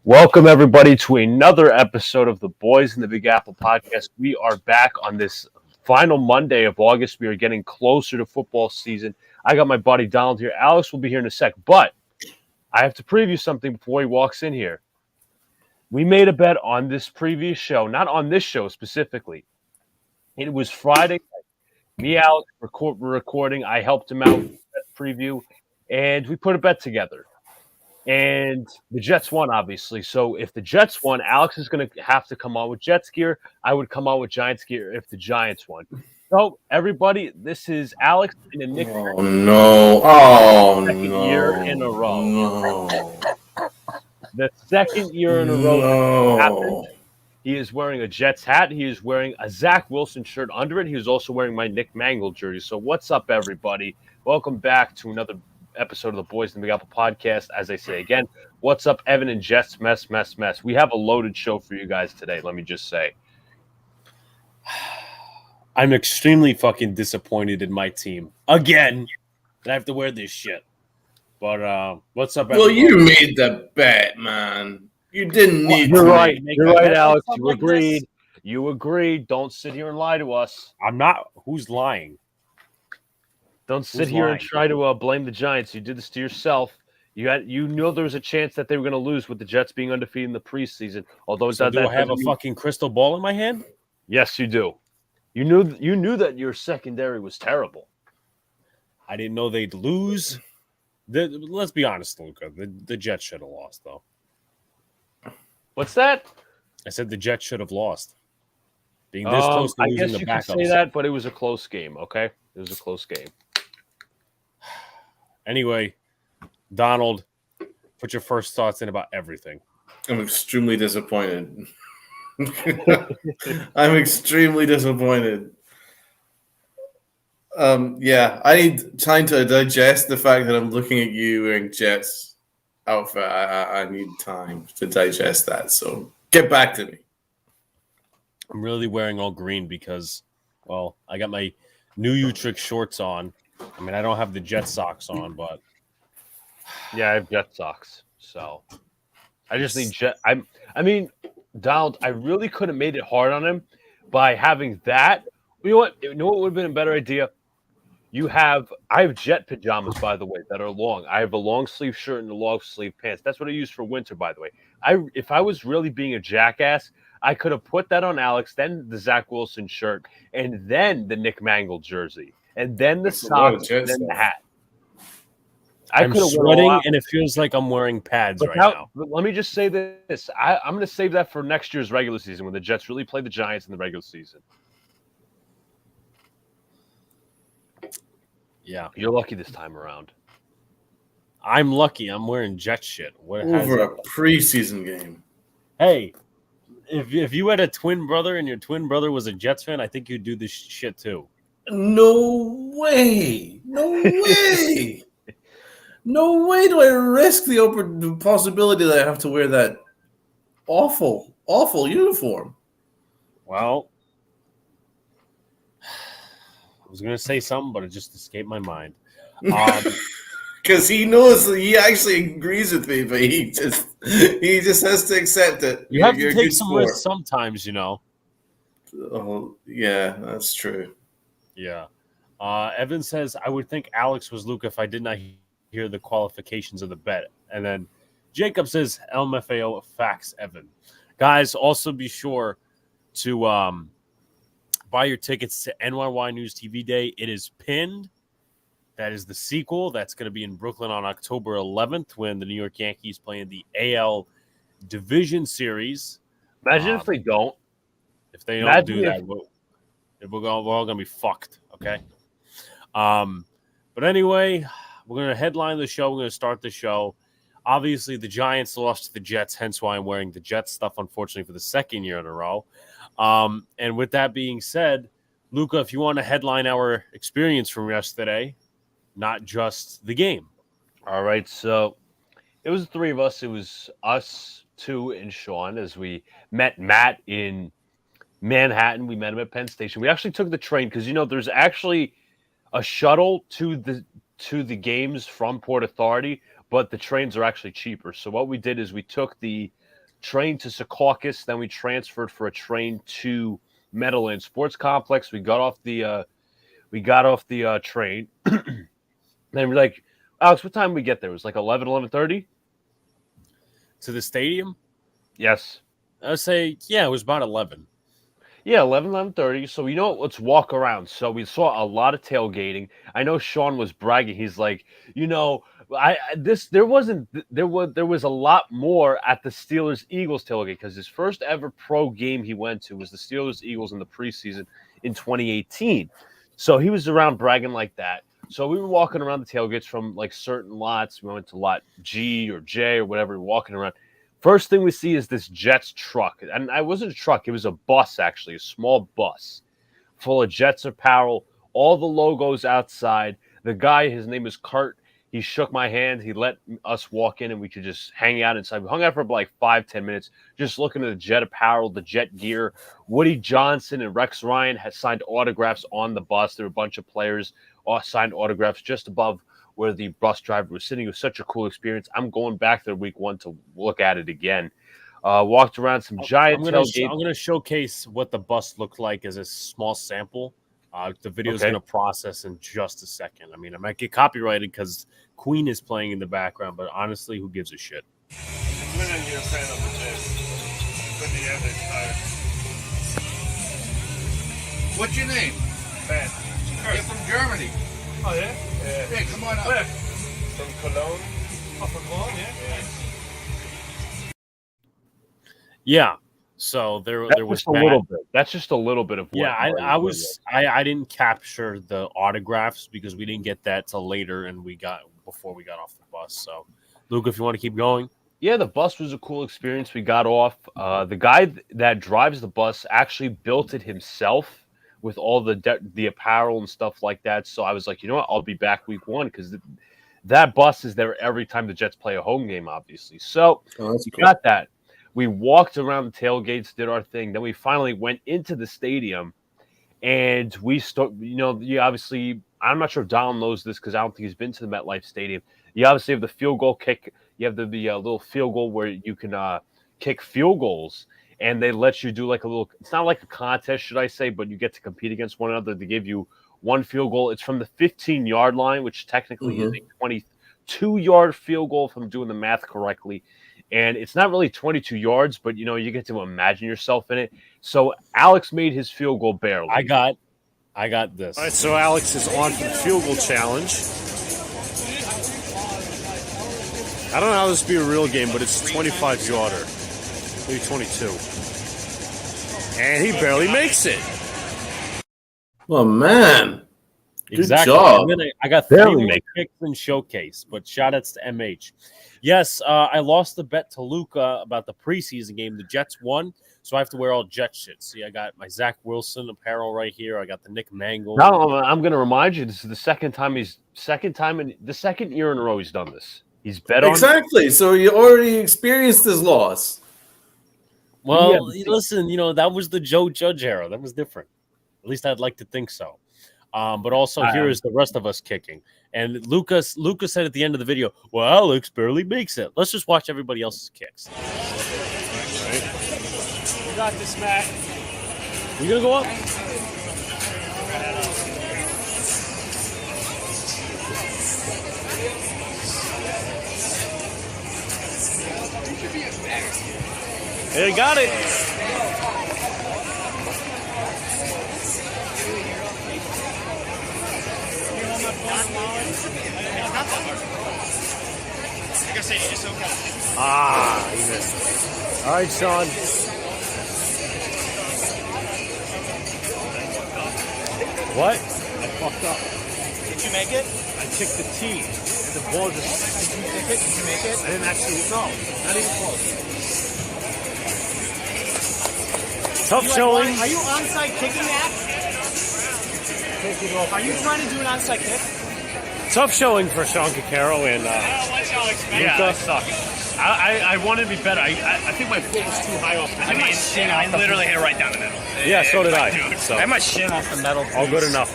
Welcome, everybody, to another episode of the Boys in the Big Apple podcast. We are back on this final Monday of August. We are getting closer to football season. I got my buddy Donald here. Alex will be here in a sec, but I have to preview something before he walks in here. We made a bet on this previous show, not on this show specifically. It was Friday night. Me, Alex, were recording. I helped him out with that preview, and we put a bet together. And the Jets won, obviously. So if the Jets won, Alex is going to have to come on with Jets gear. I would come on with Giants gear if the Giants won. So, everybody, this is Alex and a Nick. Oh, no. Oh, second no. year in a row. No. The second year in a row No. happened. He is wearing a Jets hat. He is wearing a Zach Wilson shirt under it. He is also wearing my Nick Mangold jersey. So what's up, everybody? Welcome back to another episode of the Boys in the Big Apple podcast. As I say again, what's up, Evan and Jets? Mess. We have a loaded show for you guys today, let me just say. I'm extremely fucking disappointed in my team. Again, I have to wear this shit. But what's up, everybody? Well, you made the bet, man. You didn't need You're to. right. You're right, Alex. You like agreed. this. You agreed. Don't sit here and lie to us. I'm not. Who's lying? Don't sit Who's here lying? and try to blame the Giants. You did this to yourself. You know there was a chance that they were going to lose with the Jets being undefeated in the preseason. Although So do I have a doesn't- fucking crystal ball in my hand? Yes, you do. You knew that your secondary was terrible. I didn't know they'd lose. Let's be honest, Luca. The Jets should have lost, though. What's that? I said the Jets should have lost. Being this close to I losing guess the you could backups. say that, but it was a close game. Okay, it was a close game. Anyway, Donald, put your first thoughts in about everything. I'm extremely disappointed. I'm extremely disappointed. Yeah, I need time to digest the fact that I'm looking at you wearing Jets outfit. I need time to digest that. So get back to me. I'm really wearing all green because, well, I got my new Utrecht shorts on. I mean, I don't have the Jet socks on, but Yeah, I have Jet socks, so I just need Jet. I mean, Donald, I really could have made it hard on him by having that. You know what? You know what would have been a better idea? I have Jet pajamas, by the way, that are long. I have a long sleeve shirt and a long sleeve pants. That's what I use for winter, by the way. If I was really being a jackass, I could have put that on Alex, then the Zach Wilson shirt, and then the Nick Mangold jersey, and then the That's a lot of socks, Jet and then the stuff. hat. I'm could have went all sweating out. and it feels like I'm wearing pads right But now. let me just say this. I'm going to save that for next year's regular season when the Jets really play the Giants in the regular season. Yeah, You're lucky this time around. I'm lucky. I'm wearing Jet shit. What has Over that- a preseason game. Hey, if you had a twin brother and your twin brother was a Jets fan, I think you'd do this shit too. No way. No way. No way do I risk the possibility that I have to wear that awful uniform. Well, I was gonna say something, but it just escaped my mind. Because he knows that he actually agrees with me, but he just has to accept it. You have You're to a take good some sport. risks sometimes, you know. Oh, yeah, that's true. Yeah. Evan says, I would think Alex was Luke if I did not hear the qualifications of the bet. And then Jacob says, LMFAO facts, Evan. Guys, also be sure to buy your tickets to NYY News TV Day. It is pinned. That is the sequel. That's going to be in Brooklyn on October 11th when the New York Yankees play in the AL Division Series. Imagine if they don't. If they don't Imagine do that, we're all going to be fucked, okay? But anyway, we're going to headline the show. We're going to start the show. Obviously, the Giants lost to the Jets, hence why I'm wearing the Jets stuff, unfortunately, for the second year in a row. And with that being said, Luca, if you want to headline our experience from yesterday, not just the game. All right, so it was the three of us. It was us, two, and Sean as we met Matt in Manhattan. We met him at Penn Station. We actually took the train because, you know, there's actually a shuttle to the games from Port Authority, but the trains are actually cheaper. So what we did is we took the train to Secaucus. Then we transferred for a train to Meadowlands Sports Complex. We got off the train. Then we're like, Alex, what time did we get there? It was like 11:30? To the stadium? Yes. I would say, yeah, it was about 11. Yeah, 11:30. So, you know what? Let's walk around. So we saw a lot of tailgating. I know Sean was bragging. He's like, there was a lot more at the Steelers-Eagles tailgate because his first ever pro game he went to was the Steelers-Eagles in the preseason in 2018. So he was around bragging like that. So we were walking around the tailgates from like certain lots. We went to lot G or J or whatever. We're walking around. First thing we see is this Jets truck. And it wasn't a truck. It was a bus, actually, a small bus full of Jets apparel, all the logos outside. The guy, his name is Kurt. He shook my hand. He let us walk in, and we could just hang out inside. We hung out for like 5-10 minutes, just looking at the Jet apparel, the Jet gear. Woody Johnson and Rex Ryan had signed autographs on the bus. There were a bunch of players signed autographs just above where the bus driver was sitting. It was such a cool experience. I'm going back there week 1 to look at it again. Walked around some giant tailgates. I'm going to showcase what the bus looked like as a small sample. The video is going to process in just a second. I mean, I might get copyrighted because Queen is playing in the background, but honestly, who gives a shit? What's your name? Ben. You're from Germany. Oh, yeah? Hey, come on up. Where? From Cologne. Oh, from Cologne, yeah? Yeah. So there was a little bit. That's just a little bit of what. Yeah, I didn't capture the autographs because we didn't get that till later, and before we got off the bus. So, Luke, if you want to keep going. Yeah, the bus was a cool experience. We got off. The guy that drives the bus actually built it himself with all the apparel and stuff like that. So I was like, you know what? I'll be back week 1 because that bus is there every time the Jets play a home game, obviously. So we got that. We walked around the tailgates, did our thing. Then we finally went into the stadium, and we obviously, I'm not sure if Donald knows this because I don't think he's been to the MetLife Stadium. You obviously have the field goal kick. You have the little field goal where you can kick field goals, and they let you do like a little. It's not like a contest, should I say, but you get to compete against one another. They give you one field goal. It's from the 15-yard line, which technically is a 22-yard field goal, if I'm doing the math correctly. And it's not really 22 yards, but, you get to imagine yourself in it. So Alex made his field goal barely. I got this. All right, so Alex is on for the field goal challenge. I don't know how this will be a real game, but it's a 25-yarder. Maybe 22. And he barely makes it. Oh, man. Exactly. Good job. And then I got 3 more picks in showcase, but shout-outs to MH. Yes, I lost the bet to Luca about the preseason game. The Jets won, so I have to wear all Jet shit. See, I got my Zach Wilson apparel right here. I got the Nick Mangold. No, I'm going to remind you, this is the second year in a row he's done this. He's bet on exactly. So you already experienced his loss. Well, listen, that was the Joe Judge era. That was different. At least I'd like to think so. But also here is the rest of us kicking. And Lucas said at the end of the video, well, Alex barely makes it. Let's just watch everybody else's kicks. Right. You got this, Matt. You gonna go up? Hey, got it. He missed. All right, Sean. What? I fucked up. Did you make it? I kicked the tee, and the ball just... Did you make it? Did you make it? I didn't actually... No, not even close. Tough showing. Are you onside kicking that? Are you trying to do an onside kick? Tough showing for Sean Cacaro and Yeah, I suck. I wanted to be better. I think my foot was too high off the metal. I literally hit it right down the middle. Yeah, so did I. Dude, So I had my shin off the metal. all good enough.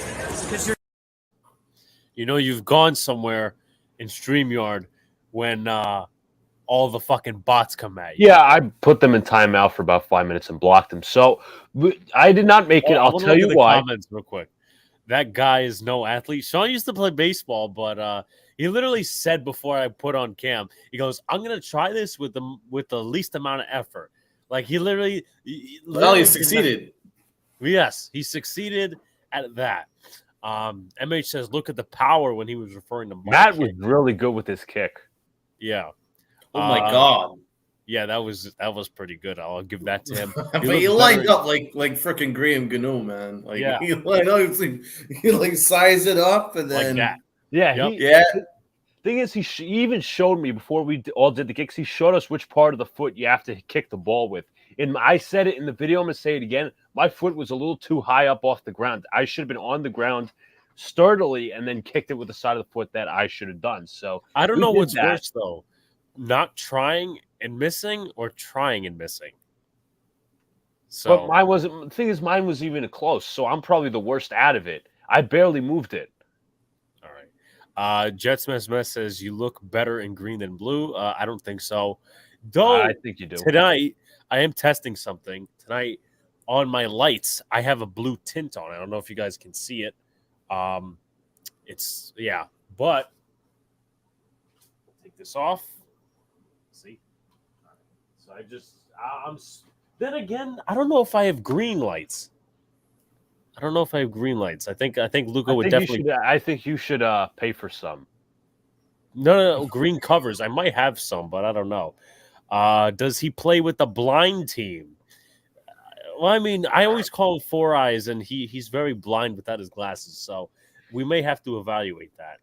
You've gone somewhere in StreamYard when all the fucking bots come at you. Yeah, I put them in timeout for about 5 minutes and blocked them. So I did not make it. I I'll wanna tell look you at the why. comments real quick. That guy is no athlete. Sean used to play baseball, but he literally said before I put on cam, he goes, "I'm gonna try this with the least amount of effort." Like he literally Well, he succeeded. Yes, he succeeded at that. MH says, "Look at the power" when he was referring to Matt was really good with his kick. Yeah. Oh my god. Yeah, that was pretty good. I'll give that to him. But he lined up like freaking Graham Gano, man. Like Yeah. he lined up, he like sized it up and then like that. Yeah, Yep. Thing is, he even showed me before we all did the kicks. He showed us which part of the foot you have to kick the ball with. And I said it in the video. I'm gonna say it again. My foot was a little too high up off the ground. I should have been on the ground sturdily and then kicked it with the side of the foot that I should have done. So I don't we know did what's that. worse though, not trying and missing or trying and missing. So, But mine wasn't. The thing is, mine was even close. So I'm probably the worst out of it. I barely moved it. all right. Jets Mess says you look better in green than blue. I don't think so. Though I think you do. tonight I am testing something. Tonight on my lights, I have a blue tint on. I don't know if you guys can see it. It's but take this off. See? So I'm then again, I don't know if I have green lights. I think Luca would definitely. I think you should pay for some. No, green covers. I might have some, but I don't know. Does he play with the blind team? Well, I mean, I always call him Four Eyes, and he's very blind without his glasses, so we may have to evaluate that.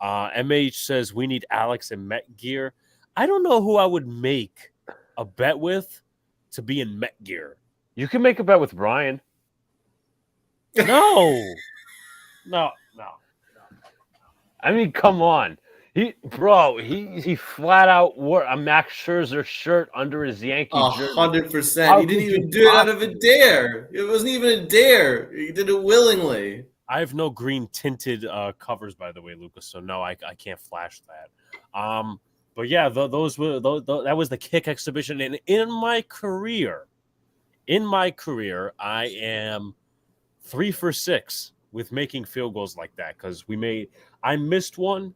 MH says we need Alex in Met gear. I don't know who I would make a bet with to be in Met gear. You can make a bet with Brian. No. I mean, come on. He flat out wore a Max Scherzer shirt under his Yankee jersey. 100%. He didn't even do it out of a dare. It wasn't even a dare. He did it willingly. I have no green tinted covers, by the way, Lucas. So no, I can't flash that. But yeah, that was the kick exhibition, and in my career, I am 3 for 6 with making field goals like that because I missed one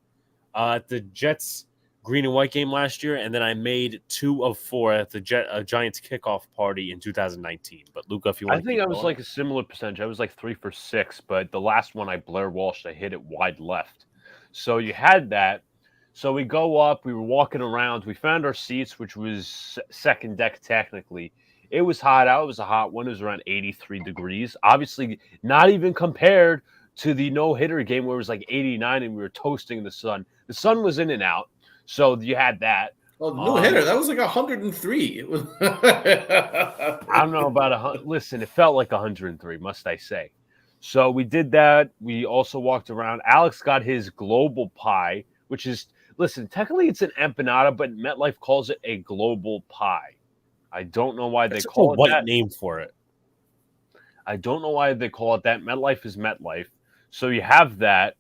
at the Jets green and white game last year, and then I made 2 of 4 at the Giants kickoff party in 2019. But Luca, if you want, I think I was like a similar percentage. I was like 3 for 6, but the last one I Blair Walsh, I hit it wide left. So you had that. So we go up. We were walking around. We found our seats, which was second deck technically. It was hot out. It was a hot one. It was around 83 degrees. Obviously, not even compared to the no-hitter game where it was like 89 and we were toasting the sun. The sun was in and out. So you had that. Well, no-hitter, that was like 103. It was I don't know about 100. Listen, it felt like 103, must I say. So we did that. We also walked around. Alex got his global pie, which is, listen, technically it's an empanada, but MetLife calls it a global pie. I don't know why they call it white that. name for it. I don't know why they call it that. MetLife is MetLife. So you have that.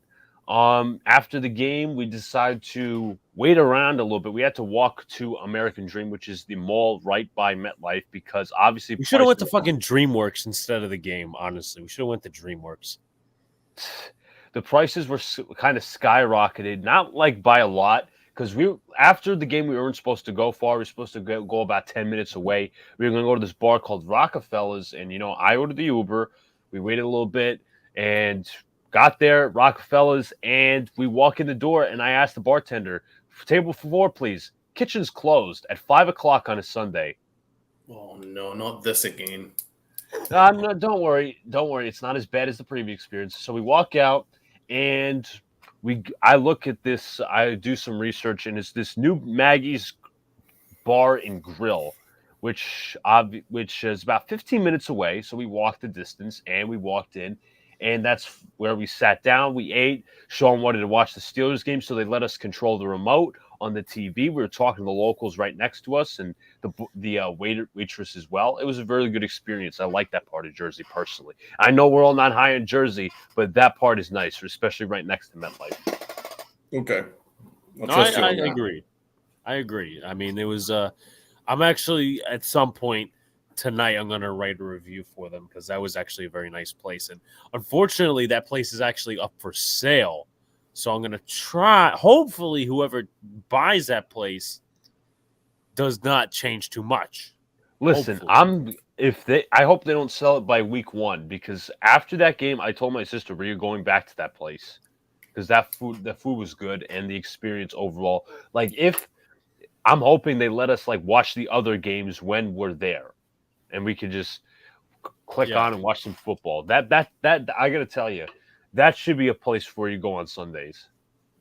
After the game, we decided to wait around a little bit. We had to walk to American Dream, which is the mall right by MetLife, because obviously we should have went to fucking DreamWorks instead of the game. Honestly, we should have went to DreamWorks. The prices were kind of skyrocketed, not like by a lot, because after the game we weren't supposed to go far. We were supposed to go about 10 minutes away. We were going to go to this bar called Rockefeller's, and I ordered the Uber. We waited a little bit and got there, Rockefeller's, and we walk in the door, and I asked the bartender, "Table for 4, please." Kitchen's closed at 5 o'clock on a Sunday. Oh no, not this again. No, don't worry. It's not as bad as the previous experience. So we walk out, and I look at this. I do some research, and it's this new Maggie's Bar and Grill, which is about 15 minutes away. So we walked the distance, and we walked in. And that's where we sat down. We ate. Sean wanted to watch the Steelers game, so they let us control the remote on the TV. We were talking to the locals right next to us and the waitress as well. It was a very good experience. I like that part of Jersey personally. I know we're all not high in Jersey, but that part is nice, especially right next to MetLife. Okay. I agree. I agree. I mean, it was. I'm actually at some point tonight. I'm going to write a review for them because that was actually a very nice place, and unfortunately, that place is actually up for sale. So I'm going to try. Hopefully, whoever buys that place does not change too much. Listen, Hopefully. I hope they don't sell it by week 1 because after that game, I told my sister we're going back to that place because the food was good and the experience overall. Like if I'm hoping they let us like watch the other games when we're there, and we can just click on and watch some football. That I gotta tell you, that should be a place where you go on Sundays.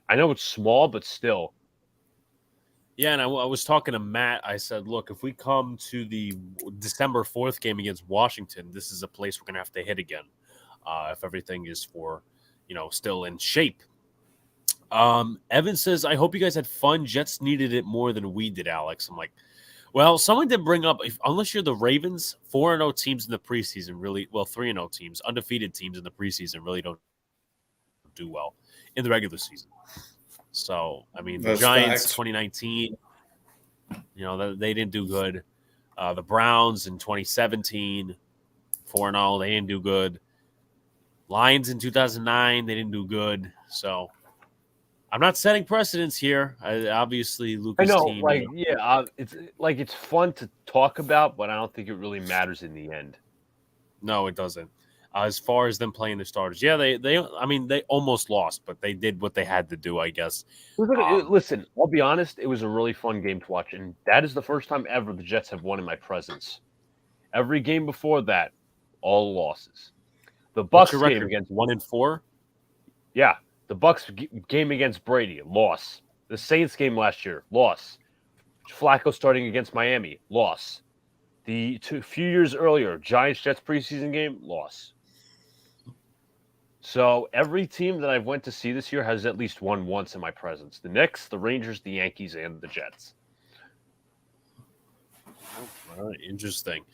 I know it's small, but still. Yeah, and I was talking to Matt. I said, look, if we come to the December 4th game against Washington, this is a place we're going to have to hit again if everything is still in shape. Evan says, I hope you guys had fun. Jets needed it more than we did, Alex. I'm like, well, someone did bring up, unless you're the Ravens, 4-0 teams in the preseason really, 3-0 teams, undefeated teams in the preseason really don't do well in the regular season. So, I mean, the Giants, 2019, they didn't do good. The Browns in 2017, 4-0, they didn't do good. Lions in 2009, they didn't do good. So, I'm not setting precedents here. Obviously, Lucas' team. It's fun to talk about, but I don't think it really matters in the end. No, it doesn't. As far as them playing their starters, they almost lost, but they did what they had to do, I guess. Listen, I'll be honest, it was a really fun game to watch, and that is the first time ever the Jets have won in my presence. Every game before that, all losses. The Bucks game against 1-4. Yeah, the Bucks game against Brady, loss. The Saints game last year, loss. Flacco starting against Miami, loss. The few years earlier, Giants-Jets preseason game, loss. So every team that I've went to see this year has at least won once in my presence. The Knicks, the Rangers, the Yankees, and the Jets. All right, interesting.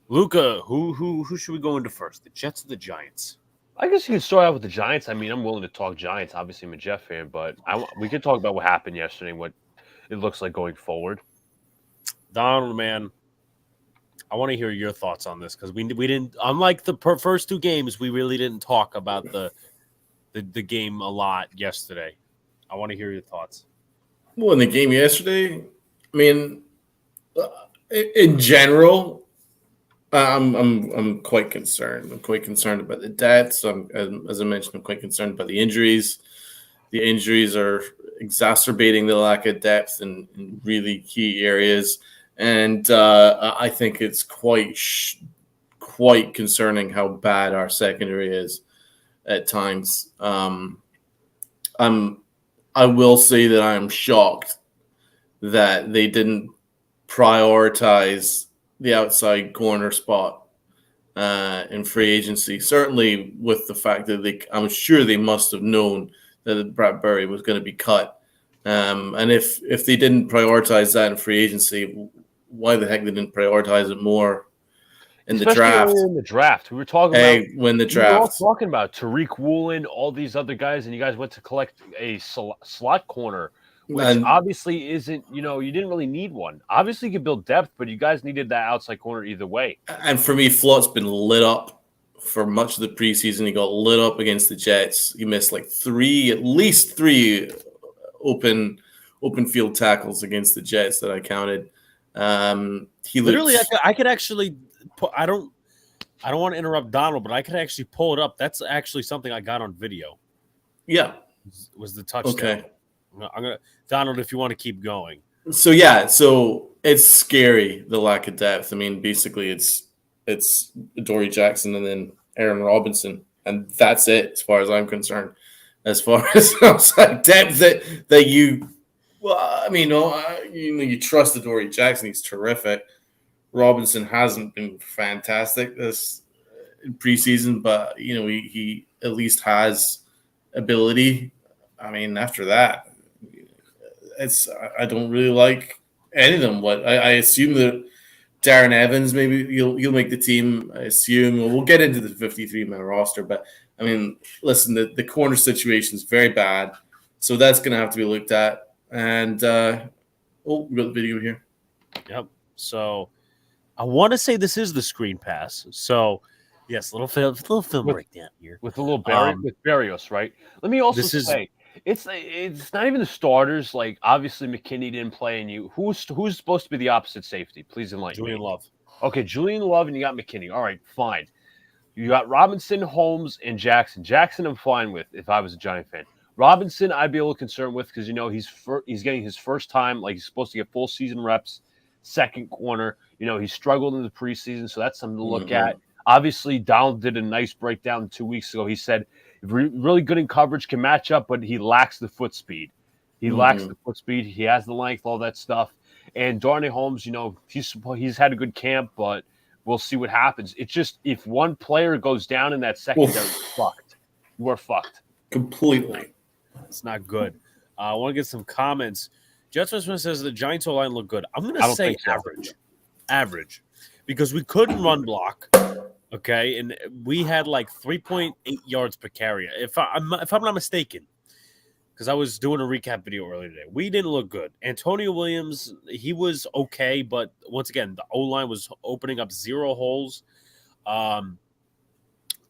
Luca, who should we go into first? The Jets or the Giants? I guess you can start out with the Giants. I mean, I'm willing to talk Giants. Obviously, I'm a Jet fan, but we could talk about what happened yesterday and what it looks like going forward. Donald, man, I want to hear your thoughts on this because we didn't. Unlike the first 2 games, we really didn't talk about the game a lot yesterday. I want to hear your thoughts. Well, in the game yesterday, I mean, in general, I'm quite concerned. I'm quite concerned about the deaths. As I mentioned, I'm quite concerned about the injuries. The injuries are exacerbating the lack of depth in really key areas. And I think it's quite concerning how bad our secondary is at times. I will say that I am shocked that they didn't prioritize the outside corner spot in free agency. Certainly with the fact that I'm sure they must have known that Bradbury was going to be cut. And if they didn't prioritize that in free agency, why the heck they didn't prioritize it more in the draft? In the draft, we were talking about when the draft. We were all talking about Tariq Woolen, all these other guys, and you guys went to collect a slot corner, which obviously isn't. You didn't really need one. Obviously, you could build depth, but you guys needed that outside corner either way. And for me, Flott's been lit up for much of the preseason. He got lit up against the Jets. He missed at least three open field tackles against the Jets that I counted. He literally, I could actually. I don't want to interrupt Donald, but I could actually pull it up. That's actually something I got on video. Yeah, was the touchdown. Okay, I'm gonna Donald, if you want to keep going. So it's scary, the lack of depth. I mean, basically, it's Dory Jackson and then Aaron Robinson, and that's it as far as I'm concerned. As far as outside depth that you. Well, I mean, you trust the Dory Jackson. He's terrific. Robinson hasn't been fantastic this preseason, but he at least has ability. I mean, after that, I don't really like any of them. What I assume that Darren Evans maybe he'll make the team. I assume we'll get into the 53-man roster, but I mean, listen, the corner situation is very bad, so that's going to have to be looked at. And we got the video here. Yep. So I want to say this is the screen pass. So yes, little film breakdown here with a little with Berrios, right? Let me also say it's not even the starters. Like obviously McKinney didn't play, and who's supposed to be the opposite safety? Please enlighten me. Julian Love. Okay, Julian Love, and you got McKinney. All right, fine. You got Robinson, Holmes, and Jackson. Jackson, I'm fine with if I was a Giant fan. Robinson, I'd be a little concerned with because he's getting his first time, like he's supposed to get full season reps, second corner. He struggled in the preseason, so that's something to look at. Obviously, Donald did a nice breakdown 2 weeks ago. He said really good in coverage, can match up, but he lacks the foot speed. He has the length, all that stuff. And Darnay Holmes, he's had a good camp, but we'll see what happens. It's just if one player goes down in that secondary, you're fucked. You are fucked. Completely. It's not good. I want to get some comments. Jets Smith says the Giants O-line look good. I'm going to say average. Average. Because we couldn't run block, okay? And we had like 3.8 yards per carry. If I'm not mistaken, because I was doing a recap video earlier today. We didn't look good. Antonio Williams, he was okay, but once again, the O-line was opening up 0 holes.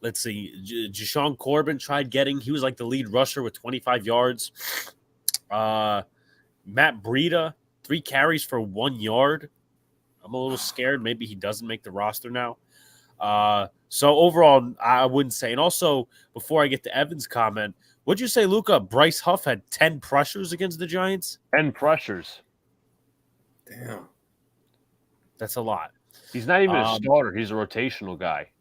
Let's see. Jashawn Corbin tried he was like the lead rusher with 25 yards. Matt Breida, 3 carries for 1 yard. I'm a little scared. Maybe he doesn't make the roster now. So overall, I wouldn't say. And also, before I get to Evan's comment, what'd you say, Luca? Bryce Huff had 10 pressures against the Giants? 10 pressures. Damn. That's a lot. He's not even a starter. He's a rotational guy.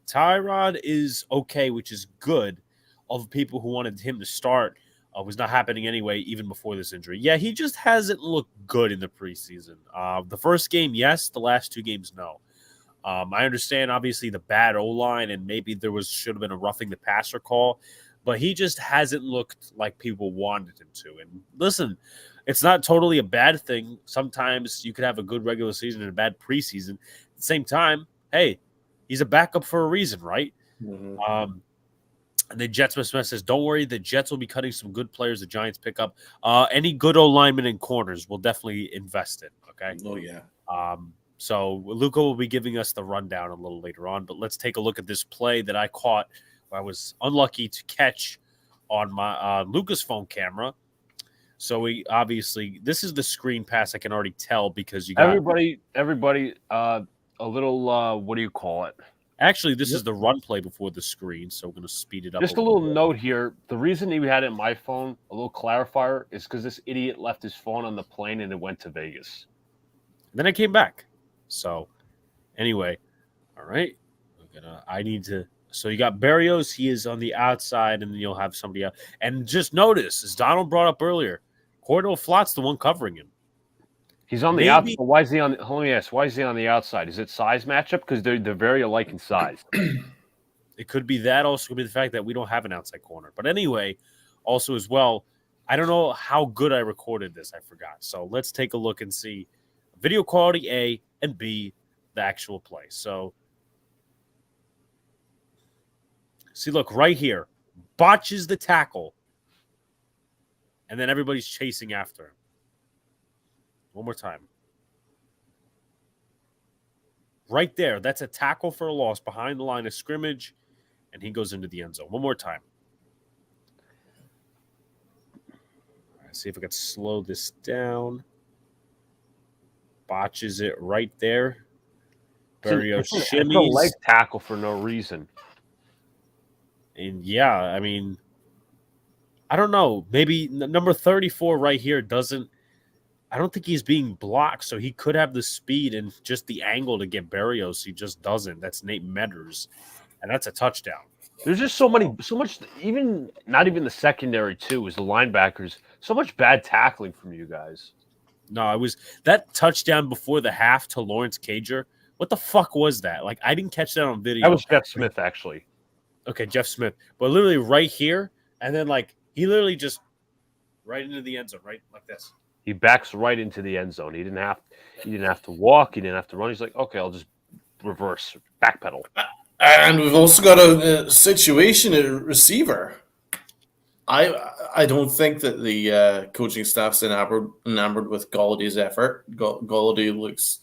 Tyrod is okay, which is good. All the people who wanted him to start was not happening anyway, even before this injury. Yeah, he just hasn't looked good in the preseason. The first game, yes. The last 2 games, no. I understand, obviously, the bad O-line, and maybe should have been a roughing the passer call, but he just hasn't looked like people wanted him to. And listen, it's not totally a bad thing. Sometimes you could have a good regular season and a bad preseason. At the same time, hey, he's a backup for a reason, right? Mm-hmm. And the Jets Smith says, don't worry, the Jets will be cutting some good players the Giants pick up. Any good O-linemen and corners will definitely invest in, okay? Oh, yeah. So Luca will be giving us the rundown a little later on, but let's take a look at this play that I caught. I was unlucky to catch on my Luca's phone camera. So we obviously, this is the screen pass. I can already tell because you got everybody. A little. What do you call it? Actually, this is the run play before the screen, so we're going to speed it up. Just a little note here. The reason he had it in my phone, a little clarifier, is because this idiot left his phone on the plane and it went to Vegas. And then I came back. So, anyway, all right. So you got Berrios. He is on the outside, and then you'll have somebody else. And just notice, as Donald brought up earlier, Cordell Flott's the one covering him. He's on the outside. Why is he on? Let me ask. Why is he on the outside? Is it size matchup? Because they're very alike in size. It could be that. Also, could be the fact that we don't have an outside corner. But anyway, also as well, I don't know how good I recorded this. I forgot. So let's take a look and see video quality A and B, the actual play. So, see, look right here, botches the tackle, and then everybody's chasing after him. One more time. Right there, that's a tackle for a loss behind the line of scrimmage, and he goes into the end zone. One more time. All right, see if I can slow this down. Botches it right there. Berrios shimmies. It's a leg tackle for no reason. And yeah, I mean, I don't know. Maybe number 34 right here doesn't. I don't think he's being blocked, so he could have the speed and just the angle to get Berrios. He just doesn't. That's Nate Metters, and that's a touchdown. There's just so much. Even not even the secondary too is the linebackers. So much bad tackling from you guys. No, it was that touchdown before the half to Lawrence Cager. What the fuck was that? Like, I didn't catch that on video. That was Jeff Smith, actually. Okay, Jeff Smith. But literally right here, and then, like, he literally just right into the end zone, right? Like this. He backs right into the end zone. He didn't have to walk. He didn't have to run. He's like, okay, I'll just reverse, backpedal. And we've also got a situation at receiver. I don't think that the coaching staff's enamored with Galladay's effort. Galladay looks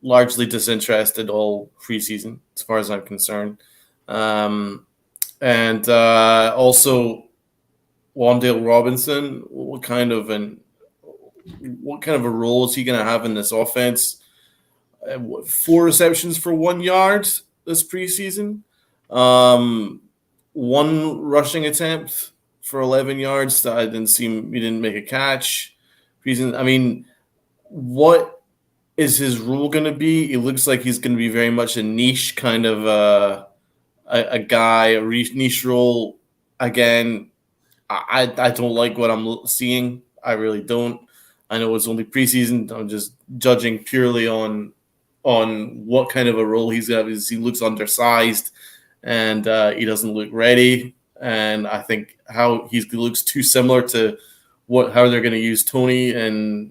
largely disinterested all preseason, as far as I'm concerned. And also Wandale Robinson, what kind of a role is he going to have in this offense? 4 receptions for 1 yard this preseason. 1 rushing attempt for 11 yards. That I didn't see. He didn't make a catch. I mean, what is his role going to be? It looks like he's going to be very much a niche kind of a guy, a niche role. Again, I don't like what I'm seeing. I really don't. I know it's only preseason. I'm just judging purely on what kind of a role he's got. He looks undersized, and he doesn't look ready. And I think how he looks too similar to how they're going to use Tony. And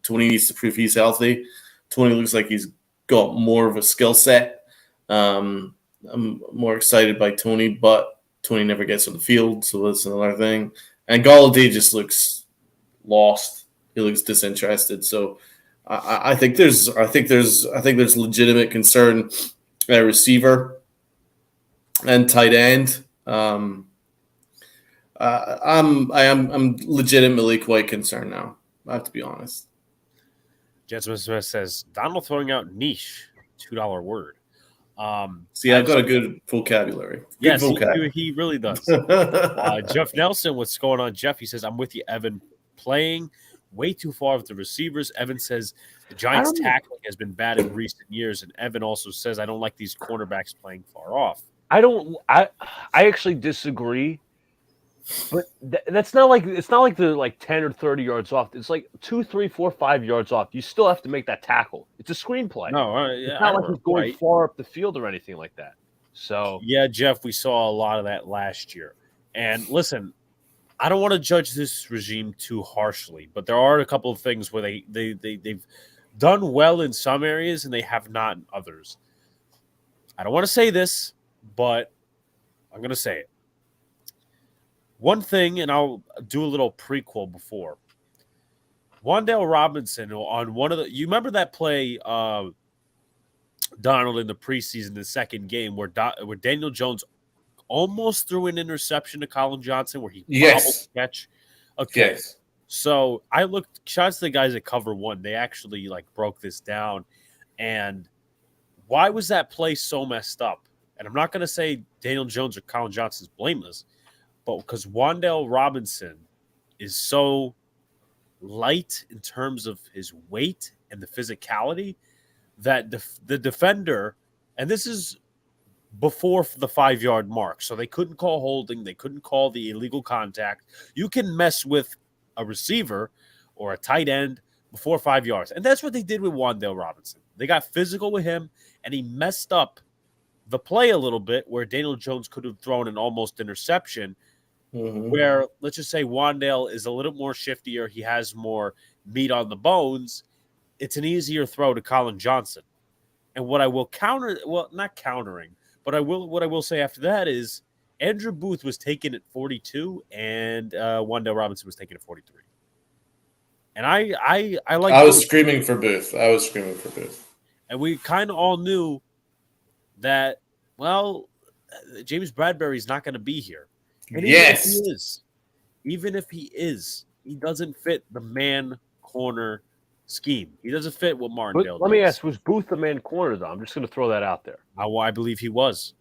Tony needs to prove he's healthy. Tony looks like he's got more of a skill set. I'm more excited by Tony, but Tony never gets on the field, so that's another thing. And Galladay just looks lost. He looks disinterested. So I think there's legitimate concern at receiver and tight end. I'm legitimately quite concerned now. I have to be honest. Jensen Smith says Donald throwing out niche, $2 word. See, I've got a good vocabulary. Yes, he really does. Jeff Nelson, what's going on, Jeff? He says, I'm with you, Evan. Playing way too far with the receivers. Evan says the Giants' tackling has been bad in recent years. And Evan also says, I don't like these cornerbacks playing far off. I actually disagree. But that's not like it's not like they're like 10 or 30 yards off. It's like 2, 3, 4, 5 yards off. You still have to make that tackle. It's a screenplay. No, it's not like he's going far up the field or anything like that. So yeah, Jeff, we saw a lot of that last year. And listen, I don't want to judge this regime too harshly, but there are a couple of things where they've done well in some areas and they have not in others. I don't want to say this, but I'm going to say it. One thing, and I'll do a little prequel before. Wandale Robinson on one of the – you remember that play, Donald, in the preseason, the second game, where Daniel Jones almost threw an interception to Colin Johnson where he bobbled the catch? Okay. Yes. So I looked – shout out to the guys at Cover One. They actually, broke this down. And why was that play so messed up? And I'm not going to say Daniel Jones or Colin Johnson's blameless, but because Wandale Robinson is so light in terms of his weight and the physicality that the defender, and this is before the 5-yard mark, so they couldn't call holding, they couldn't call the illegal contact. You can mess with a receiver or a tight end before 5 yards, and that's what they did with Wandale Robinson. They got physical with him, and he messed up the play a little bit where Daniel Jones could have thrown an almost interception. Where, let's just say, Wandale is a little more shiftier. He has more meat on the bones. It's an easier throw to Colin Johnson. And what I will not countering, but what I will say after that is Andrew Booth was taken at 42 and Wandale Robinson was taken at 43. And I was screaming for Booth. And we kind of all knew that, James Bradbury's not going to be here. And even if he is, he doesn't fit the man corner scheme. He doesn't fit what Martindale does. Let me ask, was Booth the man corner, though? I'm just going to throw that out there. I believe he was.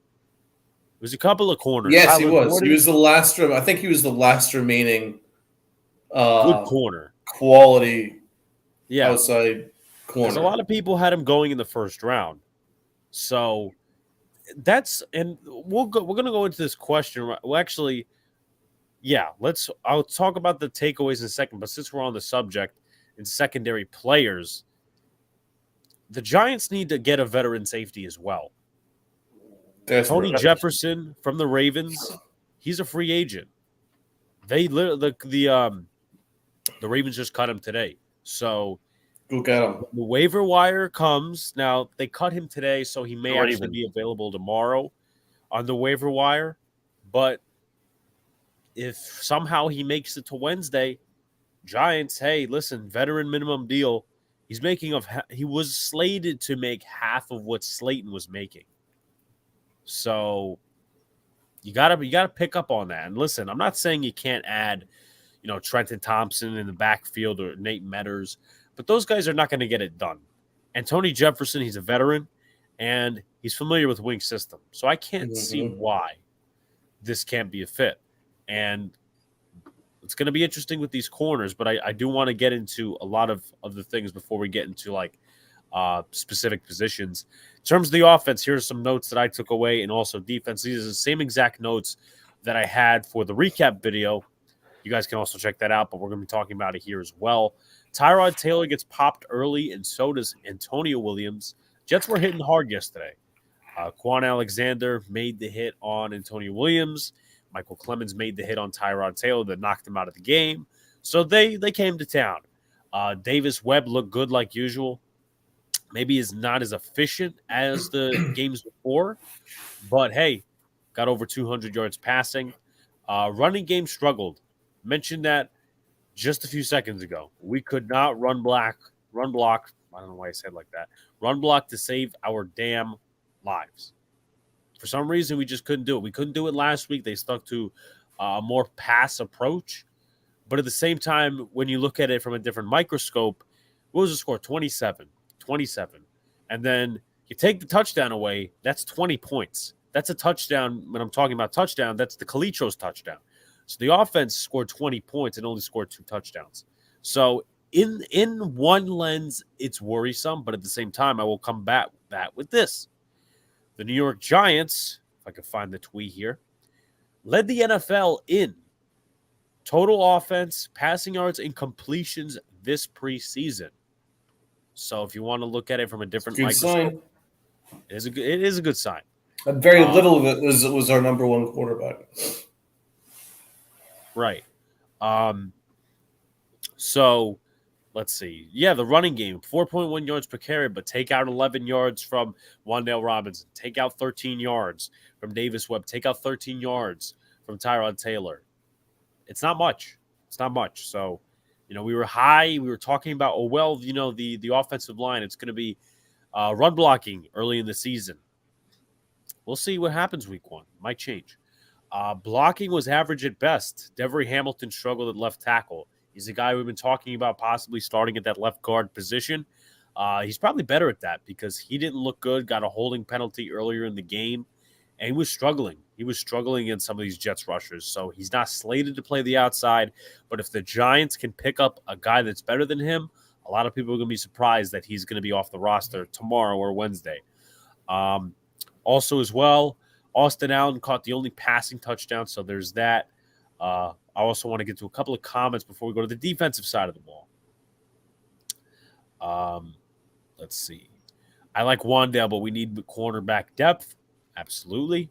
It was a couple of corners. Yes, he was. He was the last. I think he was the last remaining good corner. Quality outside corner. Because a lot of people had him going in the first round. So that's – and we're going to go into this question. Well, actually, yeah, I'll talk about the takeaways in a second. But since we're on the subject and secondary players, the Giants need to get a veteran safety as well. Tony Jefferson from the Ravens, he's a free agent. The Ravens just cut him today. So go get him. The waiver wire comes. Now, they cut him today, so he may actually be available tomorrow on the waiver wire. But if somehow he makes it to Wednesday, Giants, hey, listen, veteran minimum deal. He was slated to make half of what Slayton was making. So you gotta pick up on that. And listen, I'm not saying you can't add, Trenton Thompson in the backfield or Nate Metters, but those guys are not going to get it done. And Tony Jefferson, he's a veteran, and he's familiar with Wink's system. So I can't see why this can't be a fit. And it's going to be interesting with these corners, but I do want to get into a lot of the things before we get into specific positions. In terms of the offense, here's some notes that I took away, and also defense. These are the same exact notes that I had for the recap video. You guys can also check that out, but we're going to be talking about it here as well. Tyrod Taylor gets popped early, and so does Antonio Williams. Jets were hitting hard yesterday. Quan Alexander made the hit on Antonio Williams. Michael Clemens made the hit on Tyrod Taylor that knocked him out of the game. So they came to town. Davis Webb looked good like usual. Maybe is not as efficient as the games before, but hey, got over 200 yards passing. Running game struggled. Mentioned that just a few seconds ago. We could not run block. I don't know why I said like that. Run block to save our damn lives. For some reason, we just couldn't do it. We couldn't do it last week. They stuck to a more pass approach. But at the same time, when you look at it from a different microscope, what was the score? 27. And then you take the touchdown away, that's 20 points. That's a touchdown. When I'm talking about touchdown, that's the Kalichos touchdown. So the offense scored 20 points and only scored 2 touchdowns. So in one lens, it's worrisome. But at the same time, I will come back with this. The New York Giants, if I can find the tweet here, led the NFL in total offense, passing yards, and completions this preseason. So if you want to look at it from a different microscope, it is a good sign. And very little of it was our number one quarterback. Right. So let's see. Yeah, the running game, 4.1 yards per carry, but take out 11 yards from Wan'Dale Robinson. Take out 13 yards from Davis Webb. Take out 13 yards from Tyrod Taylor. It's not much. So, we were high. We were talking about, the offensive line. It's going to be run blocking early in the season. We'll see what happens week 1. Might change. Blocking was average at best. Devery Hamilton struggled at left tackle. He's a guy we've been talking about possibly starting at that left guard position. He's probably better at that because he didn't look good, got a holding penalty earlier in the game, and he was struggling. He was struggling in some of these Jets rushers, so he's not slated to play the outside. But if the Giants can pick up a guy that's better than him, a lot of people are going to be surprised that he's going to be off the roster tomorrow or Wednesday. Also as well, Austin Allen caught the only passing touchdown, so there's that. I also want to get to a couple of comments before we go to the defensive side of the ball. Let's see. I like Wan'Dale, but we need cornerback depth. Absolutely.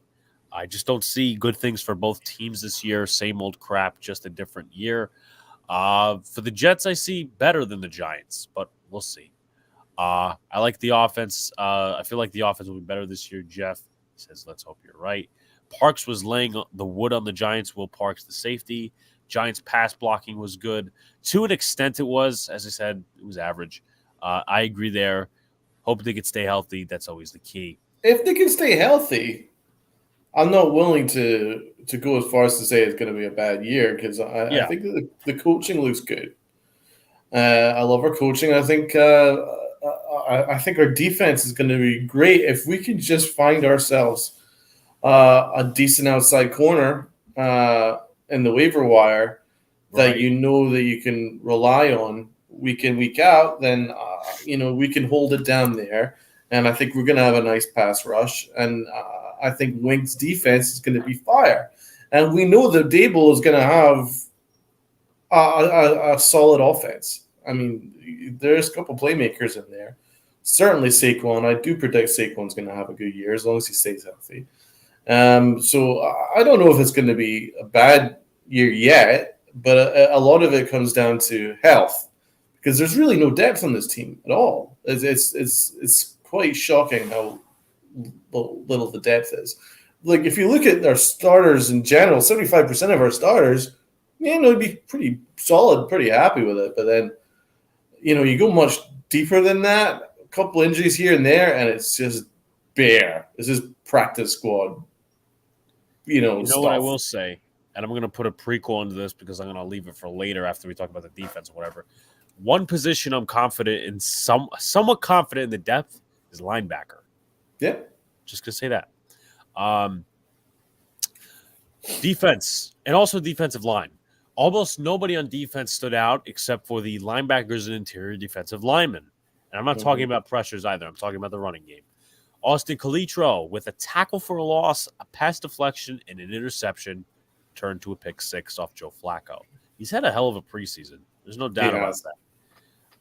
I just don't see good things for both teams this year. Same old crap, just a different year. For the Jets, I see better than the Giants, but we'll see. I like the offense. I feel like the offense will be better this year. Jeff says, let's hope you're right. Parks was laying the wood on the Giants. Will Parks, the safety. Giants pass blocking was good. To an extent, it was. As I said, it was average. I agree there. Hope they could stay healthy. That's always the key. If they can stay healthy, I'm not willing to go as far as to say it's going to be a bad year because I think that the coaching looks good. I love our coaching. I think our defense is going to be great if we can just find ourselves a decent outside corner in the waiver wire that that you can rely on week in, week out. Then we can hold it down there, and I think we're going to have a nice pass rush. And I think Wink's defense is going to be fire, and we know that Dable is going to have a solid offense. I mean, there's a couple playmakers in there. Certainly Saquon. I do predict Saquon's going to have a good year as long as he stays healthy. So I don't know if it's going to be a bad year yet, but a lot of it comes down to health because there's really no depth on this team at all. It's quite shocking how little the depth is. like if you look at our starters in general, 75% of our starters, would be pretty solid, pretty happy with it. But then, you go much deeper than that, a couple injuries here and there, and it's just bare. It's just practice squad, stuff. What I will say, and I'm going to put a prequel into this because I'm going to leave it for later after we talk about the defense or whatever. One position I'm confident in, somewhat confident in the depth is linebacker. Yeah. Just going to say that. Defense and also defensive line. Almost nobody on defense stood out except for the linebackers and interior defensive linemen. And I'm not talking about pressures either. I'm talking about the running game. Austin Calitro with a tackle for a loss, a pass deflection, and an interception turned to a pick six off Joe Flacco. He's had a hell of a preseason. There's no doubt about that.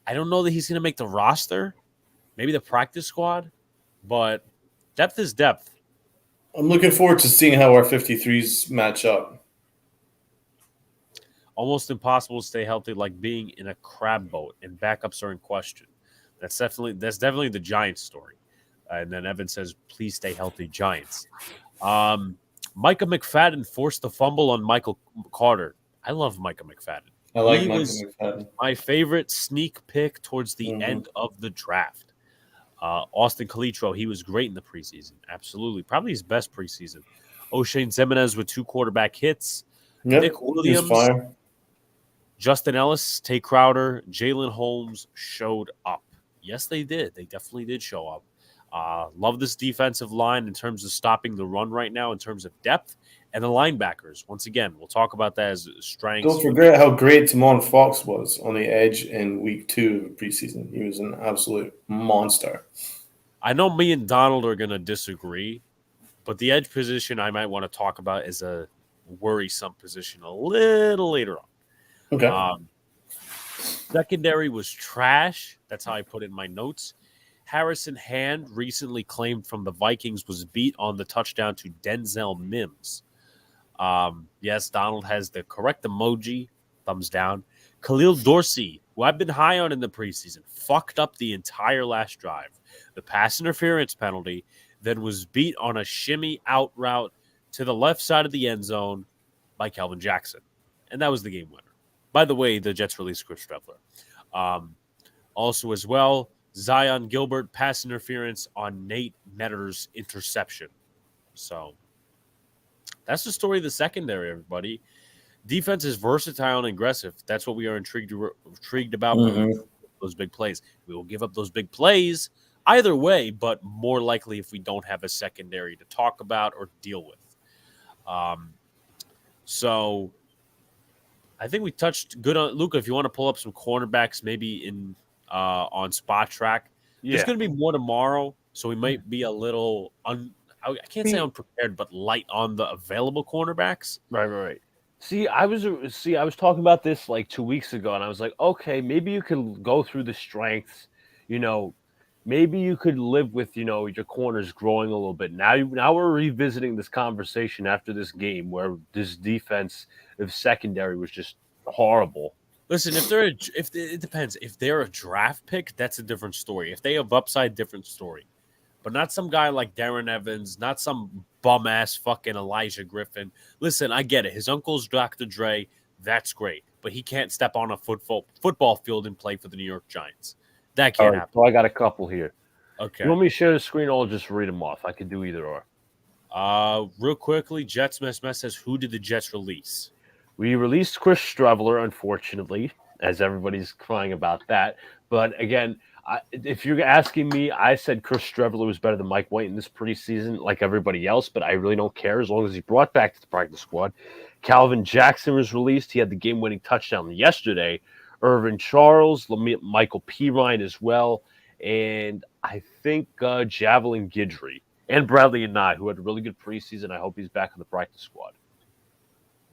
I don't know that he's going to make the roster, maybe the practice squad, but depth is depth. I'm looking forward to seeing how our 53s match up. Almost impossible to stay healthy, like being in a crab boat, and backups are in question. That's definitely the Giants story. And then Evan says, "Please stay healthy, Giants." Micah McFadden forced the fumble on Michael Carter. I love Micah McFadden. I like Micah McFadden. My favorite sneak pick towards the end of the draft. Austin Calitro, he was great in the preseason. Absolutely. Probably his best preseason. O'Shane Zimenez with 2 quarterback hits. Yep, Nick Williams, Justin Ellis, Tay Crowder, Jalen Holmes showed up. Yes, they did. They definitely did show up. Love this defensive line in terms of stopping the run right now, in terms of depth. And the linebackers, once again, we'll talk about that as strengths. Don't forget how great Timon Fox was on the edge in week 2 of preseason. He was an absolute monster. I know me and Donald are going to disagree, but the edge position I might want to talk about is a worrisome position a little later on. Okay. Secondary was trash. That's how I put it in my notes. Harrison Hand, recently claimed from the Vikings, was beat on the touchdown to Denzel Mims. Yes, Donald has the correct emoji, thumbs down. Khalil Dorsey, who I've been high on in the preseason, fucked up the entire last drive. The pass interference penalty, then was beat on a shimmy out route to the left side of the end zone by Kelvin Jackson. And that was the game winner. By the way, the Jets released Chris Streveler. Also as well, Zion Gilbert pass interference on Nate Netter's interception. So that's the story of the secondary, everybody. Defense is versatile and aggressive. That's what we are intrigued about. Those big plays. We will give up those big plays either way, but more likely if we don't have a secondary to talk about or deal with. So I think we touched good on Luca. If you want to pull up some cornerbacks, maybe in on Spot Track, there's going to be more tomorrow, so we might be a little I can't say unprepared, but light on the available cornerbacks. Right. I was talking about this like 2 weeks ago, and I was like, okay, maybe you could go through the strengths. Maybe you could live with your corners growing a little bit. Now we're revisiting this conversation after this game where this defensive secondary was just horrible. Listen, it depends. If they're a draft pick, that's a different story. If they have upside, different story. But not some guy like Darren Evans, not some bum-ass fucking Elijah Griffin. Listen, I get it. His uncle's Dr. Dre. That's great. But he can't step on a football field and play for the New York Giants. That can't happen. So I got a couple here. Okay. You want me to share the screen or just read them off? I could do either or. Real quickly, Jets Mess says, who did the Jets release? We released Chris Streveler, unfortunately, as everybody's crying about that. But again, if you're asking me, I said Chris Streveler was better than Mike White in this preseason, like everybody else, but I really don't care as long as he brought back to the practice squad. Calvin Jackson was released. He had the game-winning touchdown yesterday. Irvin Charles, Michael Pirine as well, and I think Javelin Guidry and Bradley Anae, who had a really good preseason. I hope he's back in the practice squad.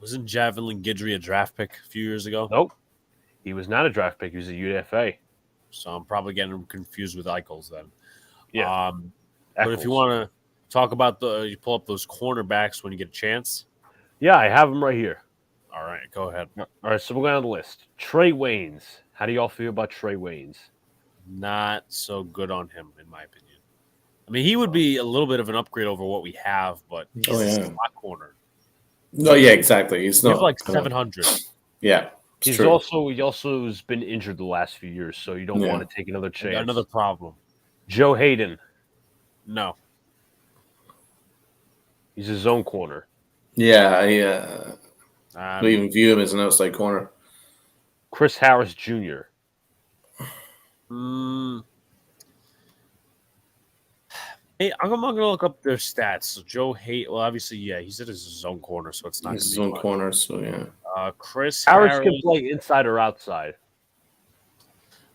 Wasn't Javelin Guidry a draft pick a few years ago? Nope. He was not a draft pick. He was a UDFA. So I'm probably getting him confused with Eichels then. Yeah. But if you want to talk about you pull up those cornerbacks when you get a chance. Yeah, I have them right here. All right, go ahead. All right, so we're going on the list. Trey Waynes. How do y'all feel about Trey Waynes? Not so good on him, in my opinion. I mean, he would be a little bit of an upgrade over what we have, but he's a slot corner. No, yeah, exactly. He's We not have like 700. Yeah, He true. also has been injured the last few years, so you don't want to take another chance. Another problem. Joe Hayden. No. He's a zone corner. Yeah, I don't even view him as an outside corner. Chris Harris Jr. Hey, I'm going to look up their stats. So Joe Hayden, well, obviously, yeah, he's at his zone corner, so it's not He's zone corner, so yeah. Chris Harris Harris can play inside or outside.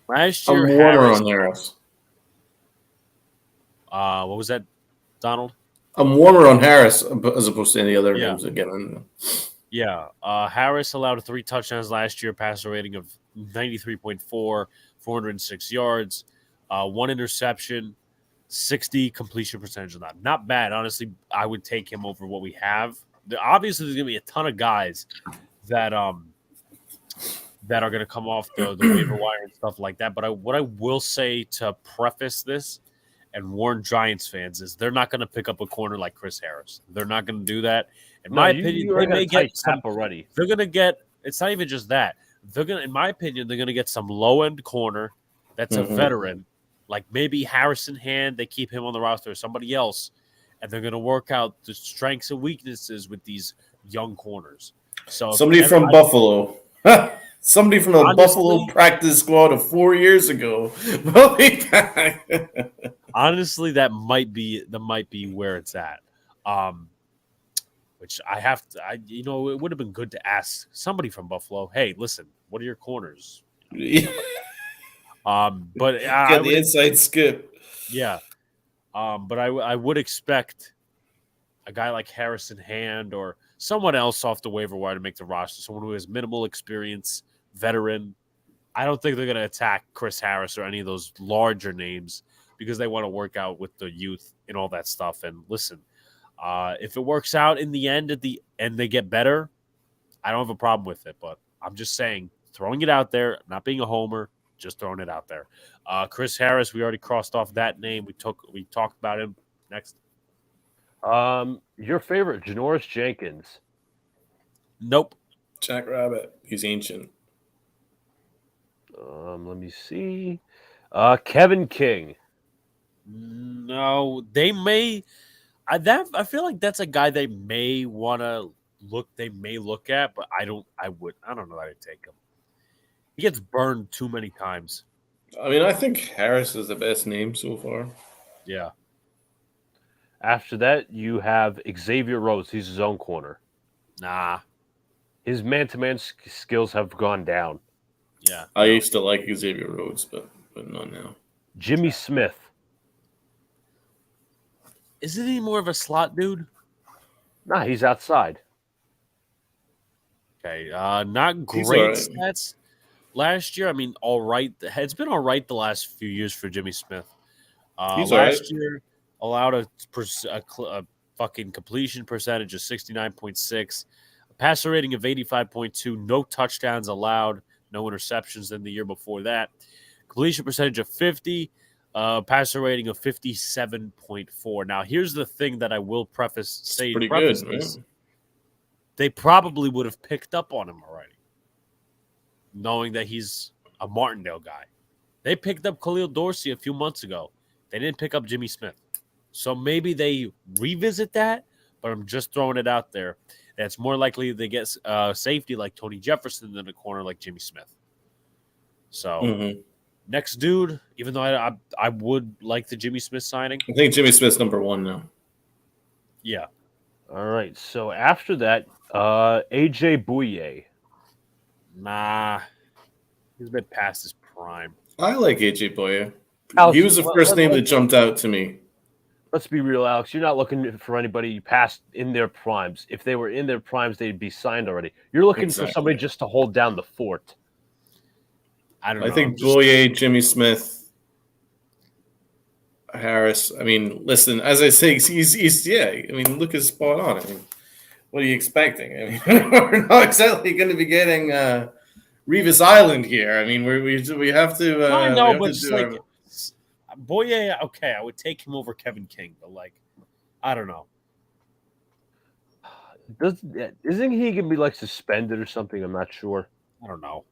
Last I'm year, warmer Harris. on Harris. What was that, Donald? I'm warmer on Harris as opposed to any other names again. Yeah. Harris allowed 3 touchdowns last year, passer rating of 93.4, 406 yards, 1 interception, 60 completion percentage of that. Not bad. Honestly, I would take him over what we have. Obviously, there's going to be a ton of guys that are going to come off the waiver wire and stuff like that. But what I will say to preface this and warn Giants fans is they're not going to pick up a corner like Chris Harris. They're not going to do that. In my opinion, they may get some already. They're going to get. It's not even just that. They're going. In my opinion, they're going to get some low end corner that's a veteran, like maybe Harrison Hand. They keep him on the roster or somebody else, and they're going to work out the strengths and weaknesses with these young corners. So somebody from Buffalo. Somebody from the Buffalo practice squad of 4 years ago will be back. Honestly, that might be where it's at. Which I have to, it would have been good to ask somebody from Buffalo. Hey, listen, what are your corners? But get the inside skip. Yeah, but I would expect a guy like Harrison Hand or someone else off the waiver wire to make the roster. Someone who has minimal experience, veteran. I don't think they're going to attack Chris Harris or any of those larger names because they want to work out with the youth and all that stuff. And listen, if it works out in the end and they get better, I don't have a problem with it. But I'm just saying, throwing it out there, not being a homer, just throwing it out there. Chris Harris, we already crossed off that name. We talked about him. Next. Your favorite, Janoris Jenkins. Nope. Jack Rabbit. He's ancient. Let me see. Kevin King. No, they may. I feel like that's a guy they may want to look. They may look at, but I don't know that I'd take him. He gets burned too many times. I mean, I think Harris is the best name so far. Yeah. After that, you have Xavier Rhodes. He's his own corner. Nah. His man-to-man skills have gone down. Yeah. I used to like Xavier Rhodes, but not now. Jimmy Smith. Isn't he more of a slot dude? Nah, he's outside. Okay. Not great stats last year. I mean, all right. It's been all right the last few years for Jimmy Smith. Last year, allowed a fucking completion percentage of 69.6, a passer rating of 85.2, no touchdowns allowed, no interceptions than the year before that, completion percentage of 50, passer rating of 57.4. Now, here's the thing that I will preface this. They probably would have picked up on him already, knowing that he's a Martindale guy. They picked up Khalil Dorsey a few months ago. They didn't pick up Jimmy Smith. So maybe they revisit that, but I'm just throwing it out there. It's more likely they get safety like Tony Jefferson than a corner like Jimmy Smith. So next dude, even though I would like the Jimmy Smith signing. I think Jimmy Smith's number 1 now. Yeah. All right. So after that, AJ Bouye. Nah. He's been past his prime. I like AJ Bouye. Alex, he was the first name that jumped out to me. Let's be real, Alex. You're not looking for anybody past in their primes. If they were in their primes, they'd be signed already. You're looking for somebody just to hold down the fort. I think Bouye, Jimmy Smith, Harris. I mean, listen, as I say, he's I mean, look, is spot on. I mean, what are you expecting? I mean, we're not exactly going to be getting Revis Island here. I mean, we have to. I know, but it's like Boye, okay, I would take him over Kevin King, but like, I don't know. Isn't he gonna be like suspended or something? I'm not sure. I don't know.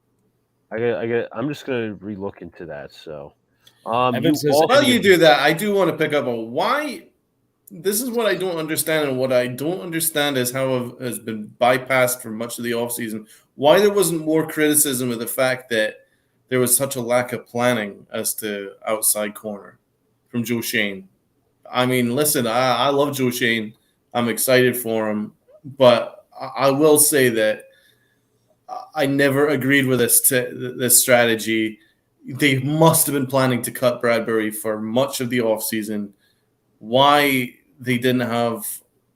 I'm just gonna relook into that. So, Evans says While you do that, I do want to pick up on why. This is what I don't understand, and what I don't understand is how it has been bypassed for much of the offseason. Why there wasn't more criticism of the fact that there was such a lack of planning as to outside corner from Joe Shane. I mean, listen, I love Joe Shane. I'm excited for him, but I will say that I never agreed with this strategy. They must have been planning to cut Bradbury for much of the offseason. Why they didn't have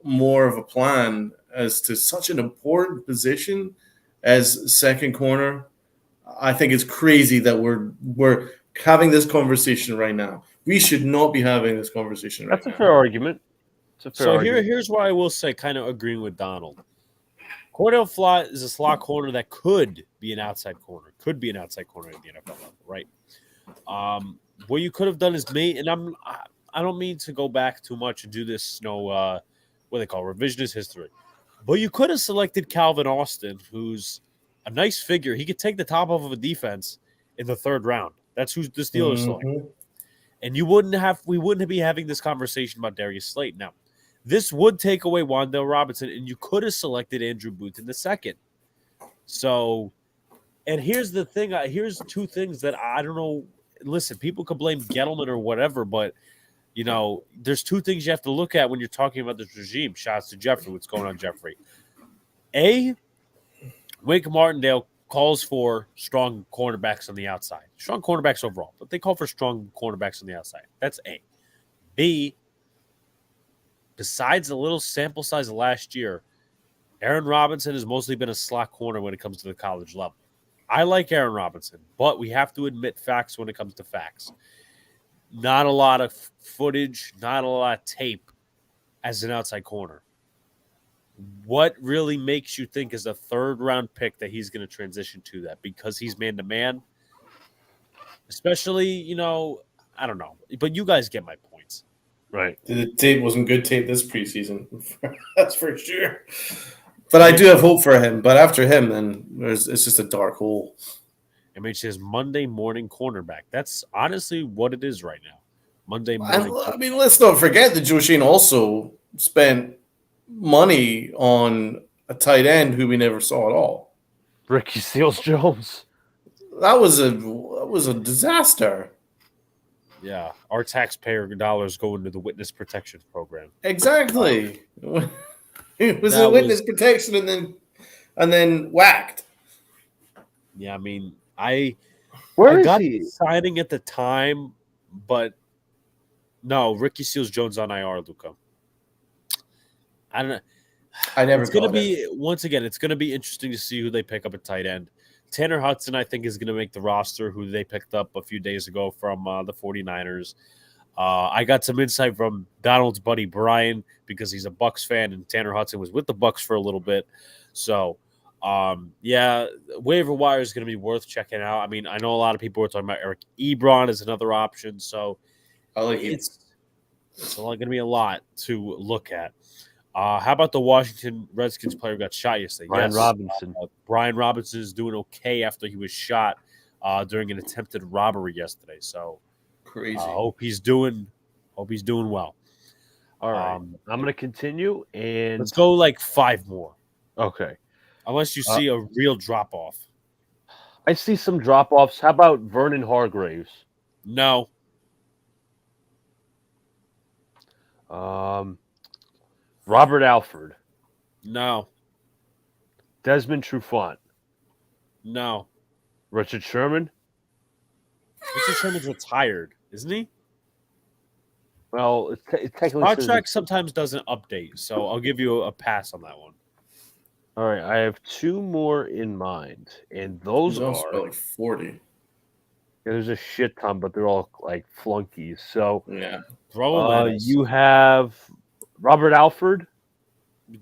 more of a plan as to such an important position as second corner, I think it's crazy that we're having this conversation right now. We should not be having this conversation right now. That's a fair argument. Here's why I will say, kind of agreeing with Donald. Cordell Flott is a slot corner that could be an outside corner. Could be an outside corner at the NFL level, right? What you could have done is I don't mean to go back too much and do this, what they call revisionist history. But you could have selected Calvin Austin, who's a nice figure. He could take the top off of a defense in the third round. That's who the Steelers selected. And we wouldn't be having this conversation about Darius Slayton. Now, this would take away Wan'Dale Robinson, and you could have selected Andrew Booth in the second. So, and here's the thing. Here's two things that I don't know. Listen, people could blame Gettleman or whatever, but there's two things you have to look at when you're talking about this regime. Shouts to Jeffrey. What's going on, Jeffrey? Wink Martindale calls for strong cornerbacks on the outside. Strong cornerbacks overall, but they call for strong cornerbacks on the outside. That's A. B, besides the little sample size of last year, Aaron Robinson has mostly been a slot corner when it comes to the college level. I like Aaron Robinson, but we have to admit facts when it comes to facts. Not a lot of footage, not a lot of tape as an outside corner. What really makes you think as a third-round pick that he's going to transition to that? Because he's man-to-man? Especially, I don't know. But you guys get my points. Right. The tape wasn't good tape this preseason. That's for sure. But I do have hope for him. But after him, then it's just a dark hole. MH says Monday morning cornerback. That's honestly what it is right now. Monday morning. I mean, let's not forget that Joe Shane also spent money on a tight end who we never saw at all. Ricky Seals-Jones. That was a disaster. Yeah, our taxpayer dollars go into the witness protection program. Exactly. It was a witness protection and then whacked. Yeah, I mean, I Where got is he? the signing at the time, but no, Ricky Seals-Jones on IR, Luca. I don't know. I never. It's going to be once again. It's going to be interesting to see who they pick up at tight end. Tanner Hudson, I think, is going to make the roster. Who they picked up a few days ago from the 49ers. I got some insight from Donald's buddy Brian because he's a Bucs fan, and Tanner Hudson was with the Bucs for a little bit. So, waiver wire is going to be worth checking out. I mean, I know a lot of people are talking about Eric Ebron as another option. So, I like it's going to be a lot to look at. How about the Washington Redskins player who got shot yesterday? Brian Robinson. Brian Robinson is doing okay after he was shot during an attempted robbery yesterday. So crazy. Hope he's doing well. All right. I'm going to continue and let's go like 5 more. Okay. Unless you see a real drop off. I see some drop offs. How about Vernon Hargraves? No. Robert Alford. No. Desmond Trufant. No. Richard Sherman. Richard Sherman's retired, isn't he? Well, it technically Contract sometimes doesn't update, so I'll give you a pass on that one. All right, I have 2 more in mind, and those are like 40. Yeah, there's a shit ton, but they're all like flunkies. So Yeah, you have Robert Alford.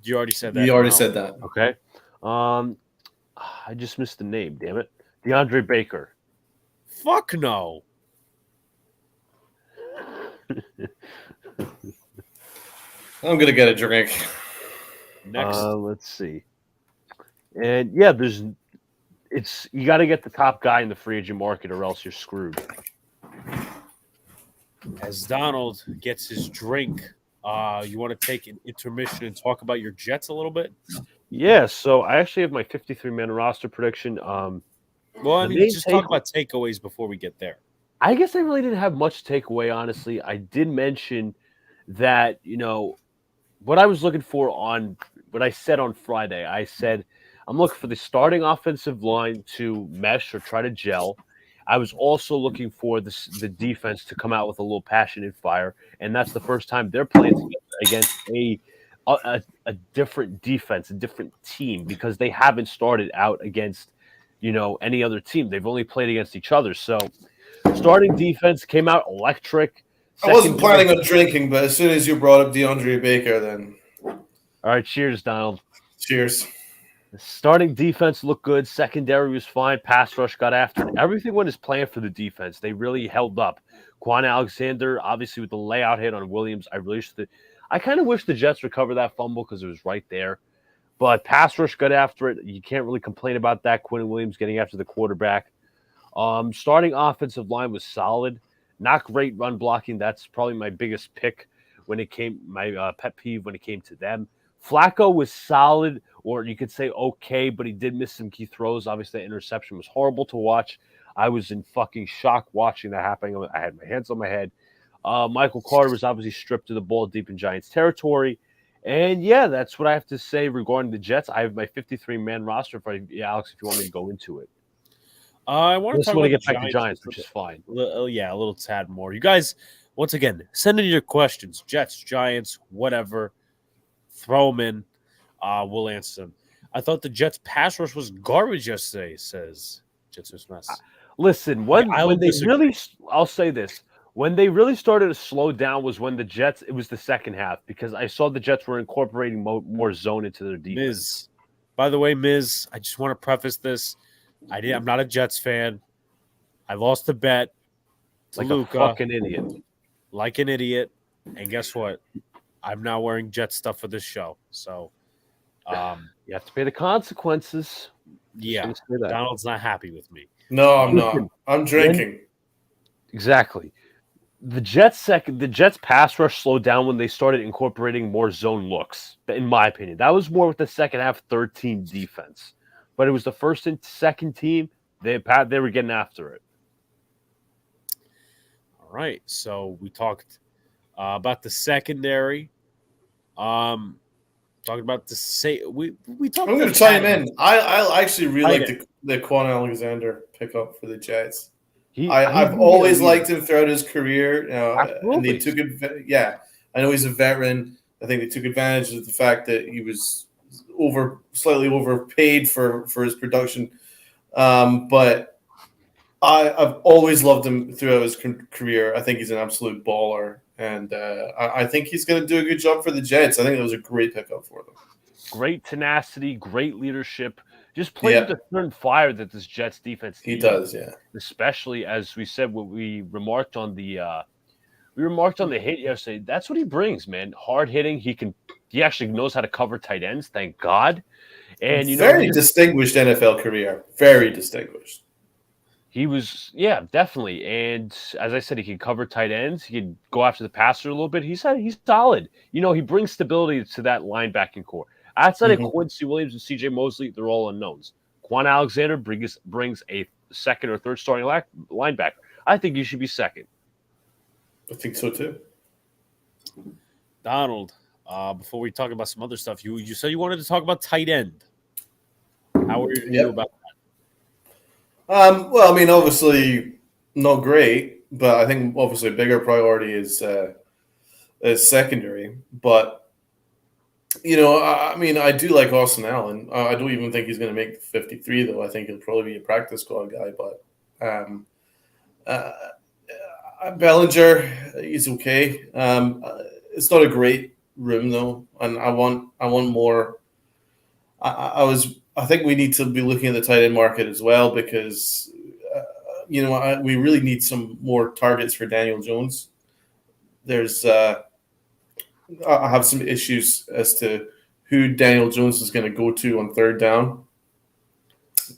You already said that. You already said that. Okay. I just missed the name. Damn it, DeAndre Baker. Fuck no. I'm going to get a drink. Next. Let's see. And yeah, you got to get the top guy in the free agent market, or else you're screwed. As Donald gets his drink, you want to take an intermission and talk about your Jets a little bit? Yeah, so I actually have my 53-man roster prediction. Well, I The mean, main just talk about takeaways before we get there. I guess I really didn't have much takeaway, honestly. I did mention that, what I was looking for on what I said on Friday. I said I'm looking for the starting offensive line to mesh or try to gel. I was also looking for the defense to come out with a little passion and fire, and that's the first time they're playing against a different defense, a different team, because they haven't started out against any other team. They've only played against each other. So starting defense came out electric. I wasn't planning on drinking, but as soon as you brought up DeAndre Baker, then all right, cheers, Donald. Cheers. The starting defense looked good. Secondary was fine. Pass rush got after it. Everything went as planned for the defense. They really held up. Quan Alexander, obviously, with the layout hit on Williams, I kind of wish the Jets recovered that fumble because it was right there. But pass rush got after it. You can't really complain about that. Quinn Williams getting after the quarterback. Starting offensive line was solid. Not great run blocking. That's probably my biggest pick my pet peeve when it came to them. Flacco was solid, or you could say okay, but he did miss some key throws. Obviously, the interception was horrible to watch. I was in fucking shock watching that happening. I had my hands on my head. Michael Carter was obviously stripped of the ball deep in Giants territory. And yeah, that's what I have to say regarding the Jets. I have my 53-man roster. Alex, if you want me to go into it. I want to get back to Giants, which is fine. Yeah, a little tad more. You guys, once again, send in your questions. Jets, Giants, whatever. Throw them in. We'll answer them. I thought the Jets pass rush was garbage yesterday, says Jets mess. Listen, I'll say this. When they really started to slow down was when it was the second half, because I saw the Jets were incorporating more zone into their defense. By the way, Miz, I just want to preface this. I'm not a Jets fan. I lost the bet to like Luka, a fucking idiot. Like an idiot. And guess what? I'm now wearing Jets stuff for this show. So you have to pay the consequences. Yeah. Donald's not happy with me. No, I'm not. I'm drinking. Exactly. The Jets pass rush slowed down when they started incorporating more zone looks, in my opinion. That was more with the second half third team defense. But it was the first and second team. They were getting after it. All right. So we talked about the secondary. Talking about we talked. I'm going to chime in. I actually really like the Quan Alexander pickup for the Jets. I've always liked him throughout his career. And they took it. Yeah, I know he's a veteran. I think they took advantage of the fact that he was slightly overpaid for his production. But I've always loved him throughout his career. I think he's an absolute baller, and I think he's going to do a good job for the Jets. I think it was a great pickup for them. Great tenacity, great leadership. Just playing the certain fire that this Jets defense needs. He does, yeah. Especially as we said, what we remarked on the hit yesterday. That's what he brings, man. Hard hitting. He actually knows how to cover tight ends. Thank God. And very distinguished NFL career. Very distinguished. He was, definitely. And as I said, he can cover tight ends. He can go after the passer a little bit. He's solid. He brings stability to that linebacking core. Outside of Quincy Williams and C.J. Mosley, they're all unknowns. Quan Alexander brings a second or third starting linebacker. I think he should be second. I think so too. Donald, before we talk about some other stuff, you said you wanted to talk about tight end. How are you about that? Well, I mean, obviously not great, but I think obviously a bigger priority is secondary. But I mean, I do like Austin Allen. I don't even think he's going to make the 53, though. I think he'll probably be a practice squad guy. But Bellinger, he's okay. It's not a great room, though, and I want more. I think we need to be looking at the tight end market as well, because we really need some more targets for Daniel Jones. there's I have some issues as to who Daniel Jones is going to go to on third down.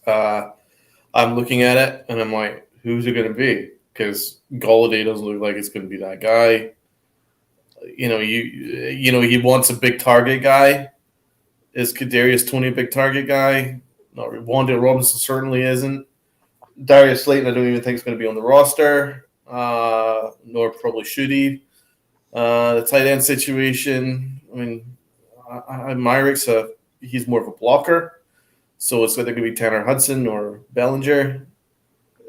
I'm looking at it and I'm like, who's it going to be? Because Golladay doesn't look like it's going to be that guy. He wants a big target guy. Is Kadarius Toney a big target guy? No, Wan'Dale Robinson certainly isn't. Darius Slayton, I don't even think is going to be on the roster, nor probably should he. The tight end situation, I mean, Myrick's he's more of a blocker, so it's either going to be Tanner Hudson or Bellinger.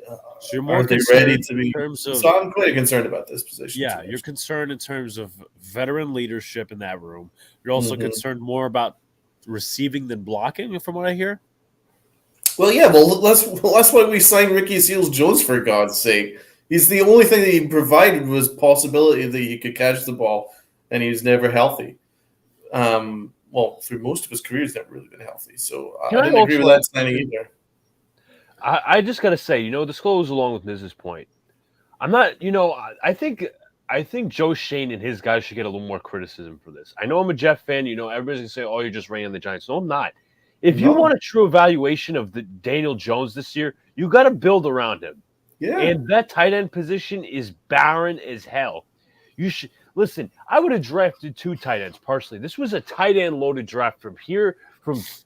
So you're more Are they concerned ready to be? in terms of, So I'm quite concerned about this position. yeah, you're concerned in terms of veteran leadership in that room. You're also concerned more about receiving than blocking, from what I hear. Well, yeah, that's why we signed Ricky Seals-Jones, for God's sake. He's the only thing that he provided was possibility that he could catch the ball, and he was never healthy. Through most of his career, he's never really been healthy. So I didn't agree with that signing either. I just got to say, this goes along with Miz's point. I'm not, I think Joe Shane and his guys should get a little more criticism for this. I know I'm a Jeff fan. Everybody's going to say, oh, you're just raining on the Giants. No, I'm not. If you want a true evaluation of the Daniel Jones this year, you got to build around him. Yeah. And that tight end position is barren as hell. You should listen. I would have drafted 2 tight ends personally. This was a tight end loaded draft from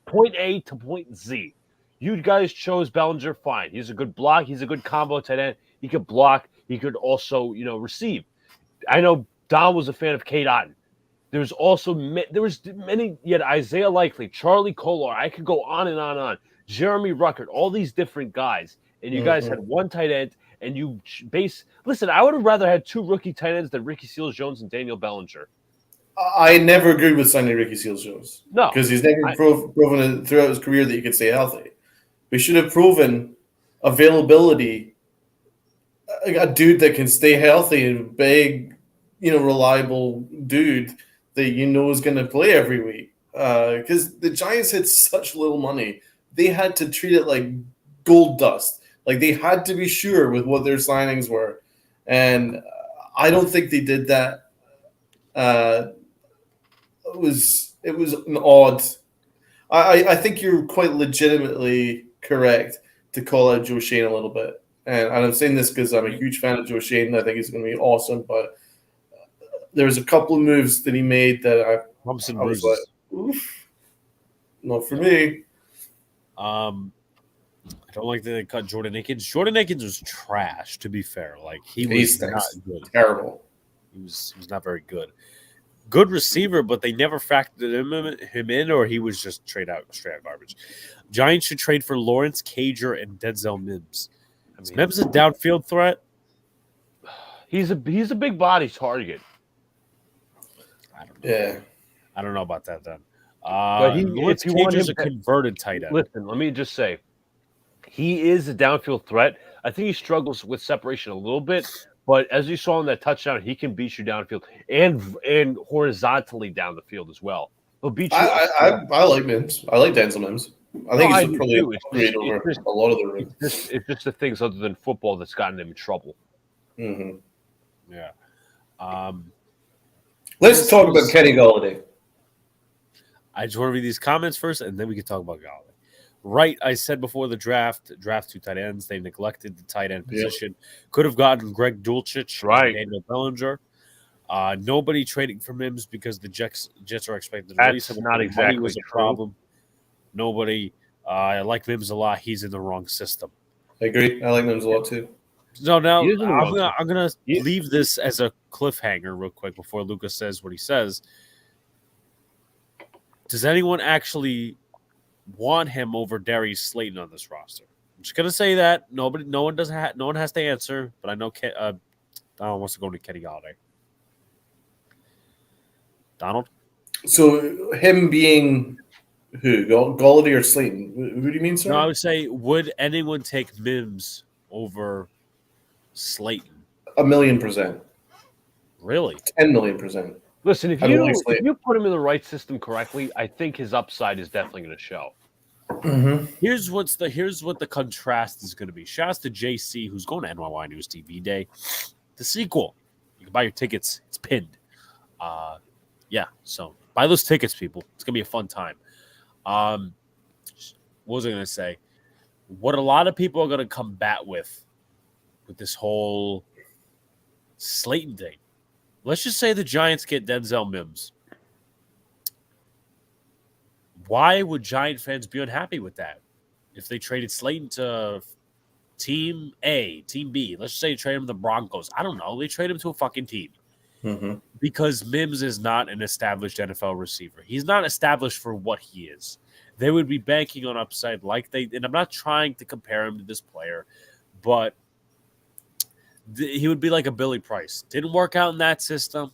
point A to point Z. You guys chose Bellinger, fine. He's a good block. He's a good combo tight end. He could block. He could also, receive. I know Don was a fan of Kate Otten. There was many. You had Isaiah Likely, Charlie Kolar. I could go on and on and on. Jeremy Ruckert, all these different guys, and you guys had one tight end. And you listen. I would have rather had 2 rookie tight ends than Ricky Seals-Jones and Daniel Bellinger. I never agreed with signing Ricky Seals-Jones. No, because he's never proven throughout his career that he could stay healthy. We should have proven availability, a dude that can stay healthy and big, reliable dude that is going to play every week. Because the Giants had such little money, they had to treat it like gold dust. Like they had to be sure with what their signings were, and I don't think they did that. It was an odd. I think you're quite legitimately correct to call out Joe Shane a little bit, and I'm saying this because I'm a huge fan of Joe Shane. I think he's going to be awesome, but there was a couple of moves that he made that I was like, oof, not for me. I don't like that they cut Jordan Akins. Jordan Akins was trash, to be fair. Like he was not good. Terrible. He was not very good. Good receiver, but they never factored him in, or he was just straight out garbage. Giants should trade for Lawrence Cager and Denzel Mims. Is Mims a downfield threat? He's a big body target. I don't know. Yeah. I don't know about that then. But Lawrence Cager's a converted tight end. Listen, let me just say, he is a downfield threat. I think he struggles with separation a little bit, but as you saw in that touchdown, he can beat you downfield and horizontally down the field as well. He'll beat you. I like Mims. I like Denzel Mims. I think he's probably over a lot of the room. It's just the things other than football that's gotten him in trouble. Mm-hmm. Yeah. Let's talk about Kenny Golladay. I just want to read these comments first, and then we can talk about Golladay. Right, I said before the draft 2 tight ends. They neglected the tight end position. Could have gotten Greg Dulcich, right? Daniel Bellinger. Nobody trading for Mims because the Jets are expected to release him. Not exactly was a problem. Nobody. I like Mims a lot. He's in the wrong system. I agree. I like Mims a lot too. So now I'm gonna leave this as a cliffhanger real quick before Lucas says what he says. Does anyone actually want him over Darius Slayton on this roster? I'm just gonna say that no one has to answer, but I know Donald wants to go to Kenny Golladay. Donald. So him being who? Golladay or Slayton? Who do you mean, sir? No, I would say, would anyone take Mims over Slayton? 1,000,000%. Really? 10,000,000%. Listen, if you put him in the right system correctly, I think his upside is definitely going to show. Mm-hmm. Here's what the contrast is going to be. Shouts to JC, who's going to NYY News TV Day. The sequel. You can buy your tickets. It's pinned. Yeah, so buy those tickets, people. It's going to be a fun time. What was I going to say? What a lot of people are going to combat with this whole Slayton thing. Let's just say the Giants get Denzel Mims. Why would Giant fans be unhappy with that? If they traded Slayton to Team A, Team B, let's just say they trade him to the Broncos. I don't know. They trade him to a fucking team. Mm-hmm. Because Mims is not an established NFL receiver. He's not established for what he is. They would be banking on upside and I'm not trying to compare him to this player, but he would be like a Billy Price. Didn't work out in that system.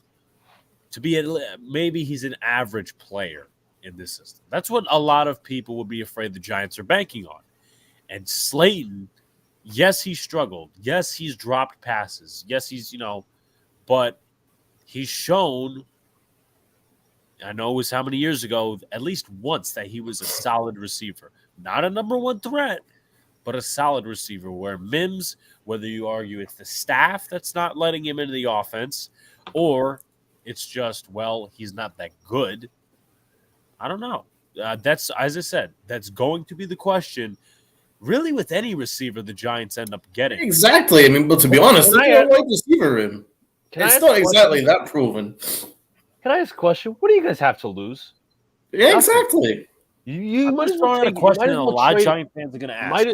Maybe he's an average player in this system. That's what a lot of people would be afraid the Giants are banking on. And Slayton, yes, he struggled. Yes, he's dropped passes. Yes, he's, but he's shown, I know it was how many years ago, at least once, that he was a solid receiver. Not a number one threat, but a solid receiver where Mims, whether you argue it's the staff that's not letting him into the offense or it's just, he's not that good. I don't know. That's, as I said, that's going to be the question. Really, with any receiver the Giants end up getting. Exactly. I mean, but to be honest, look at wide receiver room. It's not exactly that proven. Can I ask a question? What do you guys have to lose? Yeah, exactly. You might as well trade a question a lot of Giant fans are going to ask.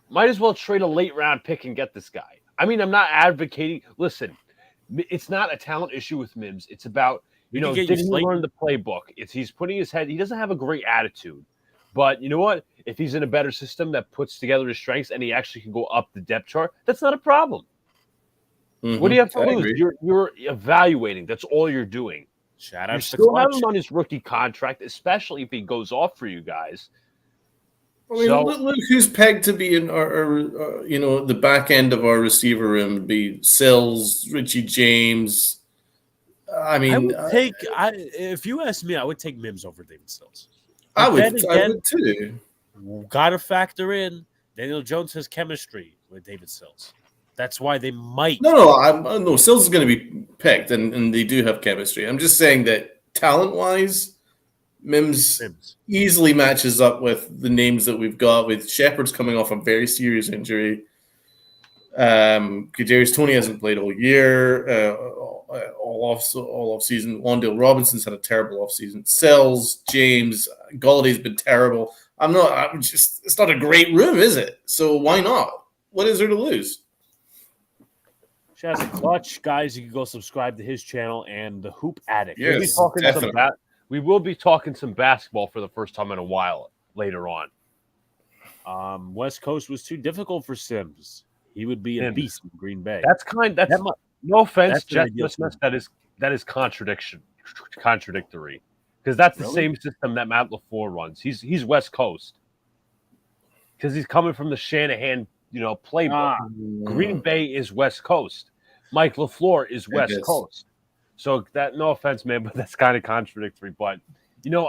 Might as well trade a late round pick and get this guy. I mean, I'm not advocating. Listen, it's not a talent issue with Mims. It's about, did he learn the playbook? He's putting his head. He doesn't have a great attitude. But you know what? If he's in a better system that puts together his strengths and he actually can go up the depth chart, that's not a problem. Mm-hmm. What do you have to lose? You're evaluating. That's all you're doing. Shout out you to still have him on his rookie contract, especially if he goes off for you guys. I mean, look who's pegged to be in our the back end of our receiver room would be Sills, Richie James. I mean, if you ask me, I would take Mims over David Sills. I would too. Got to factor in Daniel Jones has chemistry with David Sills. That's why they might. No, Sills is going to be picked, and they do have chemistry. I'm just saying that talent-wise, Mims easily matches up with the names that we've got. With Shepard's coming off a very serious injury. Kadarius Toney hasn't played all year, all off season. Wandale Robinson's had a terrible off season. Sills, James, Galladay's been terrible. It's not a great room, is it? So why not? What is there to lose? Shaz and Clutch, guys, you can go subscribe to his channel and the Hoop Addict. Yes, we will be talking some basketball for the first time in a while later on. West Coast was too difficult for Sims. He would be a beast in Green Bay. No offense, Jeff Smith. That is contradictory because that's the same system that Matt LaFleur runs. He's West Coast because he's coming from the Shanahan playbook. Green Bay is West Coast. Mike LaFleur is West Coast. So that, no offense, man, but that's kind of contradictory. But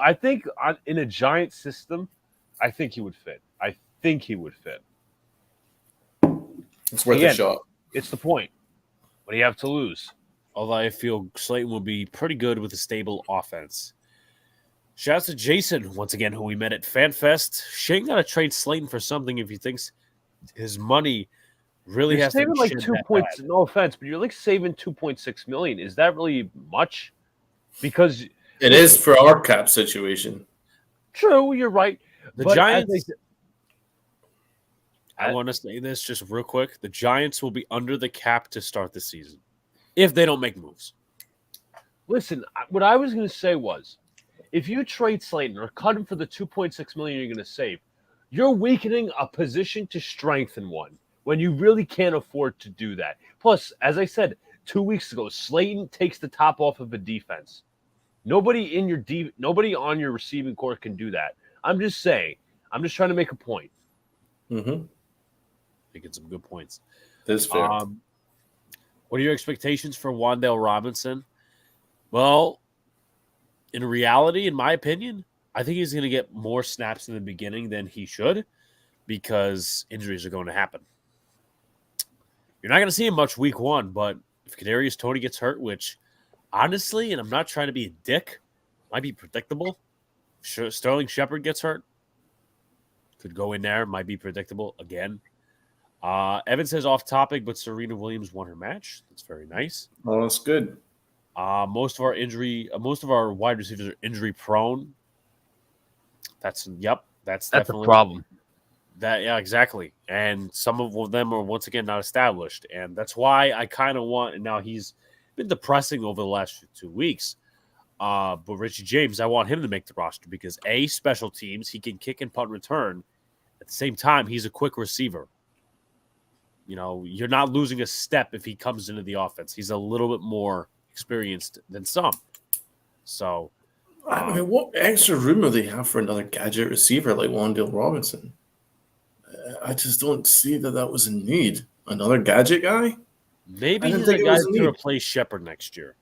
I think in a Giant system, I think he would fit. It's worth a shot. It's the point. What do you have to lose? Although I feel Slayton will be pretty good with a stable offense. Shout out to Jason, once again, who we met at FanFest. Shane got to trade Slayton for something if he thinks his money really has to be like 2 points. No offense, but you're like saving $2.6 million. Is that really much? Because it is for our cap situation. True, you're right. The Giants. I want to say this just real quick. The Giants will be under the cap to start the season if they don't make moves. Listen, what I was going to say was, if you trade Slayton or cut him for the $2.6 million you're going to save, you're weakening a position to strengthen one when you really can't afford to do that. Plus, as I said 2 weeks ago, Slayton takes the top off of a defense. Nobody on your receiving core can do that. I'm just saying. I'm just trying to make a point. Mm-hmm. Making some good points. That's fair. What are your expectations for Wandale Robinson? Well, in reality, in my opinion, I think he's going to get more snaps in the beginning than he should because injuries are going to happen. You're not going to see him much week one, but if Kadarius Toney gets hurt, which honestly, and I'm not trying to be a dick, might be predictable. Sterling Shepard gets hurt, could go in there, might be predictable again. Evan says off topic, but Serena Williams won her match. That's very nice. Oh, that's good. Most of our wide receivers are injury prone. That's definitely a problem. Yeah, exactly. And some of them are once again not established, and that's why I kind of want. And now he's been depressing over the last 2 weeks. But Richie James, I want him to make the roster because special teams, he can kick and punt return. At the same time, he's a quick receiver. You know, you're not losing a step if he comes into the offense. He's a little bit more experienced than some. So, I mean, what extra room do they have for another gadget receiver like Wan'Dale Robinson? I just don't see that was a need. Another gadget guy? Maybe he's a guy to replace Shepard next year.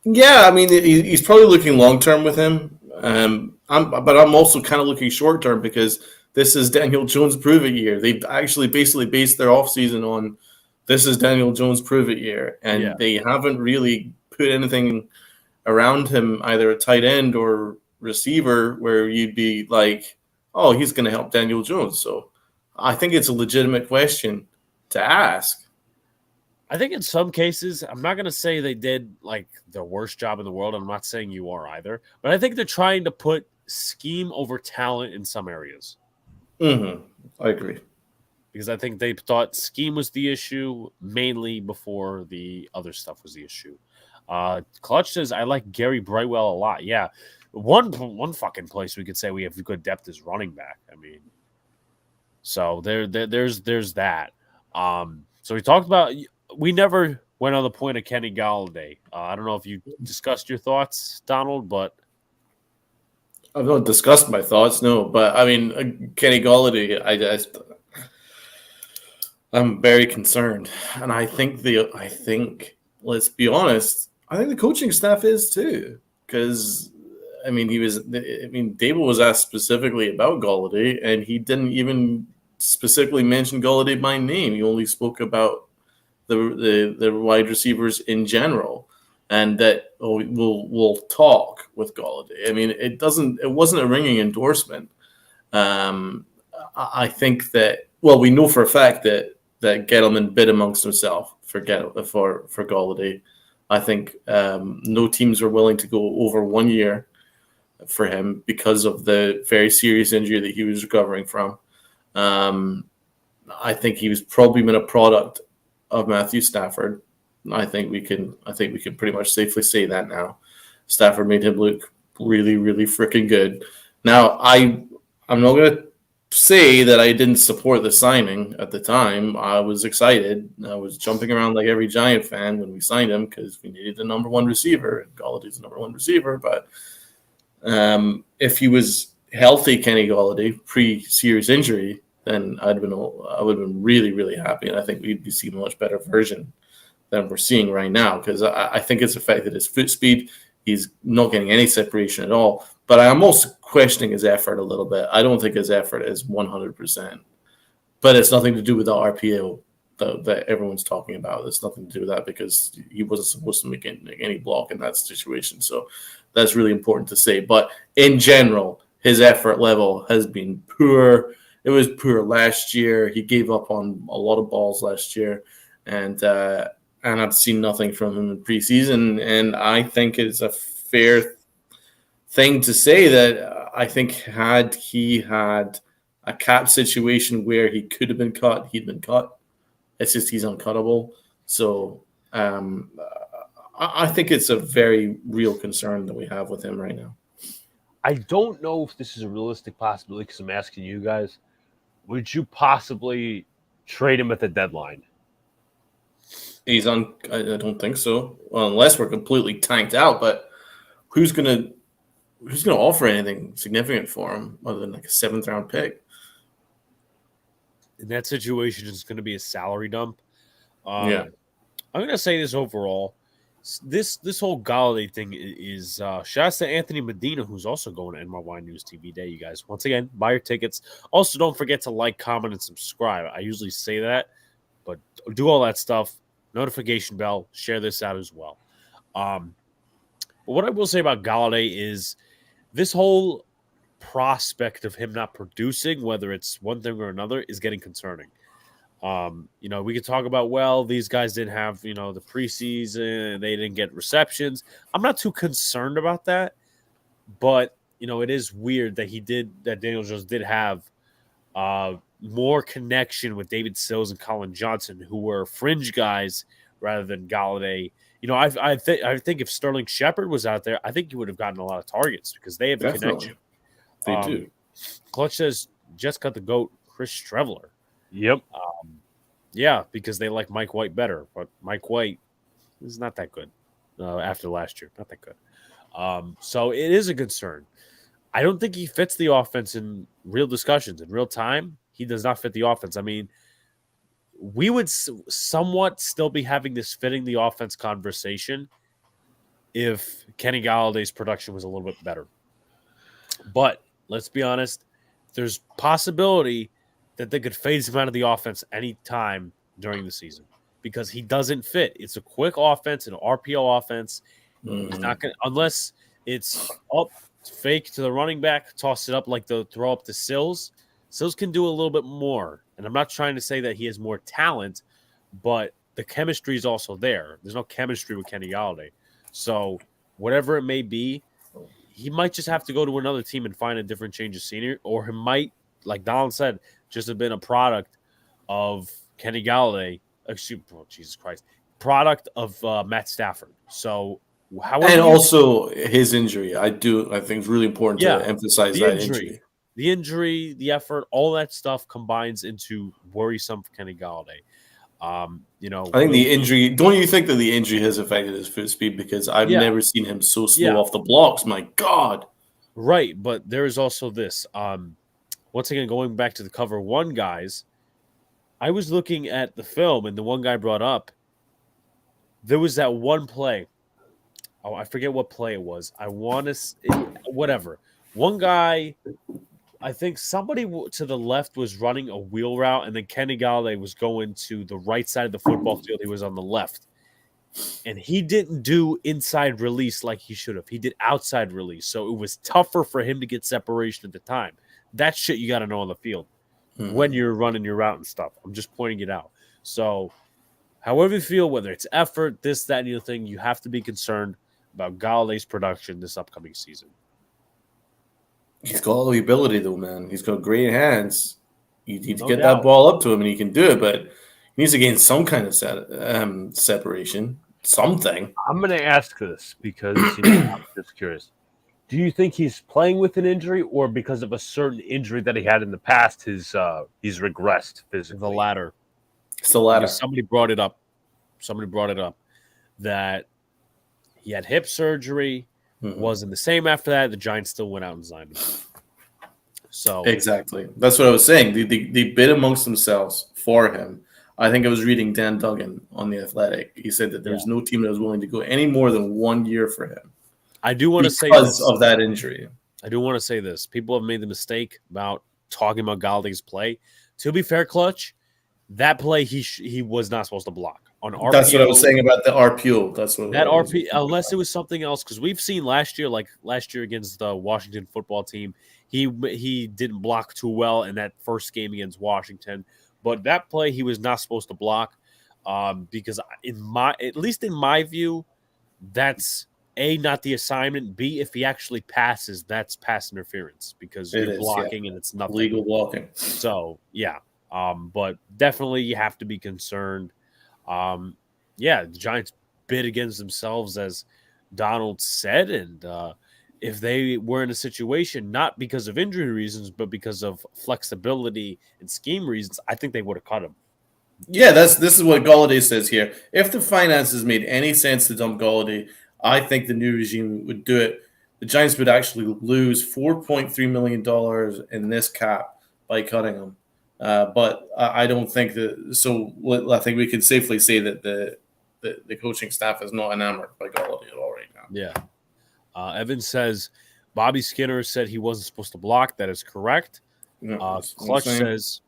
Yeah, I mean, he's probably looking long term with him. But I'm also kind of looking short term because this is Daniel Jones' prove it year. They've actually basically based their offseason on this is Daniel Jones' prove it year, and they haven't really put anything around him, either a tight end or receiver, where you'd be like, oh, he's going to help Daniel Jones. So I think it's a legitimate question to ask. I think in some cases, I'm not going to say they did like the worst job in the world. I'm not saying you are either, but I think they're trying to put scheme over talent in some areas. Mm-hmm. I agree. Because I think they thought scheme was the issue mainly before the other stuff was the issue. Clutch says, I like Gary Brightwell a lot. Yeah. One fucking place we could say we have good depth is running back. I mean, so there's that. So we talked about, we never went on the point of Kenny Golladay. I don't know if you discussed your thoughts, Donald, but I've not discussed my thoughts, no. But I mean, Kenny Golladay, I'm very concerned, and I think let's be honest, I think the coaching staff is too, because I mean, Dable was asked specifically about Golladay, and he didn't even specifically mention Golladay by name. He only spoke about the wide receivers in general, and that we'll talk with Golladay. I mean, it wasn't a ringing endorsement. I think that we know for a fact that Gettleman bid amongst himself for Golladay. I think no teams were willing to go over 1 year for him because of the very serious injury that he was recovering from. I think he was probably been a product of Matthew Stafford. I think we can pretty much safely say that now. Stafford made him look really, really freaking good. Now, I'm not going to say that I didn't support the signing at the time. I was excited. I was jumping around like every Giant fan when we signed him because we needed the number one receiver, and Galladay's the number one receiver. But if he was healthy, Kenny Golladay, pre-serious injury, then I would have been really, really happy, and I think we'd be seeing a much better version than we're seeing right now, because I think it's affected his foot speed. He's not getting any separation at all. But I'm also questioning his effort a little bit. I don't think his effort is 100%. But it's nothing to do with the RPO that everyone's talking about. It's nothing to do with that because he wasn't supposed to make any block in that situation. So that's really important to say. But in general, his effort level has been poor. It was poor last year. He gave up on a lot of balls last year. And I've seen nothing from him in preseason. And I think it's a fair thing to say that I think had he had a cap situation where he could have been cut, he'd been cut. It's just he's uncuttable. So I think it's a very real concern that we have with him right now. I don't know if this is a realistic possibility because I'm asking you guys. Would you possibly trade him at the deadline? I don't think so. Well, unless we're completely tanked out. But who's gonna offer anything significant for him other than like a 7th round pick? In that situation, it's going to be a salary dump. Yeah. I'm going to say this overall. This whole Golladay thing is shouts to Anthony Medina, who's also going to NYY News TV Day, you guys. Once again, buy your tickets. Also, don't forget to like, comment, and subscribe. I usually say that, but do all that stuff. notification bell, share this out as well. But what I will say about Galladay is this whole prospect of him not producing, whether it's one thing or another, is getting concerning. We could talk about, well, these guys didn't have, the preseason, they didn't get receptions. I'm not too concerned about that, but it is weird that Daniel Jones did have more connection with David Sills and Colin Johnson, who were fringe guys rather than Galladay. I think if Sterling Shepard was out there, I think he would have gotten a lot of targets because they have a connection. They do. Clutch says, just cut the GOAT, Chris Streveler. Yep. Yeah, because they like Mike White better, but Mike White is not that good after last year. Not that good. So it is a concern. I don't think he fits the offense in real discussions. In real time, he does not fit the offense. I mean, we would somewhat still be having this fitting the offense conversation if Kenny Galladay's production was a little bit better. But let's be honest, there's possibility that they could phase him out of the offense any time during the season because he doesn't fit. It's a quick offense, an RPO offense. He's not going to, unless it's up, fake to the running back, toss it up like the throw up to Sills. Sills can do a little bit more. And I'm not trying to say that he has more talent, but the chemistry is also there. There's no chemistry with Kenny Galladay. So whatever it may be, he might just have to go to another team and find a different change of scenery, or he might, like Donald said, just have been a product of Kenny Galladay. Jesus Christ. Product of Matt Stafford. So and also his injury. I think it's really important to emphasize that injury. The injury, the effort, all that stuff combines into worrisome for Kenny Galladay. I think the injury. Don't you think that the injury has affected his foot speed? Because I've never seen him so slow off the blocks. My God. Right, but there is also this. Once again, going back to the cover one guys, I was looking at the film, and the one guy brought up, there was that one play. Oh, I forget what play it was. I want to whatever. One guy, I think somebody to the left was running a wheel route, and then Kenny Galladay was going to the right side of the football field. He was on the left. And he didn't do inside release like he should have. He did outside release. So it was tougher for him to get separation at the time. That shit you got to know on the field when you're running your route and stuff. I'm just pointing it out. So however you feel, whether it's effort, this, that, and the other thing, you have to be concerned about Galladay's production this upcoming season. He's got all the ability, though, man. He's got great hands. You need to get that ball up to him, and he can do it, but he needs to gain some kind of separation, something. I'm going to ask this because I'm just curious. Do you think he's playing with an injury, or because of a certain injury that he had in the past, he's regressed physically? The latter. It's the latter. Because somebody brought it up that he had hip surgery. Wasn't the same after that. The Giants still went out and signed him. So exactly, that's what I was saying. They bid amongst themselves for him. I think I was reading Dan Duggan on The Athletic. He said that there's no team that was willing to go any more than 1 year for him. I do want to say because of that injury. I do want to say this. People have made the mistake about talking about Galladay's play. To be fair, Clutch, that play he was not supposed to block. On RPO, that's what I was saying about the RPO. That's what that RPO, unless it was something else, because we've seen last year against the Washington football team, he didn't block too well in that first game against Washington. But that play he was not supposed to block because at least in my view, that's A, not the assignment. B, if he actually passes, that's pass interference because you're blocking and it's nothing. Legal blocking. So yeah, but definitely you have to be concerned. The Giants bid against themselves, as Donald said, and if they were in a situation not because of injury reasons, but because of flexibility and scheme reasons, I think they would have cut him. Yeah, this is what Galladay says here. If the finances made any sense to dump Galladay, I think the new regime would do it. The Giants would actually lose $4.3 million in this cap by cutting him. But I don't think that. So I think we can safely say that the coaching staff is not enamored by Galladay at all right now. Yeah. Evan says Bobby Skinner said he wasn't supposed to block. That is correct. Clutch says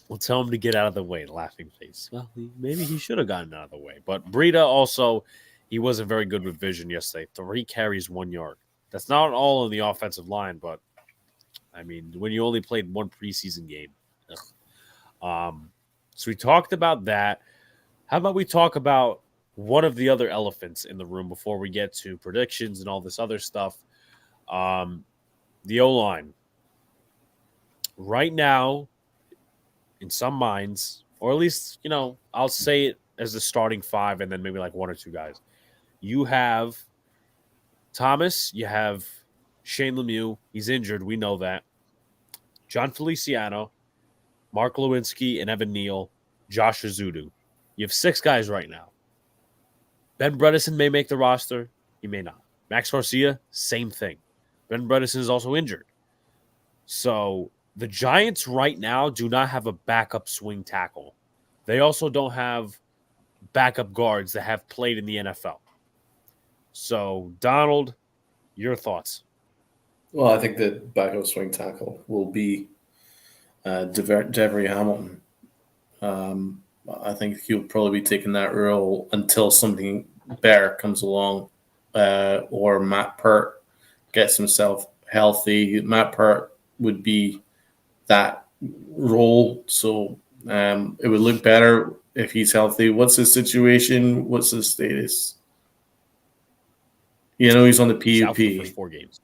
We'll tell him to get out of the way, laughing face. Well, maybe he should have gotten out of the way. But Breida also, he wasn't very good with vision yesterday. 3 carries, 1 yard. That's not all in the offensive line, but, I mean, when you only played 1 preseason game. So we talked about that. How about we talk about one of the other elephants in the room before we get to predictions and all this other stuff? The O-line. Right now, in some minds, or at least, I'll say it as the starting 5 and then maybe like 1 or 2 guys. You have Thomas, you have Shane Lemieux. He's injured. We know that. John Feliciano, Mark Lewinsky, and Evan Neal, Josh Azudu. You have 6 guys right now. Ben Bredesen may make the roster. He may not. Max Garcia, same thing. Ben Bredesen is also injured. So the Giants right now do not have a backup swing tackle. They also don't have backup guards that have played in the NFL. So, Donald, your thoughts? Well, I think the backup swing tackle will be Devery Hamilton. I think he'll probably be taking that role until something better comes along, or Matt Pert gets himself healthy. Matt Pert would be that role, so it would look better if he's healthy. What's his situation? What's his status? He's on the PUP. He's out for the first 4 games.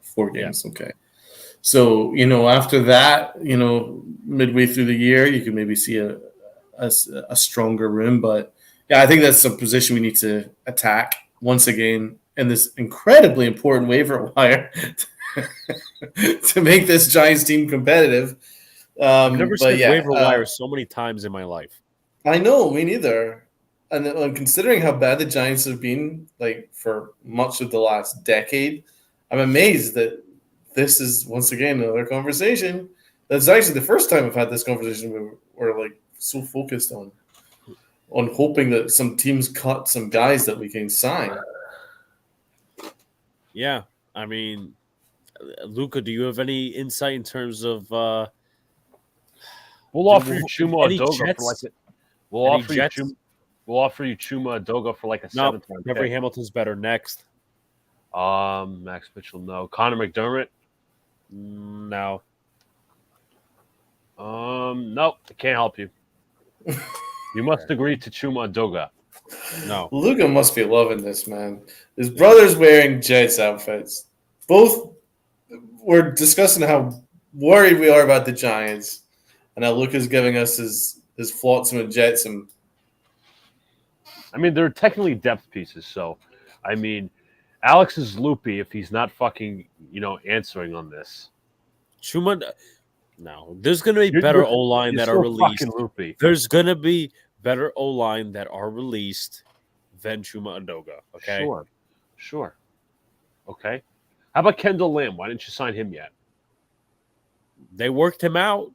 4 games, okay. So, after that, midway through the year, you can maybe see a stronger room. But, yeah, I think that's a position we need to attack once again in this incredibly important waiver wire to make this Giants team competitive. I've never seen waiver wire so many times in my life. I know, me neither. And considering how bad the Giants have been, like, for much of the last decade, I'm amazed that this is, once again, another conversation. That's actually the first time I've had this conversation where we're, like, so focused on hoping that some teams cut some guys that we can sign. Yeah. I mean, Luca, do you have any insight in terms of we'll offer you Chuma Adoga for like a, we'll offer you Chuma Adoga for like a 7th round pick. Jeffrey Hamilton's better next. Max Mitchell, no. Connor McDermott? No. Nope. I can't help you. You must agree to Chuma Adoga. No. Luca must be loving this, man. His brother's wearing Jets outfits. Both we're discussing how worried we are about the Giants, and now Luca's giving us his flotsam and jetsam. I mean, they're technically depth pieces, so I mean, Alex is loopy if he's not fucking, answering on this. Chuma, no. There's going to be better O-line that are released. Loopy. There's going to be better O-line that are released than Chuma Adoga, okay? Sure. Okay. How about Kendall Lamb? Why didn't you sign him yet? They worked him out.